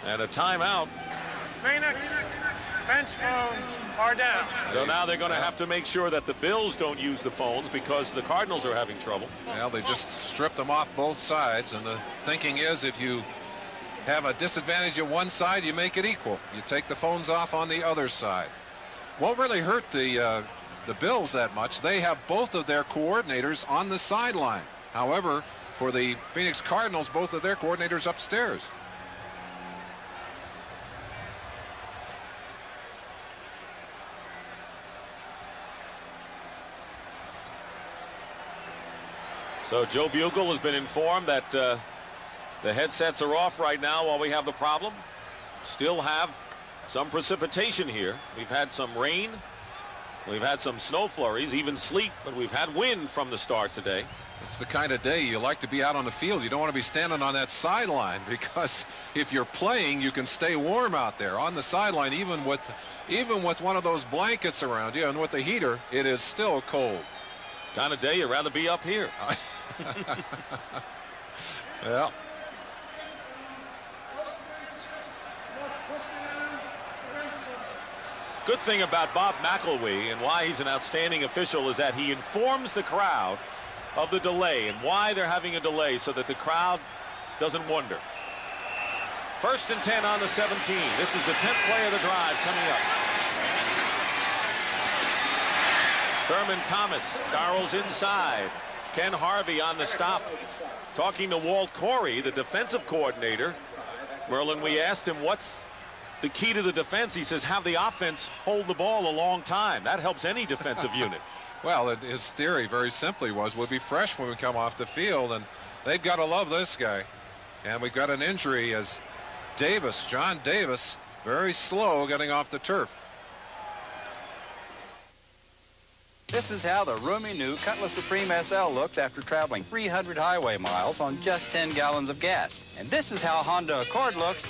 And a timeout. Phoenix, bench phones are down. So now they're going to have to make sure that the Bills don't use the phones because the Cardinals are having trouble. Well, they just stripped them off both sides, and the thinking is if you have a disadvantage at one side, you make it equal. You take the phones off on the other side. Won't really hurt the Bills that much. They have both of their coordinators on the sideline. However, for the Phoenix Cardinals, both of their coordinators upstairs. So Joe Bugle has been informed that the headsets are off right now while we have the problem. Still have some precipitation here. We've had some rain. We've had some snow flurries, even sleet, but we've had wind from the start today. It's the kind of day you like to be out on the field. You don't want to be standing on that sideline because if you're playing, you can stay warm out there on the sideline, even with one of those blankets around you and with the heater, it is still cold. Kind of day you'd rather be up here. Yeah. Good thing about Bob McElwee and why he's an outstanding official is that he informs the crowd of the delay and why they're having a delay so that the crowd doesn't wonder. 1st and 10 on the 17. This is the 10th play of the drive coming up. Thurman Thomas barrels inside. Ken Harvey on the stop. Talking to Walt Corey, the defensive coordinator. Merlin, we asked him what's the key to the defense. He says have the offense hold the ball a long time. That helps any defensive unit. Well, his theory very simply was we'll be fresh when we come off the field, and they've got to love this guy. And we've got an injury as John Davis, very slow getting off the turf. This is how the roomy new Cutlass Supreme SL looks after traveling 300 highway miles on just 10 gallons of gas. And this is how Honda Accord looks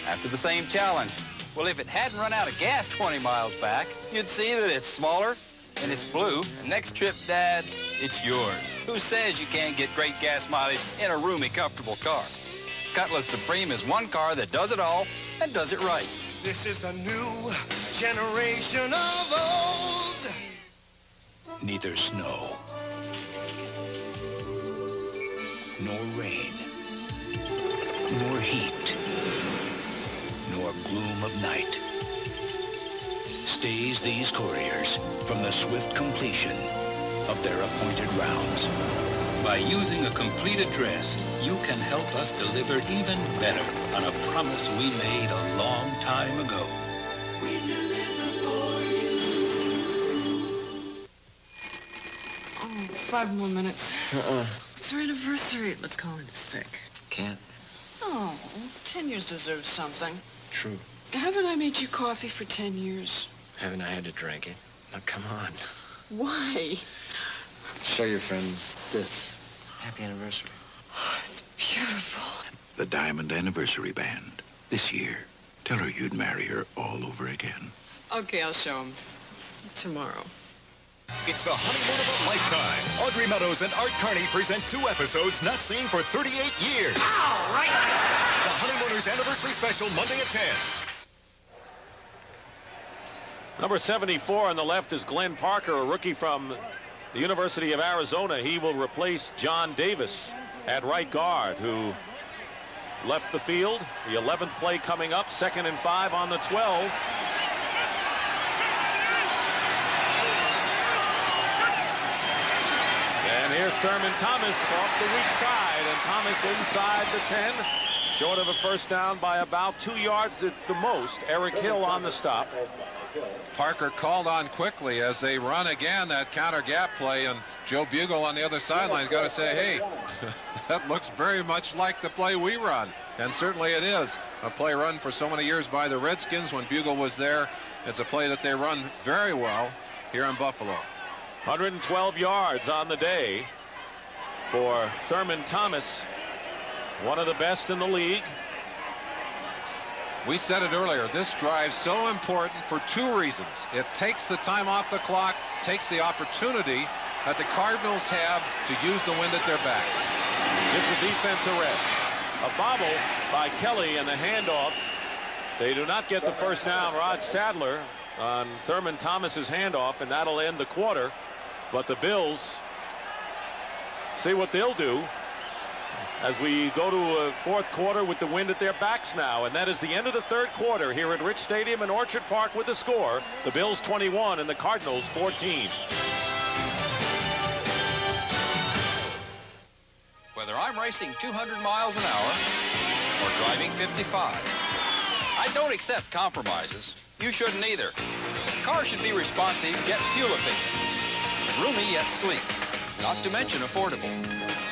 after the same challenge. Well, if it hadn't run out of gas 20 miles back, you'd see that it's smaller and it's blue. And next trip, Dad, it's yours. Who says you can't get great gas mileage in a roomy, comfortable car? Cutlass Supreme is one car that does it all and does it right. This is the new generation of old. Neither snow, nor rain, nor heat, nor gloom of night stays these couriers from the swift completion of their appointed rounds. By using a complete address, you can help us deliver even better on a promise we made a long time ago. We deliver for you. Oh, 5 more minutes. It's their anniversary. Let's call in sick. Can't. Oh, 10 years deserves something. True. Haven't I made you coffee for 10 years? Haven't I had to drink it? Now, come on. Why? Show your friends this. Happy anniversary. Oh, it's beautiful. The Diamond Anniversary Band. This year. Tell her you'd marry her all over again. Okay, I'll show them. Tomorrow. It's the honeymoon of a lifetime. Audrey Meadows and Art Carney present 2 episodes not seen for 38 years. All right. The Honeymooners Anniversary Special, Monday at 10. Number 74 on the left is Glenn Parker, a rookie from the University of Arizona. He will replace John Davis at right guard, who left the field. The 11th play coming up, 2nd and 5 on the 12. And here's Thurman Thomas off the weak side, and Thomas inside the 10, short of a first down by about 2 yards at the most. Eric Hill on the stop. Parker called on quickly as they run again that counter gap play, and Joe Bugle on the other sideline has got to say, hey, that looks very much like the play we run. And certainly it is a play run for so many years by the Redskins when Bugle was there. It's a play that they run very well here in Buffalo. 112 yards on the day for Thurman Thomas, one of the best in the league. We said it earlier, this drive's so important for 2 reasons. It takes the time off the clock, takes the opportunity that the Cardinals have to use the wind at their backs. Just a defense arrest. A bobble by Kelly and the handoff. They do not get the first down. Rod Sadler on Thurman Thomas's handoff, and that'll end the quarter. But the Bills see what they'll do as we go to a 4th quarter with the wind at their backs now. And that is the end of the 3rd quarter here at Rich Stadium in Orchard Park with the score. The Bills 21 and the Cardinals 14. Whether I'm racing 200 miles an hour or driving 55, I don't accept compromises. You shouldn't either. Cars should be responsive yet fuel efficient. Roomy yet sleek. Not to mention affordable.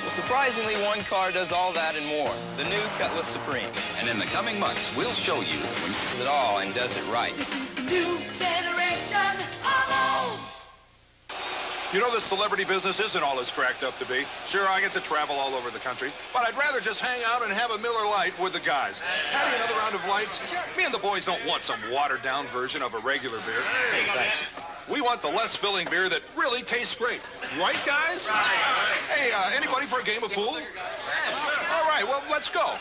Well, surprisingly, one car does all that and more. The new Cutlass Supreme. And in the coming months, we'll show you when it does it all and does it right. New generation of old. You know, this celebrity business isn't all it's cracked up to be. Sure, I get to travel all over the country, but I'd rather just hang out and have a Miller Lite with the guys. Having another round of lights? Me and the boys don't want some watered-down version of a regular beer. Hey, thanks. We want the less filling beer that really tastes great. Right, guys? Hey, anybody for a game of pool? All right, well, let's go.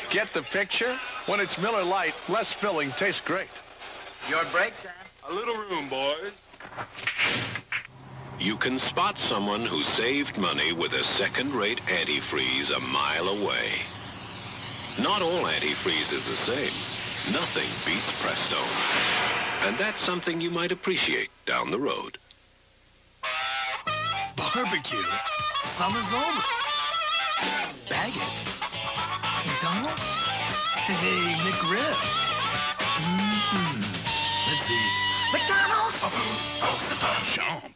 Get the picture? When it's Miller Lite, less filling tastes great. Your break, Dan? A little room, boys. You can spot someone who saved money with a second-rate antifreeze a mile away. Not all antifreeze is the same. Nothing beats Presto. And that's something you might appreciate down the road. Barbecue. Summer's over. Bag it. McDonald's? Hey, McRib. Let's see. McDonald's? Jump.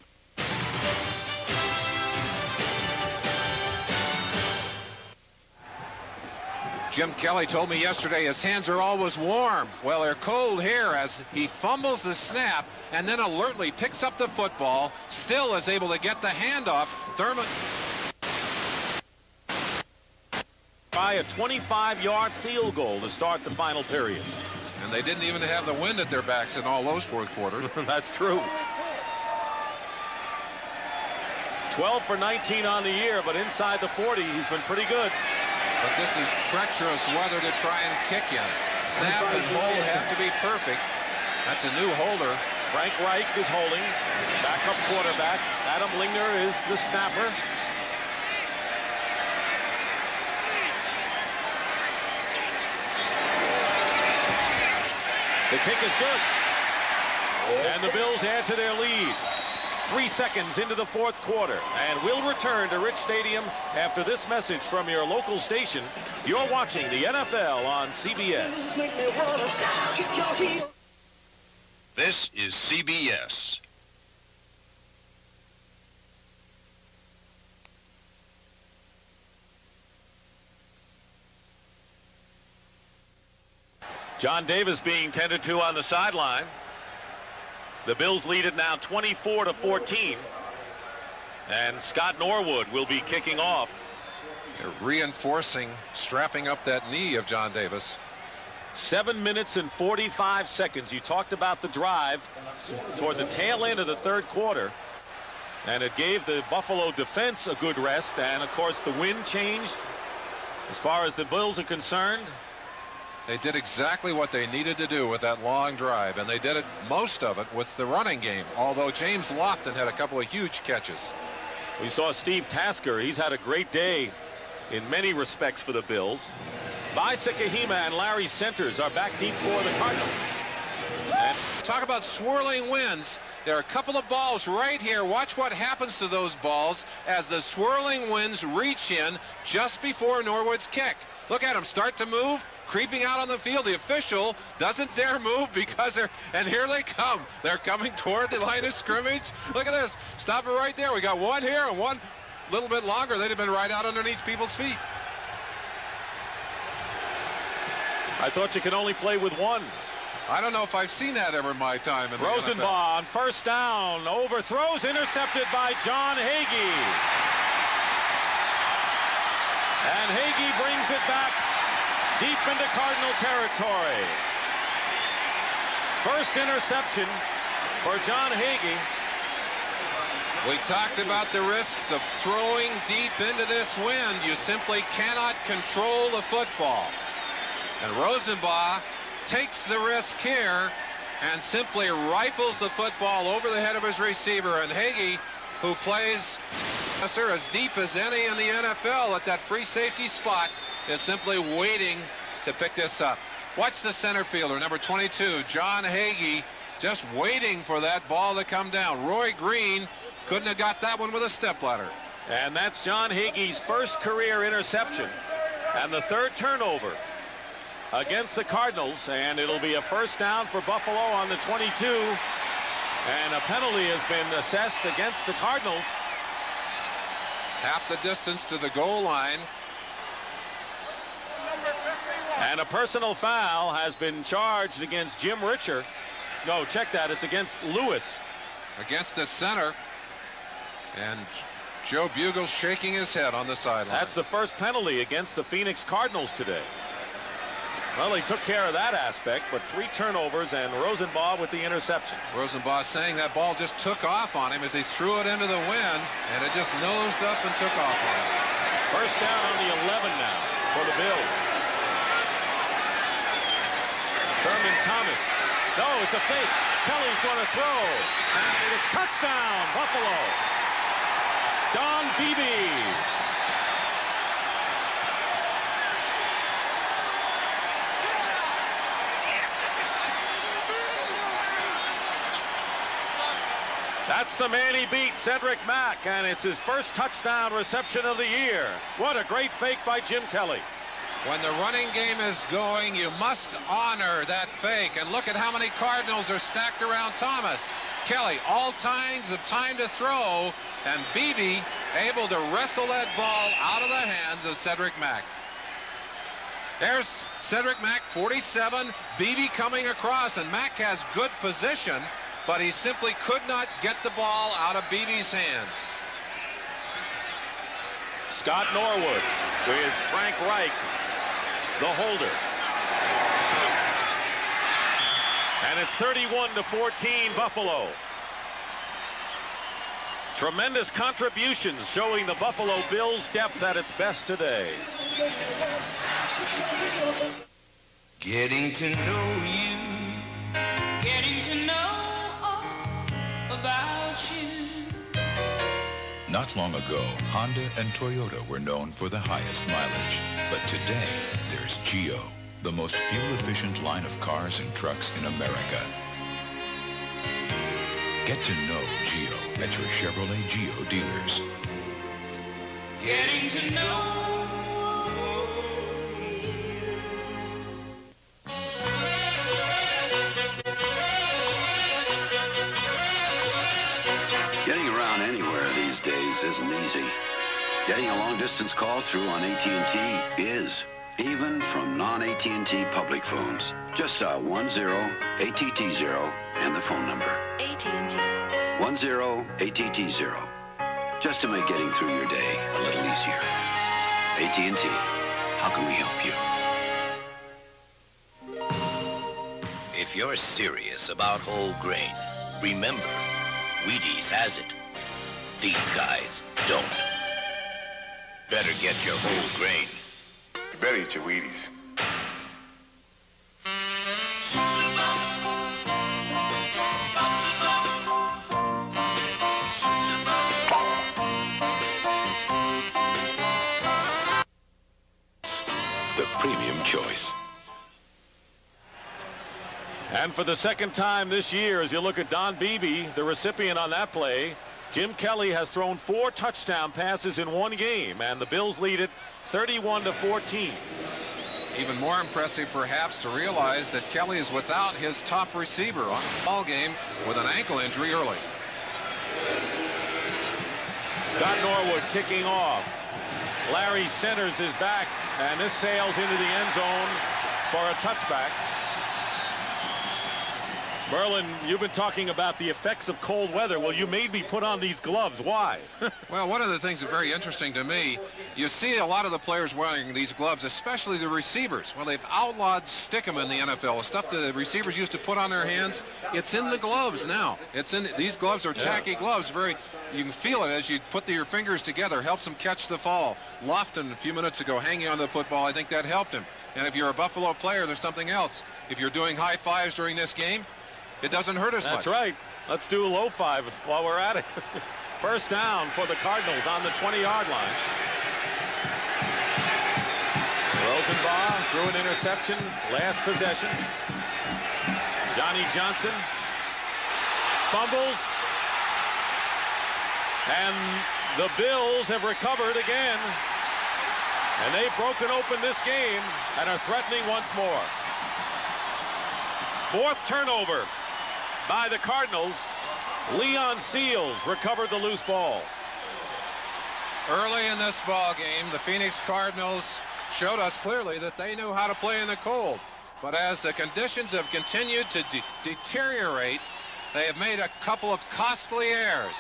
Jim Kelly told me yesterday his hands are always warm. Well, they're cold here as he fumbles the snap and then alertly picks up the football, still is able to get the handoff. Thurman. By a 25-yard field goal to start the final period. And they didn't even have the wind at their backs in all those 4th quarters. That's true. 12 for 19 on the year, but inside the 40, he's been pretty good. But this is treacherous weather to try and kick in. Snap and hold have to be perfect. That's a new holder. Frank Reich is holding. Backup quarterback. Adam Lingner is the snapper. The kick is good. And the Bills add to their lead. 3 seconds into the fourth quarter, and we'll return to Rich Stadium after this message from your local station. You're watching the NFL on CBS. This is CBS. John Davis being tended to on the sideline. The Bills lead it now 24-14. And Scott Norwood will be kicking off. They're reinforcing, strapping up that knee of John Davis. 7 minutes and 45 seconds. You talked about the drive toward the tail end of the third quarter. And it gave the Buffalo defense a good rest. And, of course, the wind changed as far as the Bills are concerned. They did exactly what they needed to do with that long drive, and they did it, most of it, with the running game, although James Lofton had a couple of huge catches. We saw Steve Tasker. He's had a great day in many respects for the Bills. Vaisa Kahima and Larry Centers are back deep for the Cardinals. And talk about swirling winds. There are a couple of balls right here. Watch what happens to those balls as the swirling winds reach in just before Norwood's kick. Look at them start to move. Creeping out on the field. The official doesn't dare move because and here they come. They're coming toward the line of scrimmage. Look at this. Stop it right there. We got one here and one a little bit longer. They'd have been right out underneath people's feet. I thought you could only play with one. I don't know if I've seen that ever in my time. In Rosenbaugh on first down. Overthrows, intercepted by John Hagee. And Hagee brings it back deep into Cardinal territory. First interception for John Hagee. We talked about the risks of throwing deep into this wind. You simply cannot control the football. And Rosenbaugh takes the risk here and simply rifles the football over the head of his receiver. And Hagee, who plays as deep as any in the NFL at that free safety spot, is simply waiting to pick this up. Watch the center fielder, number 22, John Hagee, just waiting for that ball to come down. Roy Green couldn't have got that one with a stepladder. And that's John Hagee's first career interception and the third turnover against the Cardinals, and it'll be a first down for Buffalo on the 22, and a penalty has been assessed against the Cardinals. Half the distance to the goal line. And a personal foul has been charged against Jim Richer. No, check that. It's against Lewis. Against the center. And Joe Bugle's shaking his head on the sideline. That's the first penalty against the Phoenix Cardinals today. Well, he took care of that aspect, but 3 turnovers and Rosenbaugh with the interception. Rosenbaugh saying that ball just took off on him as he threw it into the wind, and it just nosed up and took off on him. First down on the 11 now for the Bills. Thurman Thomas. No, it's a fake. Kelly's going to throw. And it's touchdown, Buffalo. Don Beebe. That's the man he beat, Cedric Mack, and it's his first touchdown reception of the year. What a great fake by Jim Kelly. When the running game is going, you must honor that fake. And look at how many Cardinals are stacked around Thomas. Kelly, all kinds of time to throw, and Beebe able to wrestle that ball out of the hands of Cedric Mack. There's Cedric Mack, 47, Beebe coming across, and Mack has good position, but he simply could not get the ball out of Beebe's hands. Scott Norwood with Frank Reich, the holder. And it's 31-14 Buffalo. Tremendous contributions showing the Buffalo Bills depth at its best today. Getting to know you, getting to know all about you. Not long ago, Honda and Toyota were known for the highest mileage. But today, there's Geo, the most fuel-efficient line of cars and trucks in America. Get to know Geo at your Chevrolet Geo dealers. Getting to know. Getting around anywhere these days isn't easy. Getting a long-distance call through on AT&T is, even from non-AT&T public phones. Just dial 10-ATT-0 and the phone number. AT&T. 10-ATT-0. Just to make getting through your day a little easier. AT&T. How can we help you? If you're serious about whole grain, remember, Wheaties has it. These guys don't. Better get your whole grain. You better eat your Wheaties. The premium choice. And for the second time this year, as you look at Don Beebe, the recipient on that play, Jim Kelly has thrown 4 touchdown passes in one game, and the Bills lead it 31-14. Even more impressive, perhaps, to realize that Kelly is without his top receiver on the ball game with an ankle injury early. Scott Norwood kicking off. Larry Centers is back, and this sails into the end zone for a touchback. Merlin, you've been talking about the effects of cold weather. Well, you made me put on these gloves. Why? Well, one of the things that's very interesting to me, you see a lot of the players wearing these gloves, especially the receivers. Well, they've outlawed stickum in the NFL. The stuff the receivers used to put on their hands, it's in the gloves now. It's in these gloves are tacky gloves. You can feel it as you put your fingers together. Helps them catch the fall. Lofton, a few minutes ago, hanging on to the football, I think that helped him. And if you're a Buffalo player, there's something else. If you're doing high fives during this game, it doesn't hurt as much. That's right. Let's do a low five while we're at it. First down for the Cardinals on the 20-yard line. Rosenbaugh threw an interception last possession. Johnny Johnson fumbles. And the Bills have recovered again. And they've broken open this game and are threatening once more. 4th turnover by the Cardinals. Leon Seals recovered the loose ball. Early in this ball game, the Phoenix Cardinals showed us clearly that they knew how to play in the cold. But as the conditions have continued to deteriorate, they have made a couple of costly errors.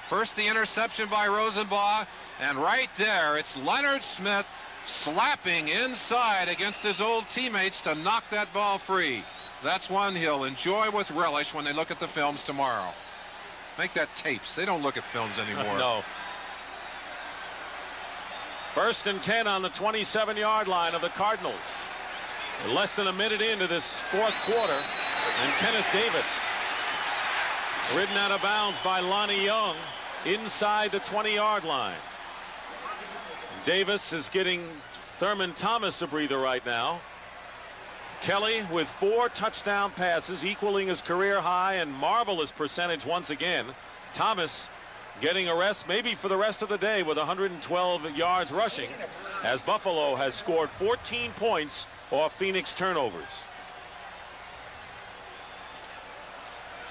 First, the interception by Rosenbaugh, and right there, it's Leonard Smith slapping inside against his old teammates to knock that ball free. That's one he'll enjoy with relish when they look at the films tomorrow. Make that tapes. They don't look at films anymore. No. 1st and 10 on the 27-yard line of the Cardinals. Less than a minute into this 4th quarter. And Kenneth Davis ridden out of bounds by Lonnie Young inside the 20-yard line. Davis is getting Thurman Thomas a breather right now. Kelly with 4 touchdown passes, equaling his career high and marvelous percentage once again. Thomas getting a rest maybe for the rest of the day with 112 yards rushing, as Buffalo has scored 14 points off Phoenix turnovers.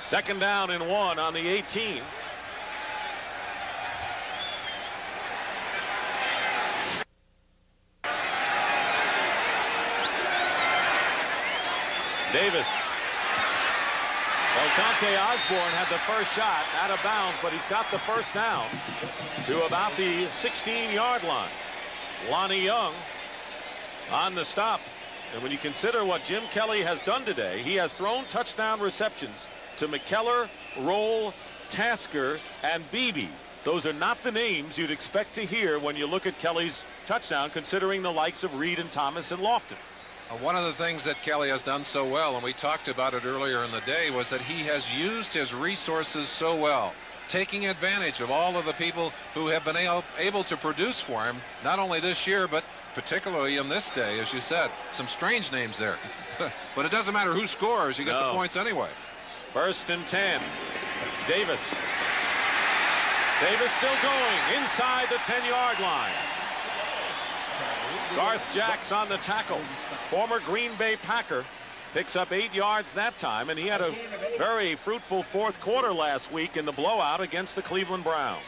2nd down and 1 on the 18. Davis. Well, Dante Osborne had the first shot out of bounds, but he's got the first down to about the 16-yard line. Lonnie Young on the stop. And when you consider what Jim Kelly has done today, he has thrown touchdown receptions to McKellar, Roll, Tasker, and Beebe. Those are not the names you'd expect to hear when you look at Kelly's touchdown, considering the likes of Reed and Thomas and Lofton. One of the things that Kelly has done so well, and we talked about it earlier in the day, was that he has used his resources so well, taking advantage of all of the people who have been able to produce for him, not only this year, but particularly in this day, as you said. Some strange names there. But it doesn't matter who scores. You get the points anyway. 1st and 10. Davis. Davis still going inside the 10-yard line. Garth Jacks on the tackle. Former Green Bay Packer. Picks up 8 yards that time, and he had a very fruitful fourth quarter last week in the blowout against the Cleveland Browns.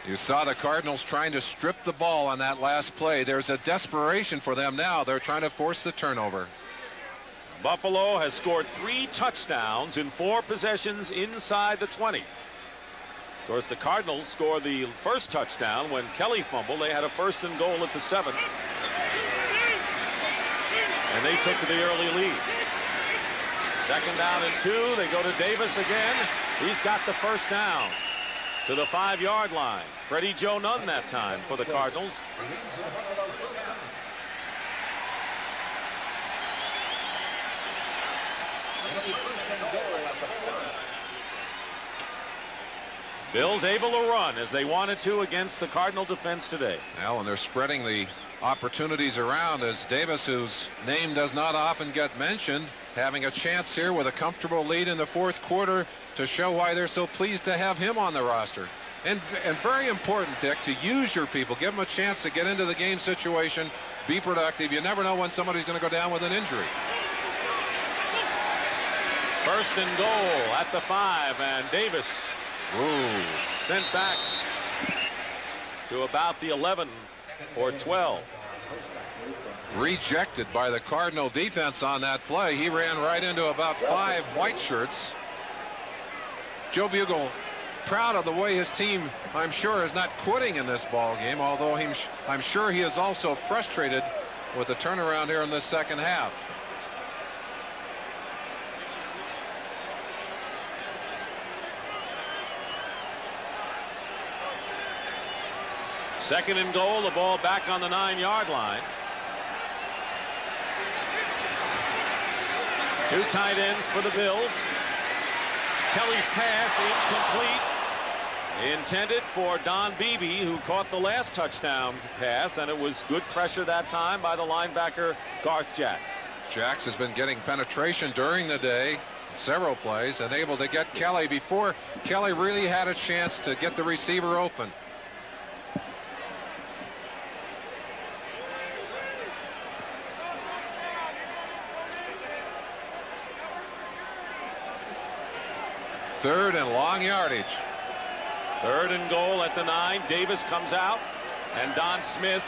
You saw the Cardinals trying to strip the ball on that last play. There's a desperation for them now. They're trying to force the turnover. Buffalo has scored 3 touchdowns in 4 possessions inside the 20. Of course, the Cardinals scored the first touchdown when Kelly fumbled. They had a 1st and goal at the 7. And they took the early lead. 2nd down and 2. They go to Davis again. He's got the 1st down to the 5-yard line. Freddie Joe Nunn that time for the Cardinals. Bills able to run as they wanted to against the Cardinal defense today. Well, and they're spreading the opportunities around as Davis, whose name does not often get mentioned, having a chance here with a comfortable lead in the 4th quarter to show why they're so pleased to have him on the roster. And very important, Dick, to use your people. Give them a chance to get into the game situation. Be productive. You never know when somebody's going to go down with an injury. 1st and goal at the 5, and Davis sent back to about the 11 or 12. Rejected by the Cardinal defense on that play. He ran right into about 5 white shirts. Joe Bugel proud of the way his team, I'm sure, is not quitting in this ball game, although I'm sure he is also frustrated with the turnaround here in the 2nd half. Second and goal, the ball back on the 9-yard line. 2 tight ends for the Bills. Kelly's pass incomplete. Intended for Don Beebe, who caught the last touchdown pass, and it was good pressure that time by the linebacker Garth Jacks. Jacks has been getting penetration during the day, several plays, and able to get Kelly before Kelly really had a chance to get the receiver open. Third and long yardage. 3rd and goal at the 9. Davis comes out, and Don Smith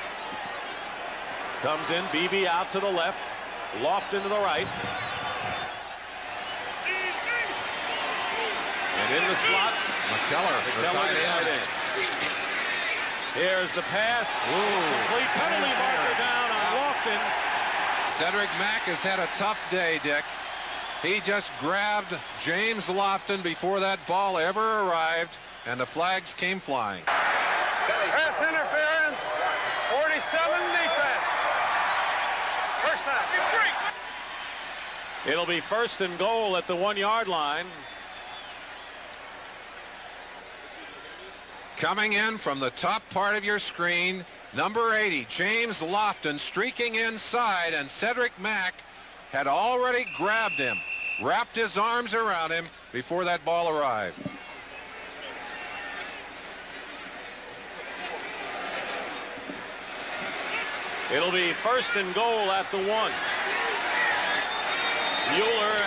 comes in. Beebe out to the left. Lofton to the right. And in the slot, McKellar, the tight end. Here's the pass. Complete penalty marker down on Lofton. Cedric Mack has had a tough day, Dick. He just grabbed James Lofton before that ball ever arrived, and the flags came flying. Pass interference. 47 defense. 1st down. It'll be 1st and goal at the 1-yard line. Coming in from the top part of your screen, number 80, James Lofton, streaking inside, and Cedric Mack had already grabbed him, wrapped his arms around him before that ball arrived. It'll be 1st and goal at the 1. Mueller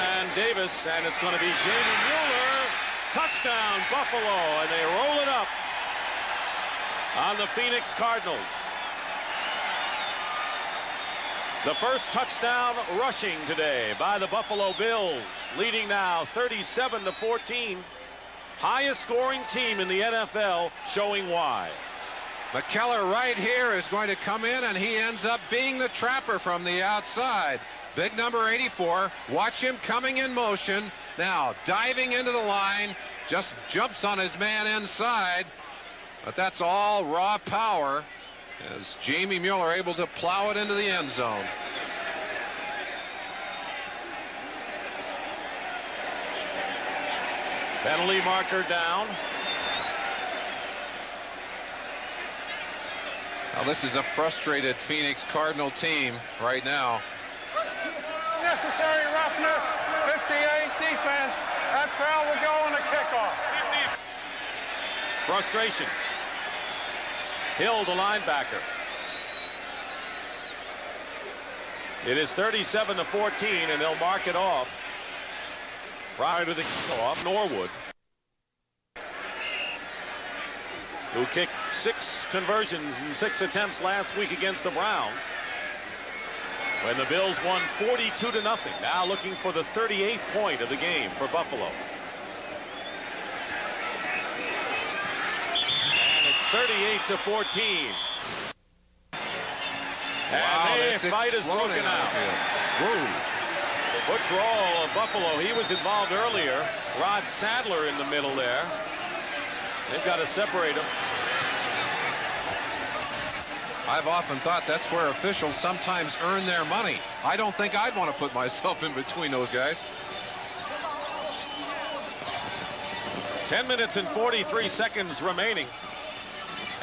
and Davis, and it's going to be Jamie Mueller. Touchdown, Buffalo, and they roll it up on the Phoenix Cardinals. The first touchdown rushing today by the Buffalo Bills, leading now 37-14. Highest scoring team in the NFL, showing why. McKellar right here is going to come in, and he ends up being the trapper from the outside. Big number 84. Watch him coming in motion. Now diving into the line. Just jumps on his man inside. But that's all raw power as Jamie Mueller able to plow it into the end zone. Penalty marker down. Now this is a frustrated Phoenix Cardinal team right now. Necessary roughness. 58 defense. Frustration. Hill, the linebacker. It is 37-14, and they'll mark it off. Prior to the kickoff, Norwood, who kicked 6 conversions in 6 attempts last week against the Browns, when the Bills won 42-0. Now looking for the 38th point of the game for Buffalo. And it's 38-14. And the fight is broken out. Whoa. Butch Roll of Buffalo, he was involved earlier. Rod Sadler in the middle there. They've got to separate them. I've often thought that's where officials sometimes earn their money. I don't think I'd want to put myself in between those guys. 10 minutes and 43 seconds remaining.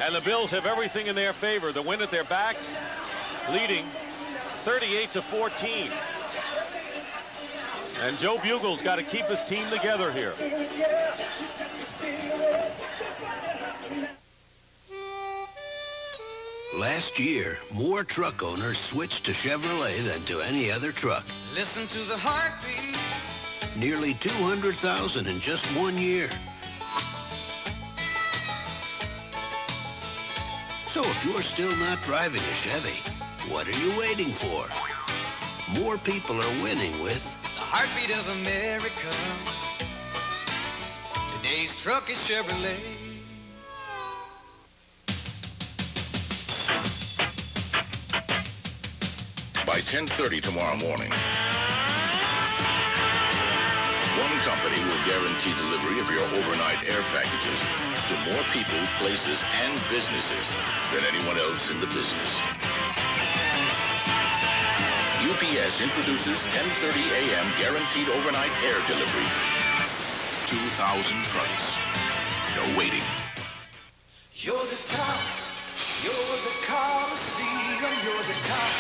And the Bills have everything in their favor. The win at their backs, leading 38-14. And Joe Bugle's got to keep his team together here. Last year, more truck owners switched to Chevrolet than to any other truck. Listen to the heartbeat. Nearly 200,000 in just 1 year. So if you're still not driving a Chevy, what are you waiting for? More people are winning with The heartbeat of America. Today's truck is Chevrolet. By 10:30 tomorrow morning, one company will guarantee delivery of your overnight air packages to more people, places, and businesses than anyone else in the business. UPS introduces 10:30 a.m. guaranteed overnight air delivery. 2,000 trucks. No waiting. You're the top. You're the Coliseum. You're the top.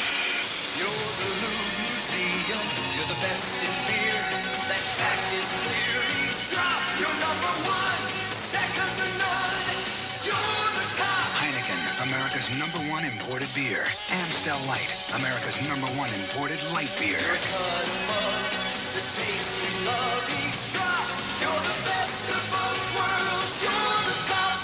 You're the Louvre Museum. You're the best in beer. That fact is clear. Each drop. You're number one. Second to none. You're the top. Heineken, America's #1 imported beer. Amstel Light, America's #1 imported light beer. You're a cut above the taste we love. Each drop. You're the best of both worlds. You're the top.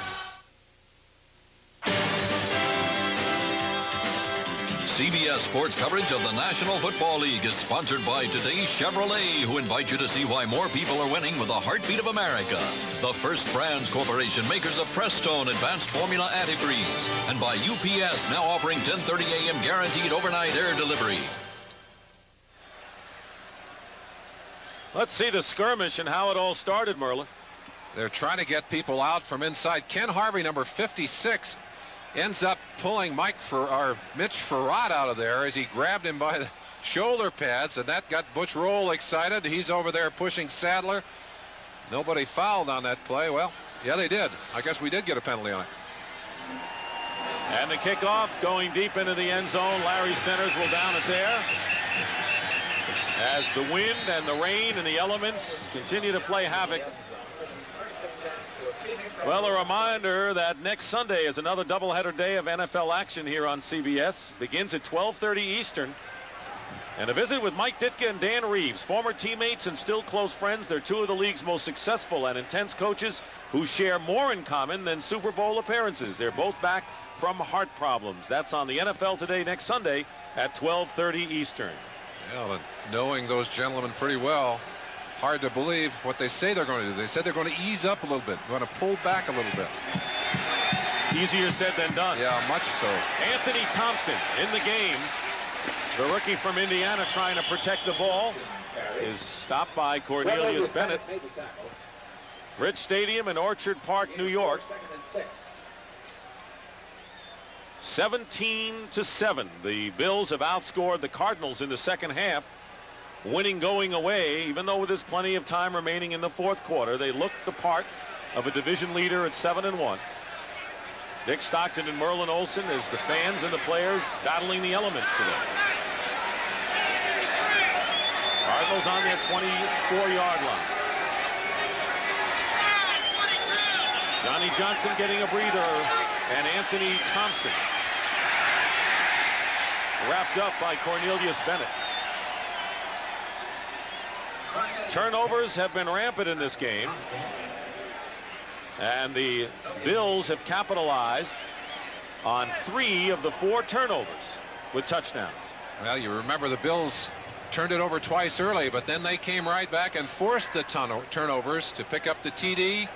CBS Sports coverage of the National Football League is sponsored by today's Chevrolet, who invite you to see why more people are winning with the heartbeat of America. The First Brands Corporation, makers of Prestone Advanced Formula Antifreeze. And by UPS, now offering 10:30 a.m. guaranteed overnight air delivery. Let's see the skirmish and how it all started, Merlin. They're trying to get people out from inside. Ken Harvey, number 56, ends up pulling Mitch Farad out of there as he grabbed him by the shoulder pads, and that got Butch Roll excited. He's over there pushing Sadler. Nobody fouled on that play. Well, yeah, they did. I guess we did get a penalty on it. And the kickoff going deep into the end zone. Larry Centers will down it there. As the wind and the rain and the elements continue to play havoc. Well, a reminder that next Sunday is another doubleheader day of NFL action here on CBS. Begins at 12:30 Eastern. And a visit with Mike Ditka and Dan Reeves, former teammates and still close friends. They're two of the league's most successful and intense coaches who share more in common than Super Bowl appearances. They're both back from heart problems. That's on the NFL Today next Sunday at 12:30 Eastern. Well, and knowing those gentlemen pretty well, hard to believe what they say they're going to do. They said they're going to ease up a little bit, going to pull back a little bit. Easier said than done. Yeah, much so. Anthony Thompson in the game. The rookie from Indiana trying to protect the ball is stopped by Cornelius Bennett. Rich Stadium in Orchard Park, New York. 17-7. The Bills have outscored the Cardinals in the second half, winning going away. Even though there's plenty of time remaining in the fourth quarter, they look the part of a division leader at 7-1. Dick Stockton and Merlin Olsen as the fans and the players battling the elements today. Cardinals on their 24-yard line. Johnny Johnson getting a breather, and Anthony Thompson wrapped up by Cornelius Bennett. Turnovers have been rampant in this game, and the Bills have capitalized on 3 of the 4 turnovers with touchdowns. Well, you remember the Bills turned it over twice early, but then they came right back and forced the turnovers to pick up the TD.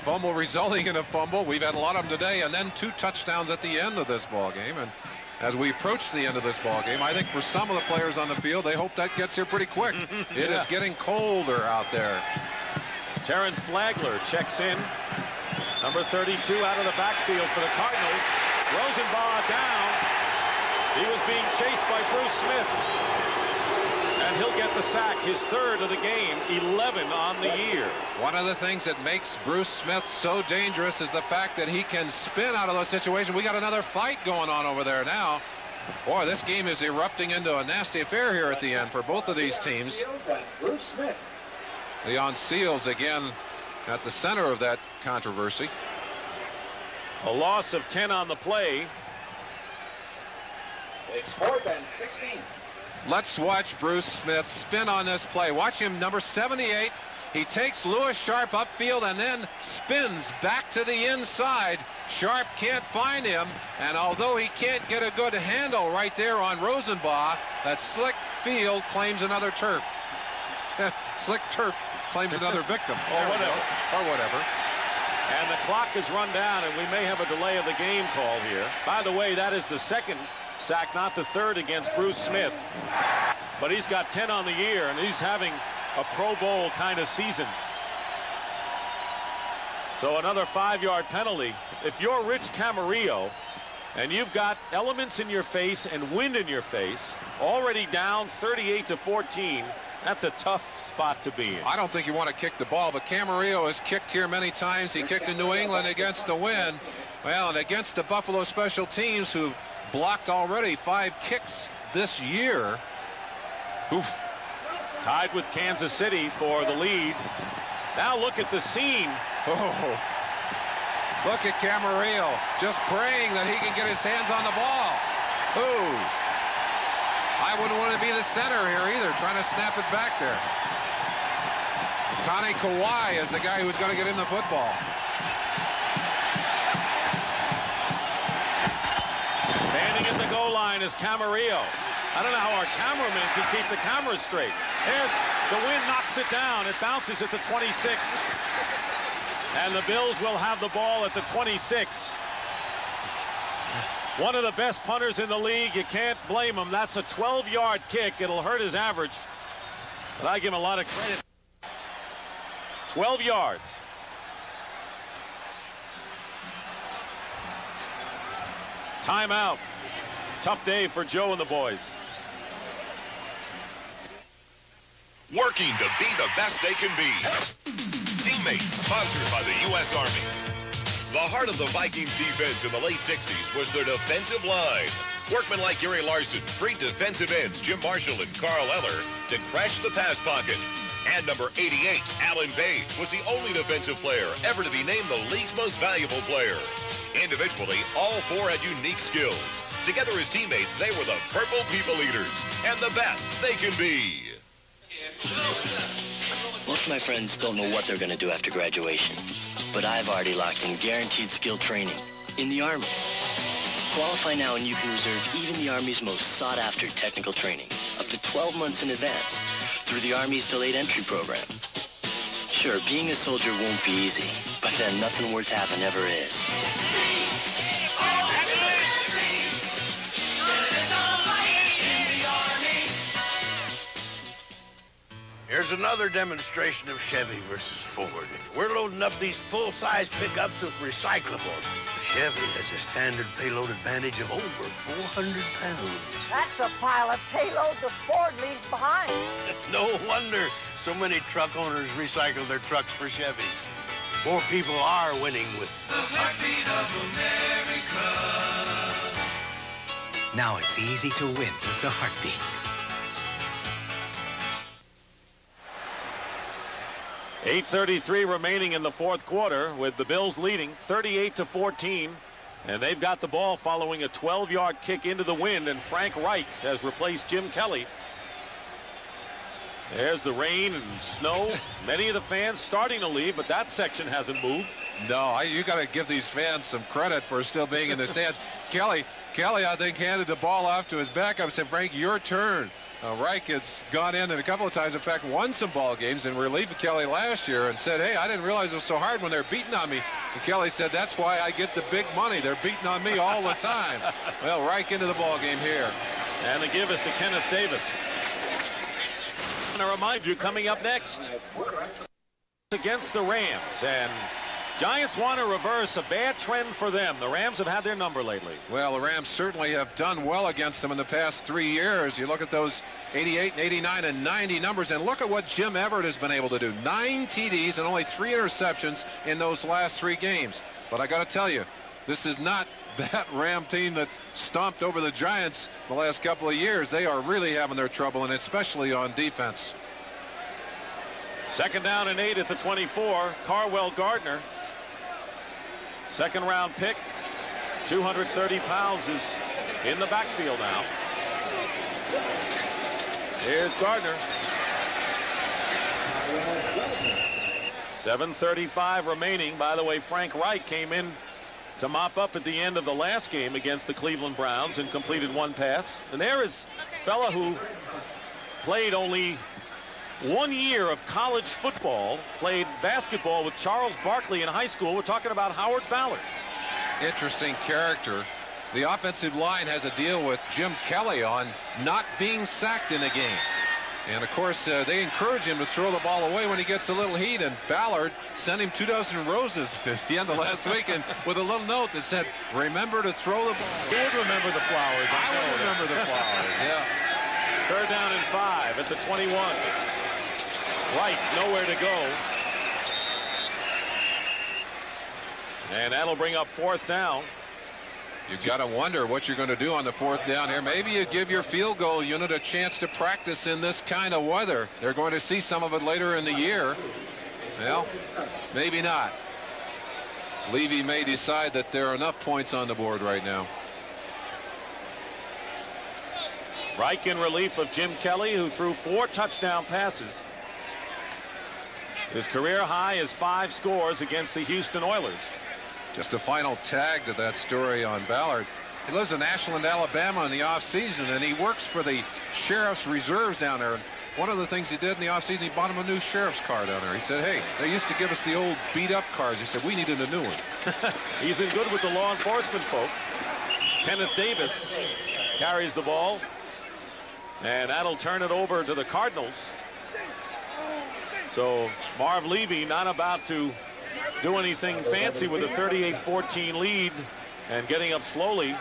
Fumble resulting in a fumble. We've had a lot of them today, and then 2 touchdowns at the end of this ball game. And as we approach the end of this ball game, I think for some of the players on the field, they hope that gets here pretty quick. It is getting colder out there. Terrence Flagler checks in. Number 32 out of the backfield for the Cardinals. Rosenbaugh down. He was being chased by Bruce Smith. And he'll get the sack, his 3rd of the game, 11 on the year. One of the things that makes Bruce Smith so dangerous is the fact that he can spin out of those situations. We got another fight going on over there now. Boy, this game is erupting into a nasty affair here at the end for both of these teams. Leon Seals again at the center of that controversy. A loss of 10 on the play. It's 4th and 16. Let's watch Bruce Smith spin on this play. Watch him, number 78. He takes Lewis Sharp upfield and then spins back to the inside. Sharp can't find him, and although he can't get a good handle right there on Rosenbaugh, that slick field claims another turf. Slick turf claims another victim. Or whatever. Or whatever. And the clock is run down, and we may have a delay of the game call here. By the way, that is the 2nd sack, not the 3rd against Bruce Smith. But he's got 10 on the year, and he's having a Pro Bowl kind of season. So another 5-yard penalty. If you're Rich Camarillo and you've got elements in your face and wind in your face, already down 38-14, that's a tough spot to be in. I don't think you want to kick the ball, but Camarillo has kicked here many times. He kicked in New England against the wind. Well, and against the Buffalo special teams, who blocked already 5 kicks this year. Oof. Tied with Kansas City for the lead. Now look at the scene. Oh, look at Camarillo just praying that he can get his hands on the ball. Ooh. I wouldn't want to be the center here either, trying to snap it back there. Connie Kawhi is the guy who's going to get in the football. Standing at the goal line is Camarillo. I don't know how our cameraman can keep the camera straight. Yes, the wind knocks it down. It bounces at the 26. And the Bills will have the ball at the 26. One of the best punters in the league. You can't blame him. That's a 12-yard kick. It'll hurt his average, but I give him a lot of credit. 12 yards. Timeout. Tough day for Joe and the boys. Working to be the best they can be. Teammates, sponsored by the U.S. Army. The heart of the Vikings defense in the late 60s was their defensive line. Workmen like Gary Larson, great defensive ends Jim Marshall and Carl Eller to crash the pass pocket. And number 88, Alan Page, was the only defensive player ever to be named the league's most valuable player. Individually, all 4 had unique skills. Together as teammates, they were the Purple People Eaters and the best they can be. Most of my friends don't know what they're going to do after graduation, but I've already locked in guaranteed skill training in the Army. Qualify now and you can reserve even the Army's most sought-after technical training up to 12 months in advance through the Army's delayed entry program. Sure, being a soldier won't be easy, but then nothing worth having ever is. Here's another demonstration of Chevy versus Ford. We're loading up these full-size pickups with recyclables. Chevy has a standard payload advantage of over 400 pounds. That's a pile of payload the Ford leaves behind. No wonder so many truck owners recycle their trucks for Chevys. More people are winning with the heartbeat of America. Now it's easy to win with the heartbeat. 8:33 remaining in the fourth quarter with the Bills leading 38-14. And they've got the ball following a 12-yard kick into the wind, and Frank Reich has replaced Jim Kelly. There's the rain and snow. Many of the fans starting to leave, but that section hasn't moved. No, you got to give these fans some credit for still being in the stands. Kelly, I think, handed the ball off to his backup, said, Frank, your turn. Reich has gone in a couple of times, in fact, won some ball games in relief of Kelly last year, and said, hey, I didn't realize it was so hard when they're beating on me. And Kelly said, that's why I get the big money. They're beating on me all the time. Well, Reich into the ball game here. And the give is to Kenneth Davis. I'm going to remind you, coming up next, against the Rams, and Giants want to reverse a bad trend for them. The Rams have had their number lately. Well, the Rams certainly have done well against them in the past 3 years. You look at those 88 and 89 and 90 numbers, and look at what Jim Everett has been able to do. 9 TDs and only 3 interceptions in those last 3 games. But I got to tell you, this is not that Ram team that stomped over the Giants the last couple of years. They are really having their trouble, and especially on defense. 2nd down and 8 at the 24. Carwell Gardner, second-round pick, 230 pounds, is in the backfield now. Here's Gardner. 7:35 remaining. By the way, Frank Reich came in to mop up at the end of the last game against the Cleveland Browns and completed 1 pass. And there is a fella who played only 1 year of college football, played basketball with Charles Barkley in high school. We're talking about Howard Ballard. Interesting character. The offensive line has a deal with Jim Kelly on not being sacked in a game. And, of course, they encourage him to throw the ball away when he gets a little heat. And Ballard sent him 2 dozen roses at the end of last week, and with a little note that said, remember to throw the ball. Who would remember the flowers? I would remember the flowers, yeah. 3rd down and 5 at the 21. Right, nowhere to go. And that'll bring up 4th down. You've got to wonder what you're going to do on the 4th down here. Maybe you give your field goal unit a chance to practice in this kind of weather. They're going to see some of it later in the year. Well, maybe not. Levy may decide that there are enough points on the board right now. Reich in relief of Jim Kelly, who threw 4 touchdown passes. His career high is 5 scores against the Houston Oilers. Just a final tag to that story on Ballard. He lives in Ashland, Alabama in the offseason, and he works for the Sheriff's Reserves down there. And one of the things he did in the offseason, he bought him a new sheriff's car down there. He said, hey, they used to give us the old beat-up cars. He said, we needed a new one. He's in good with the law enforcement folk. Kenneth Davis carries the ball, and that'll turn it over to the Cardinals. So Marv Levy not about to do anything fancy with a 38-14 lead and getting up slowly.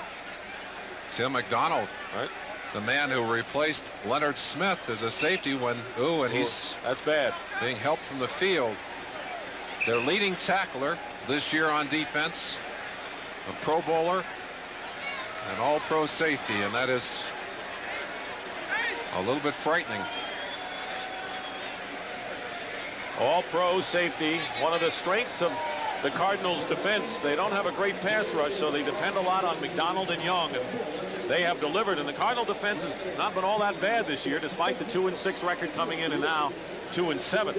Tim McDonald, right? The man who replaced Leonard Smith as a safety when, he's that's bad, being helped from the field. Their leading tackler this year on defense, a Pro Bowler, an All-Pro safety, and that is a little bit frightening. All-Pro safety, one of the strengths of the Cardinals defense. They don't have a great pass rush, so they depend a lot on McDonald and Young, and they have delivered. And the Cardinal defense has not been all that bad this year, despite the 2-6 record coming in, and now 2-7.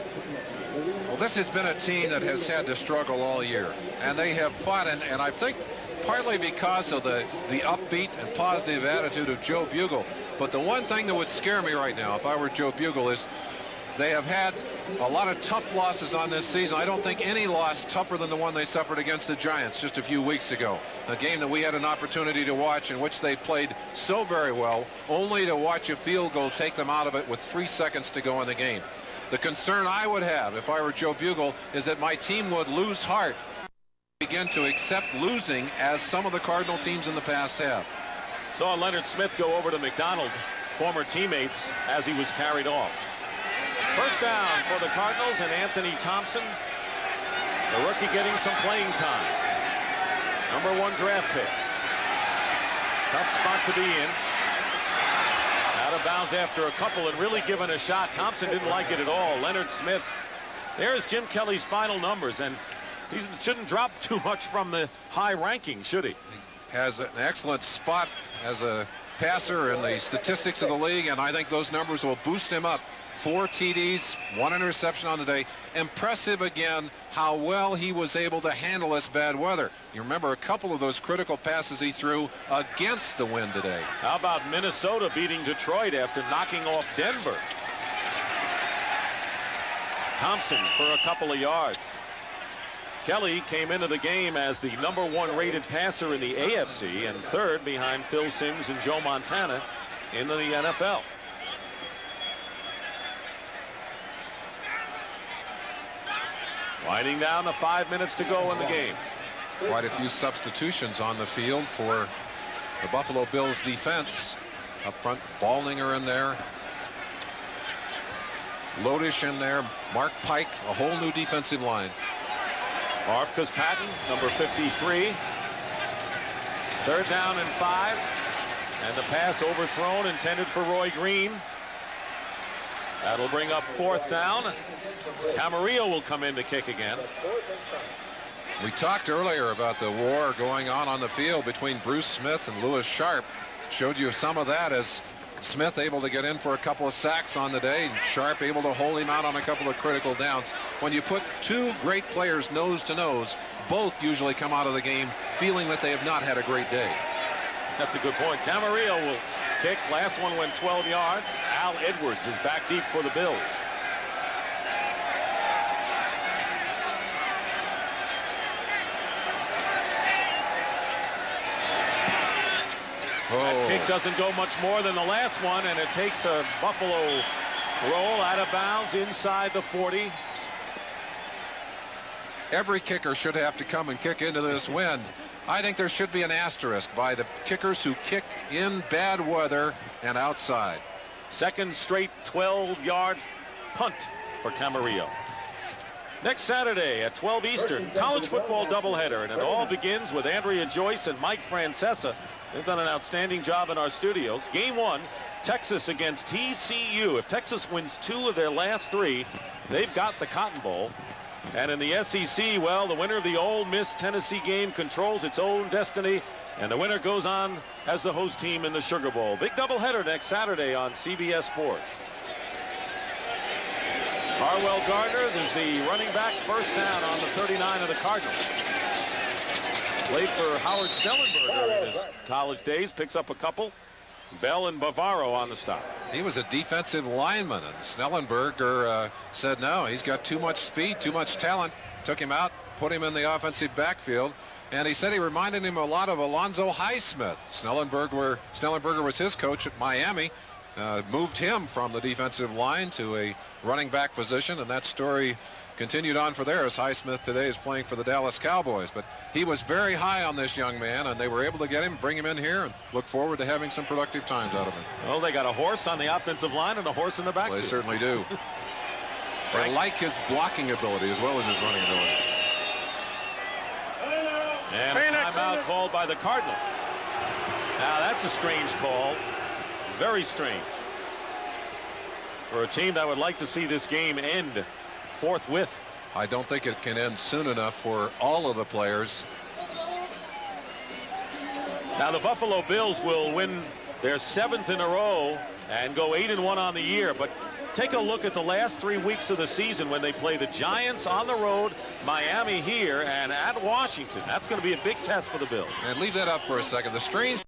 Well, this has been a team that has had to struggle all year, and they have fought, and I think partly because of the upbeat and positive attitude of Joe Bugle. But the one thing that would scare me right now, if I were Joe Bugle, is they have had a lot of tough losses on this season. I don't think any loss tougher than the one they suffered against the Giants just a few weeks ago. A game that we had an opportunity to watch, in which they played so very well, only to watch a field goal take them out of it with 3 seconds to go in the game. The concern I would have if I were Joe Bugle is that my team would lose heart, begin to accept losing, as some of the Cardinal teams in the past have. Saw Leonard Smith go over to McDonald, former teammates, as he was carried off. 1st down for the Cardinals, and Anthony Thompson, the rookie, getting some playing time. Number 1 draft pick. Tough spot to be in. Out of bounds after a couple and really given a shot. Thompson didn't like it at all. Leonard Smith There's Jim Kelly's final numbers, and he shouldn't drop too much from the high ranking, should he? He has an excellent spot as a passer in the statistics of the league, and I think those numbers will boost him up. 4 TDs, 1 interception on the day. Impressive again how well he was able to handle this bad weather. You remember a couple of those critical passes he threw against the wind today. How about Minnesota beating Detroit after knocking off Denver? Thompson for a couple of yards. Kelly came into the game as the #1 rated passer in the AFC and 3rd behind Phil Simms and Joe Montana in the NFL. Winding down to 5 minutes to go in the game. Quite a few substitutions on the field for the Buffalo Bills defense. Up front, Ballninger in there. Lodish in there. Mark Pike, a whole new defensive line. Arfkas Patton, number 53. 3rd down and 5. And the pass overthrown, intended for Roy Green. That'll bring up 4th down. Camarillo will come in to kick again. We talked earlier about the war going on the field between Bruce Smith and Lewis Sharp. Showed you some of that as Smith able to get in for a couple of sacks on the day, and Sharp able to hold him out on a couple of critical downs. When you put 2 great players nose to nose, both usually come out of the game feeling that they have not had a great day. That's a good point. Camarillo will kick. Last one went 12 yards. Al Edwards is back deep for the Bills. That kick doesn't go much more than the last one, and it takes a Buffalo roll out of bounds inside the 40. Every kicker should have to come and kick into this wind. I think there should be an asterisk by the kickers who kick in bad weather and outside. 2nd straight 12 yards punt for Camarillo. Next Saturday at 12 Eastern, college football doubleheader, and it all begins with Andrea Joyce and Mike Francesa. They've done an outstanding job in our studios. Game 1, Texas against TCU. If Texas wins 2 of their last 3, they've got the Cotton Bowl. And in the SEC, well, the winner of the Ole Miss Tennessee game controls its own destiny, and the winner goes on as the host team in the Sugar Bowl. Big doubleheader next Saturday on CBS Sports. Harwell Gardner is the running back, 1st down on the 39 of the Cardinals. Played for Howard Snellenberger in his college days, picks up a couple. Bell and Bavaro on the stop. He was a defensive lineman, and Snellenberger said no, he's got too much speed, too much talent. Took him out, put him in the offensive backfield, and he said he reminded him a lot of Alonzo Highsmith. Snellenberger was his coach at Miami. Moved him from the defensive line to a running back position, and that story continued on for there as Highsmith today is playing for the Dallas Cowboys. But he was very high on this young man, and they were able to get him, bring him in here, and look forward to having some productive times out of him. Well, they got a horse on the offensive line and a horse in the backfield. Well, they certainly do. They like his blocking ability as well as his running ability. And a timeout called by the Cardinals. Now, that's a strange call. Very strange. For a team that would like to see this game end forthwith. I don't think it can end soon enough for all of the players. Now, the Buffalo Bills will win their 7th in a row and go 8-1 on the year. But take a look at the last 3 weeks of the season when they play the Giants on the road, Miami here, and at Washington. That's going to be a big test for the Bills. And leave that up for a second. The strange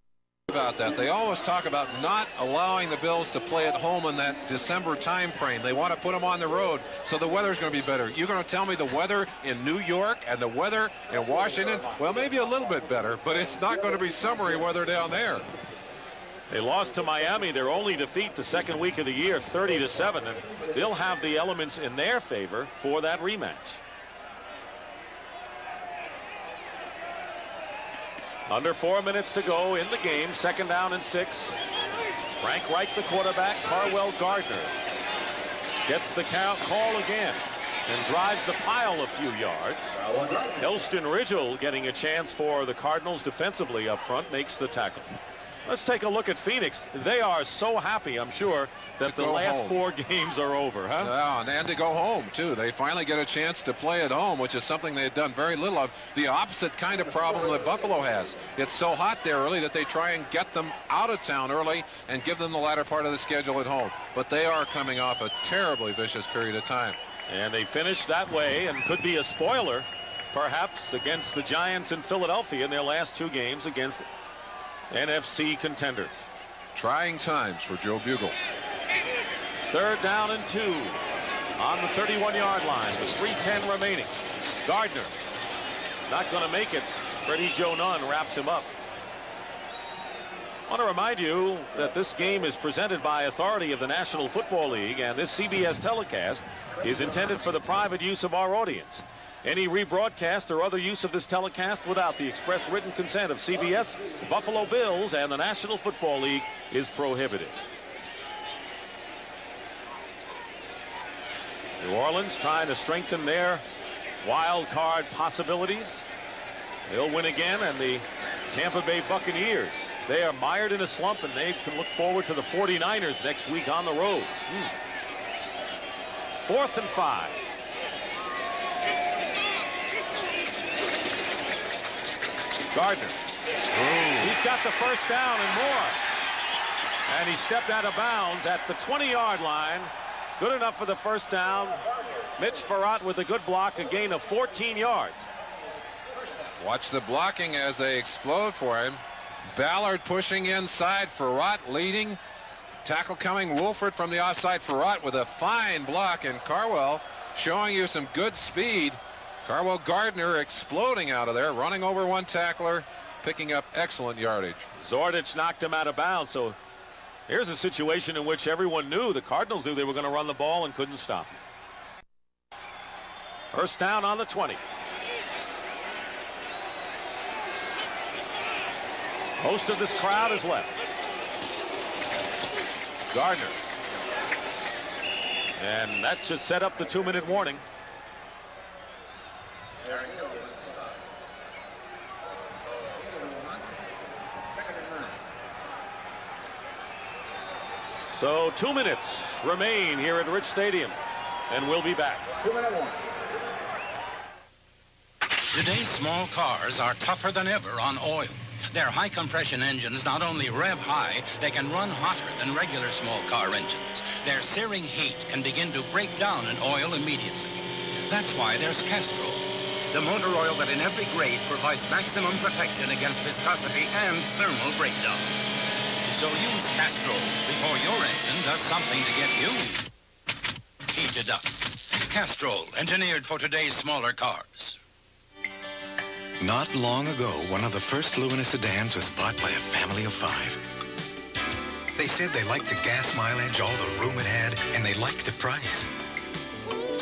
about that, they always talk about not allowing the Bills to play at home in that December time frame. They want to put them on the road, so the weather's going to be better. You're going to tell me the weather in New York and the weather in Washington, well, maybe a little bit better, but it's not going to be summery weather down there. They lost to Miami, their only defeat the 2nd week of the year, 30-7, and they'll have the elements in their favor for that rematch. Under 4 minutes to go in the game, 2nd down and 6. Frank Reich, the quarterback. Harwell Gardner gets the call again and drives the pile a few yards. Elston Ridgel getting a chance for the Cardinals defensively up front, makes the tackle. Let's take a look at Phoenix. They are so happy, I'm sure, that the last 4 games are over, huh? Yeah, and to go home, too. They finally get a chance to play at home, which is something they had done very little of. The opposite kind of problem that Buffalo has. It's so hot there early that they try and get them out of town early and give them the latter part of the schedule at home. But they are coming off a terribly vicious period of time. And they finished that way and could be a spoiler, perhaps, against the Giants in Philadelphia in their last 2 games against NFC contenders. Trying times for Joe Bugle. 3rd down and 2 on the 31-yard line with 3:10 remaining. Gardner not going to make it. Freddie Joe Nunn wraps him up. I want to remind you that this game is presented by authority of the National Football League, and this CBS telecast is intended for the private use of our audience. Any rebroadcast or other use of this telecast without the express written consent of CBS, Buffalo Bills, and the National Football League is prohibited. New Orleans trying to strengthen their wild card possibilities. They'll win again, and the Tampa Bay Buccaneers, they are mired in a slump, and they can look forward to the 49ers next week on the road. 4th and 5. Gardner. He's got the first down and more. And he stepped out of bounds at the 20-yard line. Good enough for the first down. Mitch Farrat with a good block, a gain of 14 yards. Watch the blocking as they explode for him. Ballard pushing inside, Farrat leading. Tackle coming, Wolford from the offside. Farrat with a fine block, and Carwell showing you some good speed. Carwell Gardner exploding out of there, running over one tackler, picking up excellent yardage. Zordich knocked him out of bounds, so here's a situation in which everyone knew, the Cardinals knew they were going to run the ball and couldn't stop him. First down on the 20. Most of this crowd is left. Gardner. And that should set up the 2-minute warning. So 2 minutes remain here at Rich Stadium, and we'll be back. 2-minute warning. Today's small cars are tougher than ever on oil. Their high compression engines not only rev high, they can run hotter than regular small car engines. Their searing heat can begin to break down an oil immediately. That's why there's Castrol, the motor oil that in every grade provides maximum protection against viscosity and thermal breakdown. So use Castrol before your engine does something to get you heated up. Castrol, engineered for today's smaller cars. Not long ago, one of the first Luminous sedans was bought by a family of 5. They said they liked the gas mileage, all the room it had, and they liked the price.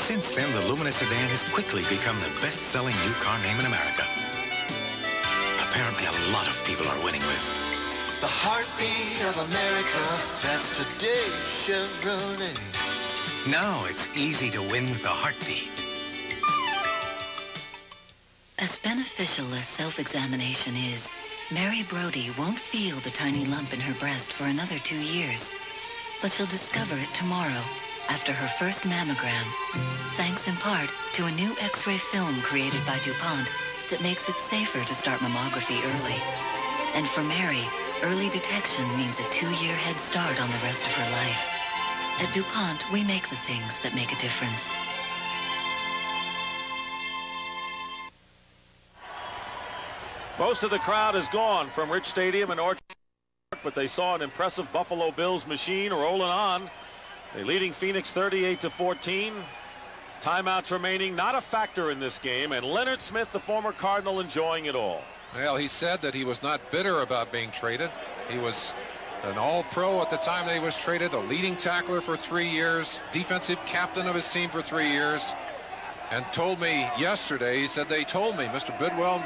Since then, the Luminous sedan has quickly become the best-selling new car name in America. Apparently, a lot of people are winning with the heartbeat of America. That's today's Chevrolet. Now it's easy to win with a heartbeat. As beneficial as self-examination is, Mary Brody won't feel the tiny lump in her breast for another 2 years. But she'll discover it tomorrow after her first mammogram, thanks in part to a new X-ray film created by DuPont that makes it safer to start mammography early. And for Mary, early detection means a 2-year head start on the rest of her life. At DuPont, we make the things that make a difference. Most of the crowd is gone from Rich Stadium in Orchard Park, but they saw an impressive Buffalo Bills machine rolling on. They're leading Phoenix 38-14. Timeouts remaining, not a factor in this game, and Leonard Smith, the former Cardinal, enjoying it all. Well, he said that he was not bitter about being traded. He was an all-pro at the time that he was traded, a leading tackler for 3 years, defensive captain of his team for 3 years, and told me yesterday, he said, they told me, Mr. Bidwell,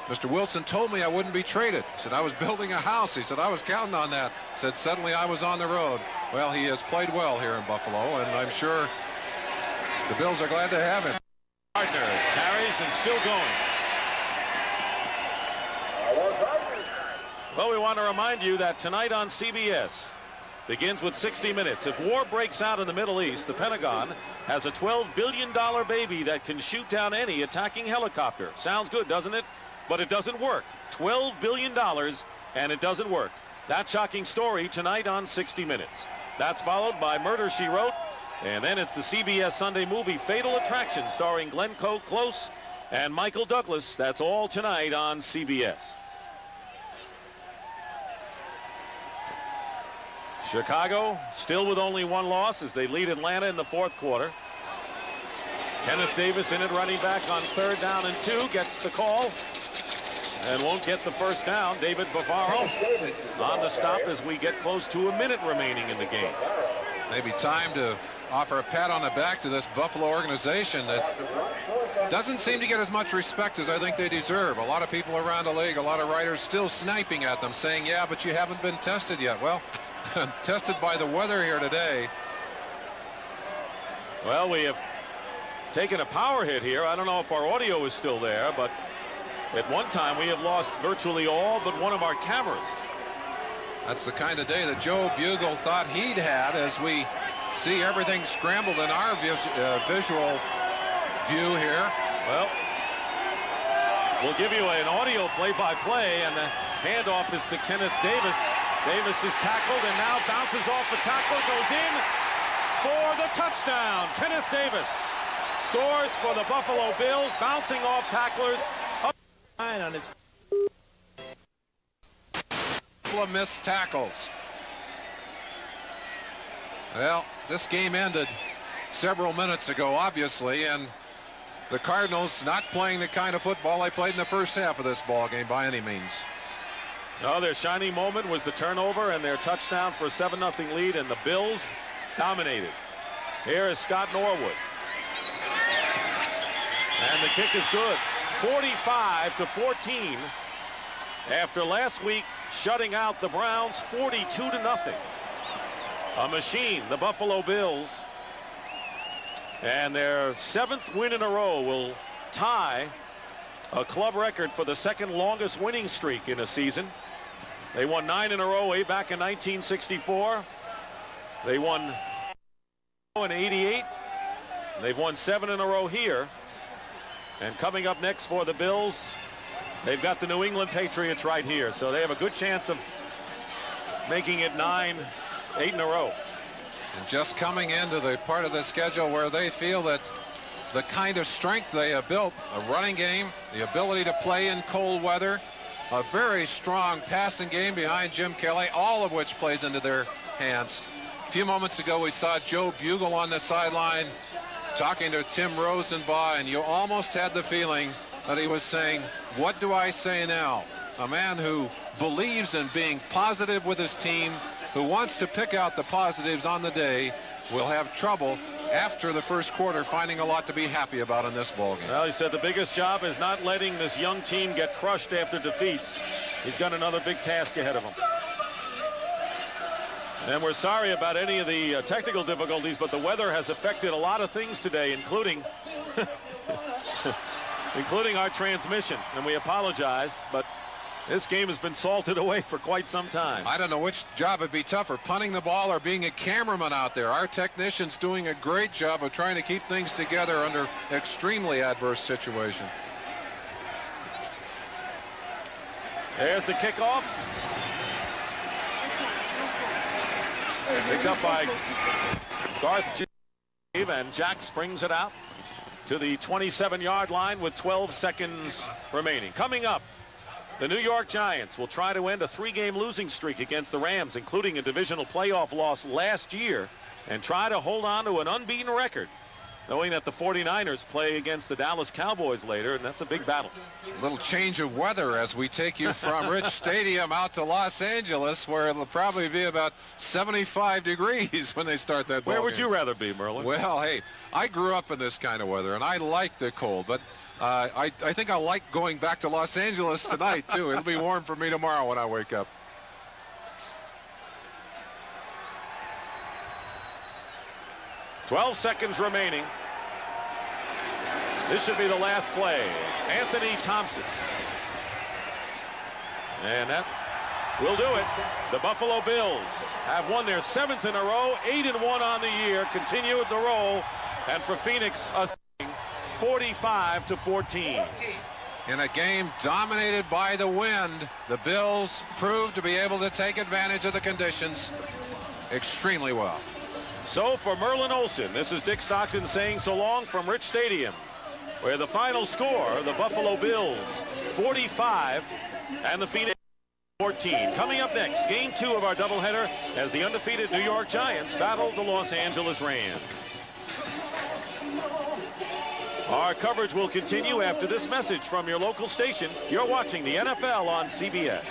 Mr. Wilson told me I wouldn't be traded. He said, I was building a house. He said, I was counting on that. He said, suddenly I was on the road. Well, he has played well here in Buffalo, and I'm sure the Bills are glad to have him. Gardner carries and still going. Well, we want to remind you that tonight on CBS begins with 60 Minutes. If war breaks out in the Middle East, the Pentagon has a $12 billion baby that can shoot down any attacking helicopter. Sounds good, doesn't it? But it doesn't work. $12 billion, and it doesn't work. That shocking story tonight on 60 Minutes. That's followed by Murder, She Wrote, and then it's the CBS Sunday movie Fatal Attraction, starring Glenn Close and Michael Douglas. That's all tonight on CBS. Chicago still with only one loss as they lead Atlanta in the fourth quarter. Kenneth Davis in at running back on 3rd down and 2, gets the call and won't get the first down. David Bavaro on the stop as we get close to a minute remaining in the game. Maybe time to offer a pat on the back to this Buffalo organization that doesn't seem to get as much respect as I think they deserve. A lot of people around the league, a lot of writers still sniping at them, saying, yeah, but you haven't been tested yet. Well, tested by the weather here today. Well, we have taken a power hit here. I don't know if our audio is still there, but at one time we have lost virtually all but one of our cameras. That's the kind of day that Joe Bugle thought he'd had as we see everything scrambled in our visual view here. Well, we'll give you an audio play-by-play, and the handoff is to Kenneth Davis. Davis is tackled and now bounces off the tackler, goes in for the touchdown. Kenneth Davis scores for the Buffalo Bills, bouncing off tacklers. Up on his couple of missed tackles. Well, this game ended several minutes ago, obviously, and the Cardinals not playing the kind of football they played in the first half of this ball game by any means. No, their shining moment was the turnover and their touchdown for a 7-0 lead, and the Bills dominated. Here is Scott Norwood. And the kick is good. 45-14 after last week shutting out the Browns 42-0. A machine, the Buffalo Bills. And their 7th win in a row will tie a club record for the 2nd longest winning streak in a season. They won 9 in a row way back in 1964. They won in 88. They've won 7 in a row here. And coming up next for the Bills, they've got the New England Patriots right here. So they have a good chance of making it 8 in a row. And just coming into the part of the schedule where they feel that the kind of strength they have built, a running game, the ability to play in cold weather, a very strong passing game behind Jim Kelly, all of which plays into their hands. A few moments ago, we saw Joe Bugle on the sideline talking to Tim Rosenbaugh, and you almost had the feeling that he was saying, what do I say now? A man who believes in being positive with his team, who wants to pick out the positives on the day, will have trouble after the first quarter finding a lot to be happy about in this ballgame. Well, he said the biggest job is not letting this young team get crushed after defeats. He's got another big task ahead of him. And we're sorry about any of the technical difficulties, but the weather has affected a lot of things today, including including our transmission, and we apologize, but this game has been salted away for quite some time. I don't know which job would be tougher, punting the ball or being a cameraman out there. Our technician's doing a great job of trying to keep things together under extremely adverse situation. There's the kickoff. Picked up by Garth G. And Jack springs it out to the 27-yard line with 12 seconds remaining. Coming up, the New York Giants will try to end a 3-game losing streak against the Rams, including a divisional playoff loss last year, and try to hold on to an unbeaten record, knowing that the 49ers play against the Dallas Cowboys later, and that's a big battle. A little change of weather as we take you from Rich Stadium out to Los Angeles, where it'll probably be about 75 degrees when they start that ball Where would game. you rather be, Merlin? Well, hey, I grew up in this kind of weather, and I like the cold, but I think I like going back to Los Angeles tonight, too. It'll be warm for me tomorrow when I wake up. "12 seconds remaining. This should be the last play. Anthony Thompson. And that will do it. The Buffalo Bills have won their 7th in a row, 8-1 on the year, continue the roll, and for Phoenix, a 45-14. In a game dominated by the wind, the Bills proved to be able to take advantage of the conditions extremely well. So for Merlin Olsen, this is Dick Stockton saying so long from Rich Stadium, where the final score, the Buffalo Bills 45 and the Phoenix 14. Coming up next, game 2 of our doubleheader as the undefeated New York Giants battle the Los Angeles Rams. Our coverage will continue after this message from your local station. You're watching the NFL on CBS.